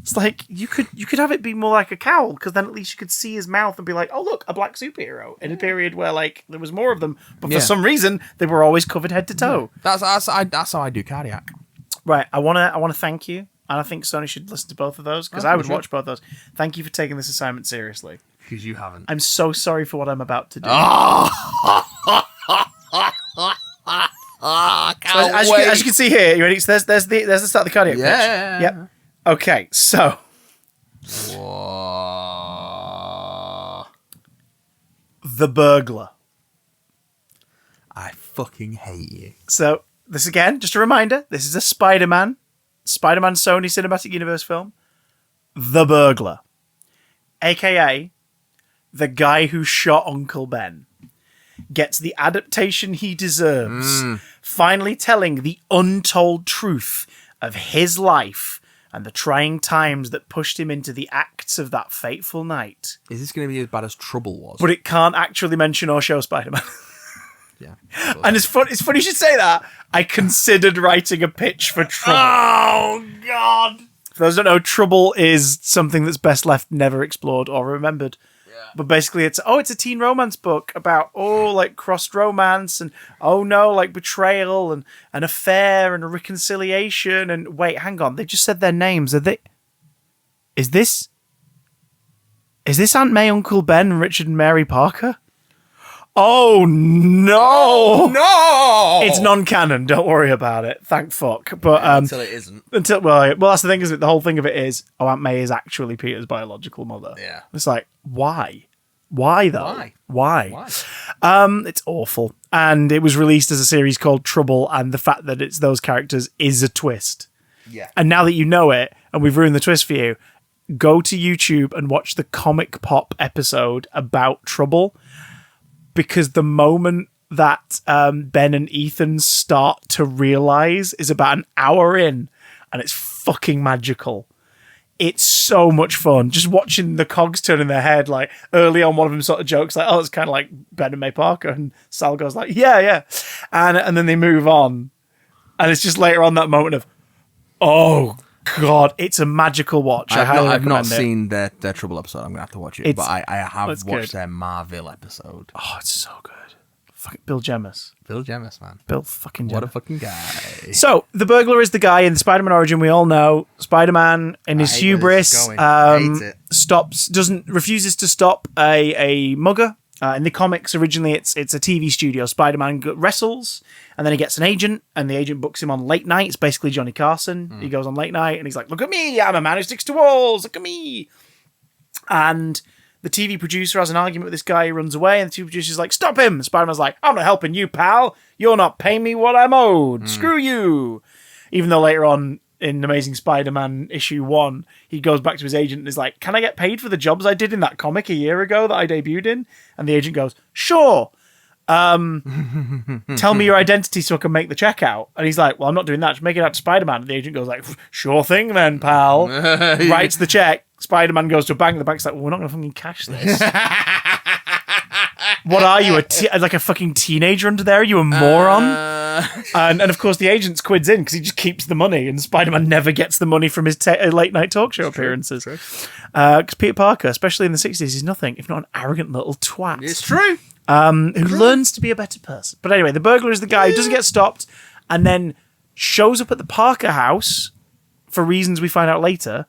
It's like you could have it be more like a cowl, because then at least you could see his mouth and be like, oh look, a black superhero in a period where like there was more of them, but Yeah. for some reason they were always covered head to toe. That's how I do cardiac. Right. I wanna thank you, and I think Sony should listen to both of those because I would watch both those. Thank you for taking this assignment seriously. Because you haven't. I'm so sorry for what I'm about to do. So as you can see here, you ready? So there's the start of the cardiac pitch. Yeah. Yep. Okay, so Whoa. The Burglar. I fucking hate you. So this again, just a reminder, this is a Spider-Man Sony Cinematic Universe film. The Burglar. AKA the guy who shot Uncle Ben. Gets the adaptation he deserves, finally telling the untold truth of his life and the trying times that pushed him into the acts of that fateful night. Is this going to be as bad as Trouble was? But it can't actually mention or show Spider-Man. Yeah. And it's funny you should say that. I considered writing a pitch for Trouble. Oh, God. For those who don't know, Trouble is something that's best left never explored or remembered. But basically it's a teen romance book about, like crossed romance and, like betrayal and an affair and a reconciliation. And wait, hang on. They just said their names. Is this Aunt May, Uncle Ben, and Richard and Mary Parker? Oh, no. No! It's non-canon. Don't worry about it. Thank fuck. But Until it isn't. well, that's the thing, is it? The whole thing of it is, Aunt May is actually Peter's biological mother. Yeah. It's like, why? Why though? Why? It's awful. And it was released as a series called Trouble, and the fact that it's those characters is a twist. Yeah. And now that you know it, and we've ruined the twist for you, go to YouTube and watch the Comic Pop episode about Trouble. Because the moment that Ben and Ethan start to realize is about an hour in, and it's fucking magical. It's so much fun. Just watching the cogs turn in their head, like early on, one of them sort of jokes like, "Oh, it's kind of like Ben and May Parker," and Sal goes like, "Yeah," and then they move on, and it's just later on that moment of, "Oh God, it's a magical watch." I've not seen their Trouble episode. I'm gonna have to watch it. But I have watched good. their Marvel episode. Oh, it's so good. Fucking Bill Jemas. Bill Jemas, man. Bill fucking Jemas. What a fucking guy. So, the burglar is the guy in the Spider-Man origin we all know. Spider-Man, in his hubris, refuses to stop a mugger. In the comics, originally, it's a TV studio. Spider-Man wrestles, and then he gets an agent, and the agent books him on late night. It's basically Johnny Carson. He goes on late night, and he's like, "Look at me, I'm a man who sticks to walls. Look at me." And the TV producer has an argument with this guy who runs away, and the TV producer's like, "Stop him!" Spider-Man's like, "I'm not helping you, pal. You're not paying me what I'm owed. Screw you." Even though later on in Amazing Spider-Man issue 1, he goes back to his agent and is like, "Can I get paid for the jobs I did in that comic a year ago that I debuted in?" And the agent goes, "Sure. Tell me your identity so I can make the check out." And he's like, "Well, I'm not doing that. Just make it out to Spider-Man." And the agent goes like, "Sure thing then, pal." Writes the check. Spider-Man goes to a bank. The bank's like, "Well, we're not going to fucking cash this." What are you, like a fucking teenager under there? Are you a moron? And of course the agent's quids in because he just keeps the money, and Spider-Man never gets the money from his late night talk show appearances. Because Peter Parker, especially in the 60s, is nothing if not an arrogant little twat. It's true. Who learns to be a better person. But anyway, the burglar is the guy who doesn't get stopped and then shows up at the Parker house for reasons we find out later,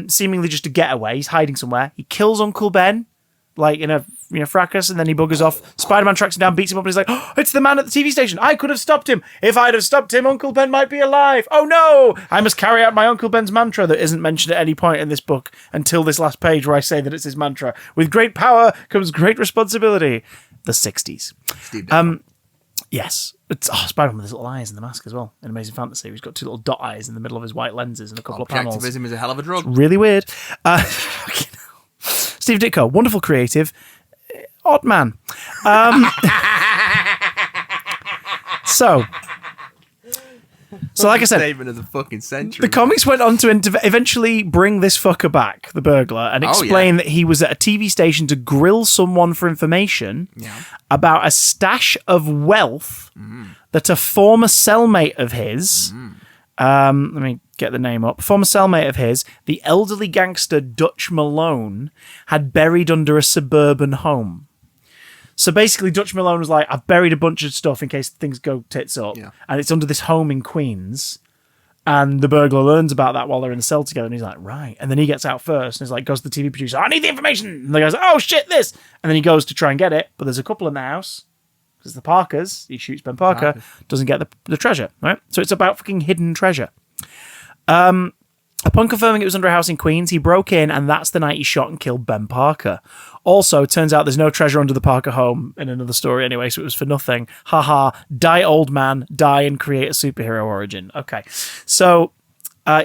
seemingly just to get away. He's hiding somewhere. He kills Uncle Ben, like in a fracas, and then he buggers off. Spider-Man tracks him down, beats him up, and he's like, "Oh, it's the man at the TV station. I could have stopped him. If I'd have stopped him, Uncle Ben might be alive. Oh no! I must carry out my Uncle Ben's mantra," that isn't mentioned at any point in this book until this last page where I say that it's his mantra. "With great power comes great responsibility." The 60s. Yes. It's Spider-Man with his little eyes in the mask as well. In Amazing Fantasy, he's got 2 little dot eyes in the middle of his white lenses and a couple of panels. Objectivism is a hell of a drug. Really weird. Steve Ditko, wonderful creative, odd man. So, So like I said, Statement of the fucking century. the comics went on to eventually bring this fucker back, the burglar, and explain that he was at a TV station to grill someone for information about a stash of wealth that a former cellmate of his, let me get the name up, former cellmate of his, the elderly gangster Dutch Malone, had buried under a suburban home. So basically, Dutch Malone was like, I've buried a bunch of stuff in case things go tits up. Yeah. And it's under this home in Queens. And the burglar learns about that while they're in the cell together. And he's like, right. And then he gets out first. And he's like, goes to the TV producer, I need the information. And the guy's like, oh, shit, this. And then he goes to try and get it. But there's a couple in the house. Because the Parkers, he shoots Ben Parker, doesn't get the treasure. Right? So it's about fucking hidden treasure. Upon confirming it was under a house in Queens, he broke in, and that's the night he shot and killed Ben Parker. Also, turns out there's no treasure under the Parker home in another story anyway, so it was for nothing. Haha, die old man, die and create a superhero origin. Okay, so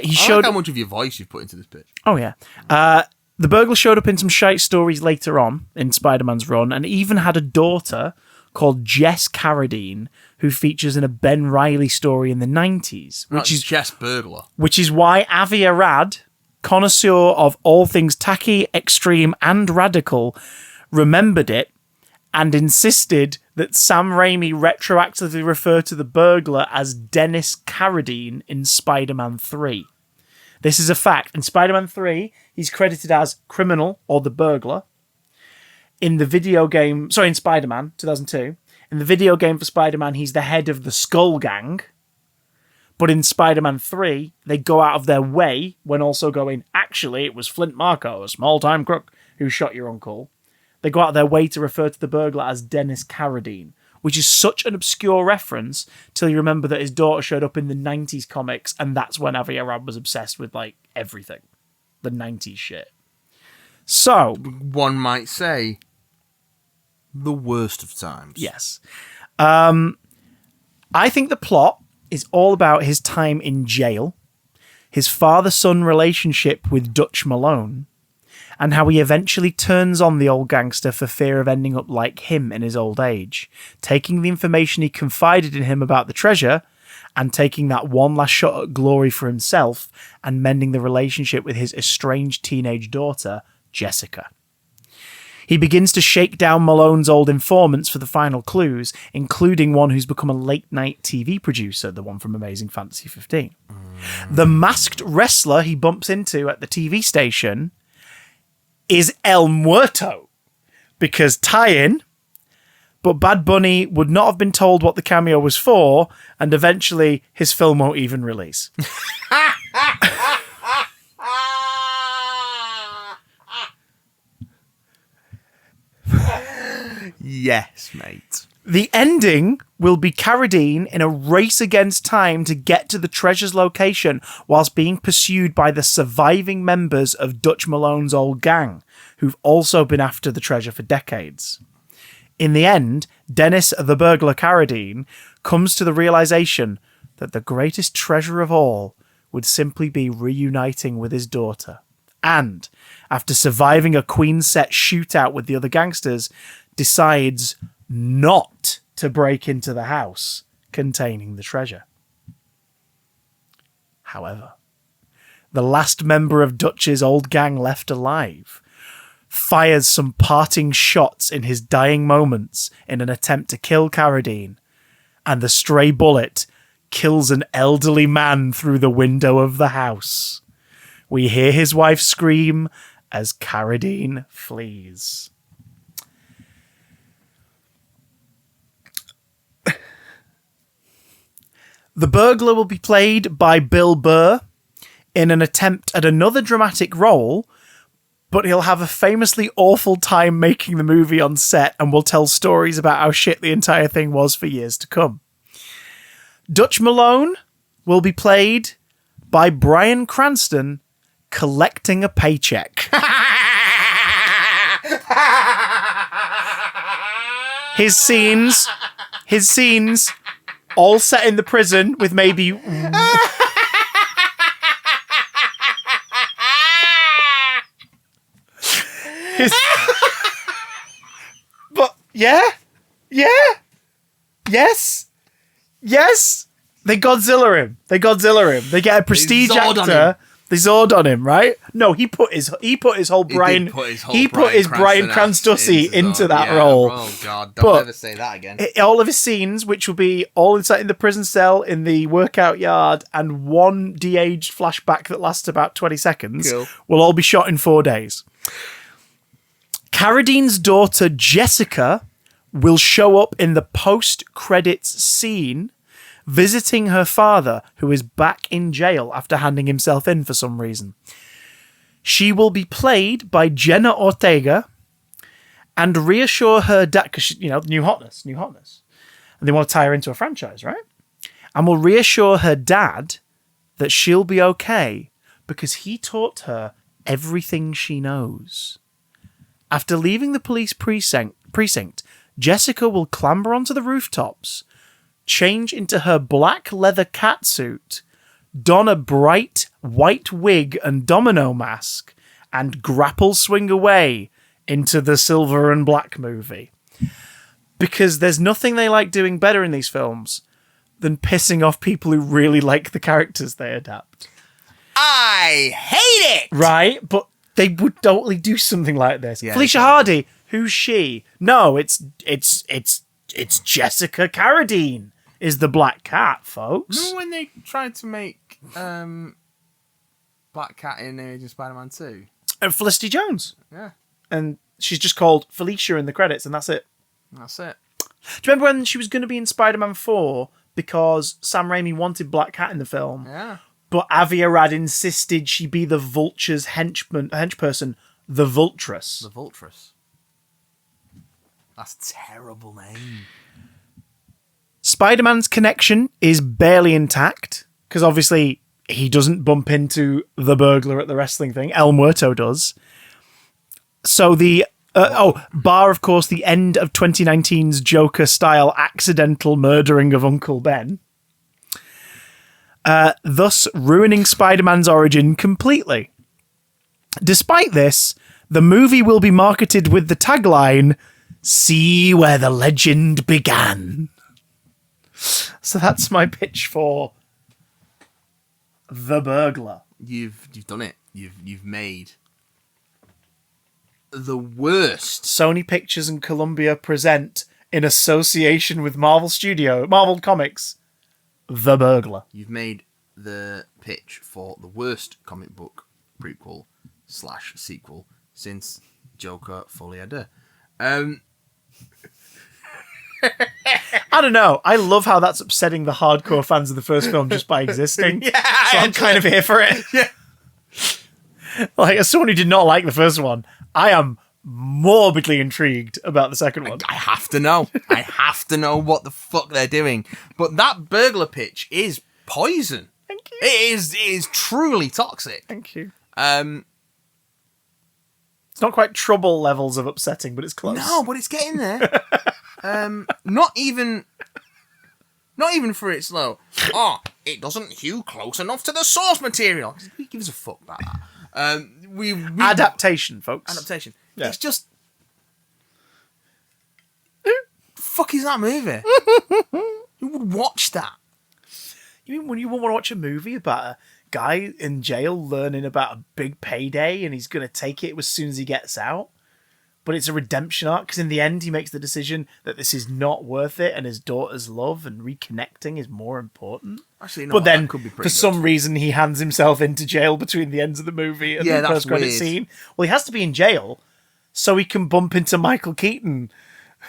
he showed... like how much of your voice you've put into this pitch. Oh, yeah. The burglar showed up in some shite stories later on in Spider-Man's run, and even had a daughter called Jess Carradine, who features in a Ben Reilly story in the 90s. Which is Jess Burglar. Which is why Avi Arad, connoisseur of all things tacky, extreme, and radical, remembered it and insisted that Sam Raimi retroactively refer to the burglar as Dennis Carradine in Spider-Man 3. This is a fact. In Spider-Man 3, he's credited as criminal or the burglar. In the video game, sorry, in Spider-Man 2002, in the video game for Spider-Man, he's the head of the Skull Gang. But in Spider-Man 3, they go out of their way when also going, actually, it was Flint Marko, a small-time crook, who shot your uncle. They go out of their way to refer to the burglar as Dennis Carradine, which is such an obscure reference till you remember that his daughter showed up in the 90s comics, and that's when Avi Arad was obsessed with, like, everything. The 90s shit. So... one might say... the worst of times. Yes. I think the plot is all about his time in jail, his father-son relationship with Dutch Malone, and how he eventually turns on the old gangster for fear of ending up like him in his old age, taking the information he confided in him about the treasure and taking that one last shot at glory for himself and mending the relationship with his estranged teenage daughter, Jessica. He begins to shake down Malone's old informants for the final clues, including one who's become a late-night TV producer, the one from Amazing Fantasy 15. The masked wrestler he bumps into at the TV station is El Muerto, because tie-in, but Bad Bunny would not have been told what the cameo was for, and eventually his film won't even release. Yes, mate. The ending will be Carradine in a race against time to get to the treasure's location whilst being pursued by the surviving members of Dutch Malone's old gang, who've also been after the treasure for decades. In the end, Dennis the burglar Carradine comes to the realization that the greatest treasure of all would simply be reuniting with his daughter. And, after surviving a Queen set shootout with the other gangsters, decides not to break into the house containing the treasure. However, the last member of Dutch's old gang left alive fires some parting shots in his dying moments in an attempt to kill Carradine, and the stray bullet kills an elderly man through the window of the house. We hear his wife scream as Carradine flees. The burglar will be played by Bill Burr in an attempt at another dramatic role, but he'll have a famously awful time making the movie on set and will tell stories about how shit the entire thing was for years to come. Dutch Malone will be played by Bryan Cranston collecting a paycheck. His scenes all set in the prison with maybe... But, yes, They Godzilla him. They get a prestige actor. They Zord on him, right? No, he put his whole Bryan Cranston into that role. Oh God, don't ever say that again. All of his scenes, which will be all inside in the prison cell, in the workout yard, and one de-aged flashback that lasts about 20 seconds, will all be shot in 4 days. Carradine's daughter Jessica will show up in the post-credits scene, visiting her father, who is back in jail after handing himself in for some reason. She will be played by Jenna Ortega and reassure her dad, because, new hotness. And they want to tie her into a franchise, right? And will reassure her dad that she'll be okay because he taught her everything she knows. After leaving the police precinct, Jessica will clamber onto the rooftops, change into her black leather catsuit, don a bright white wig and domino mask, and grapple swing away into the Silver and Black movie. Because there's nothing they like doing better in these films than pissing off people who really like the characters they adapt. I hate it! Right? But they would totally do something like this. Yeah, Felicia Hardy, who's she? No, it's Jessica Carradine. Is the Black Cat, folks. Remember when they tried to make Black Cat in Amazing Spider-Man 2? And Felicity Jones. Yeah. And she's just called Felicia in the credits, and that's it. That's it. Do you remember when she was going to be in Spider-Man 4 because Sam Raimi wanted Black Cat in the film? Yeah. But Avi Arad insisted she be the Vulture's henchperson, the Vultress. The Vultress. That's a terrible name. Spider-Man's connection is barely intact, because obviously he doesn't bump into the burglar at the wrestling thing. El Muerto does. So bar, of course, the end of 2019's Joker-style accidental murdering of Uncle Ben. Thus ruining Spider-Man's origin completely. Despite this, the movie will be marketed with the tagline, "See where the legend began." So that's my pitch for The Burglar. You've done it. You've made the worst. Sony Pictures and Columbia present, in association with Marvel Comics, The Burglar. You've made the pitch for the worst comic book prequel / sequel since Joker Folie à Deux. I don't know. I love how that's upsetting the hardcore fans of the first film just by existing. Yeah, so I'm kind of here for it. Yeah. Like, as someone who did not like the first one, I am morbidly intrigued about the second one. I have to know. I have to know what the fuck they're doing. But that burglar pitch is poison. Thank you. It is truly toxic. Thank you. It's not quite trouble levels of upsetting, but it's close. No, but it's getting there. Not even for its low. It doesn't hew close enough to the source material. Who gives a fuck about that? Adaptation, folks. Adaptation. Yeah. It's just. Fuck is that movie? Who would watch that? You mean when you want to watch a movie about a guy in jail learning about a big payday and he's going to take it as soon as he gets out? But it's a redemption arc, because in the end he makes the decision that this is not worth it and his daughter's love and reconnecting is more important. Actually, no, but then, could be for some reason, he hands himself into jail between the ends of the movie and the post-credit scene. Well, he has to be in jail so he can bump into Michael Keaton,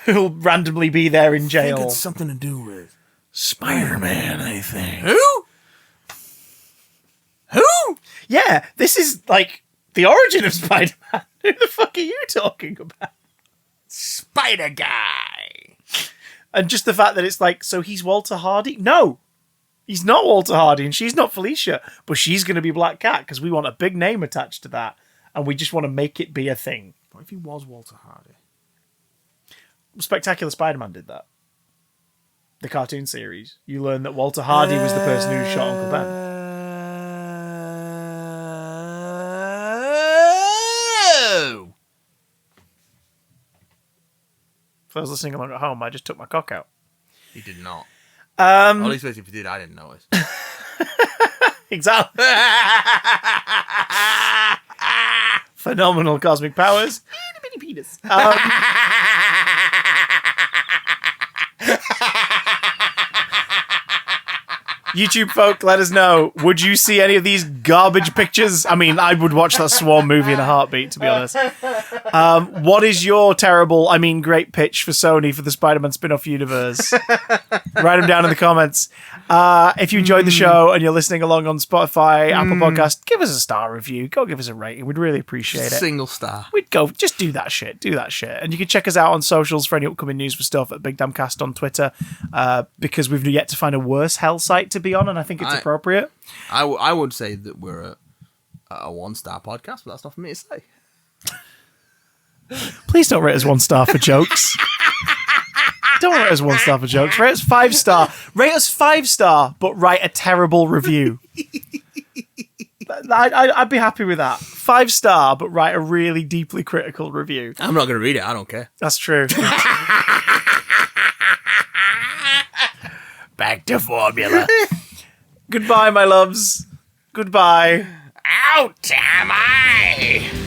who'll randomly be there in jail. I think it's something to do with Spider-Man, I think. Who? Yeah, this is like the origin of Spider-Man. Who the fuck are you talking about? Spider Guy. And just the fact that it's like, so he's Walter Hardy? No, he's not Walter Hardy, and she's not Felicia, but she's going to be Black Cat because we want a big name attached to that, and we just want to make it be a thing. What if he was Walter Hardy? Spectacular Spider-Man did that. The cartoon series. You learn that Walter Hardy was the person who shot Uncle Ben. For those listening along at home, I just took my cock out. He did not. At least if you did, I didn't notice. Exactly. Phenomenal cosmic powers. Mini penis. YouTube folk, let us know. Would you see any of these garbage pictures? I mean, I would watch that Swarm movie in a heartbeat, to be honest. What is your terrible, great pitch for Sony for the Spider-Man spin-off universe? Write them down in the comments. If you enjoyed the show and you're listening along on Spotify, Apple Podcast, give us a star review. Go give us a rating. We'd really appreciate it. Single star. We'd go, just do that shit. Do that shit. And you can check us out on socials for any upcoming news for stuff at Big Damn Cast on Twitter, because we've yet to find a worse hell site to be on, and I think it's appropriate. I would say that we're a 1-star podcast, but that's not for me to say. Please don't rate us 1 star for jokes. Don't rate us 1 star for jokes. Rate us 5 star. Rate us 5 star, but write a terrible review. I'd be happy with that. 5 star, but write a really deeply critical review. I'm not going to read it. I don't care. That's true. Back to formula. Goodbye, my loves. Goodbye. Out am I!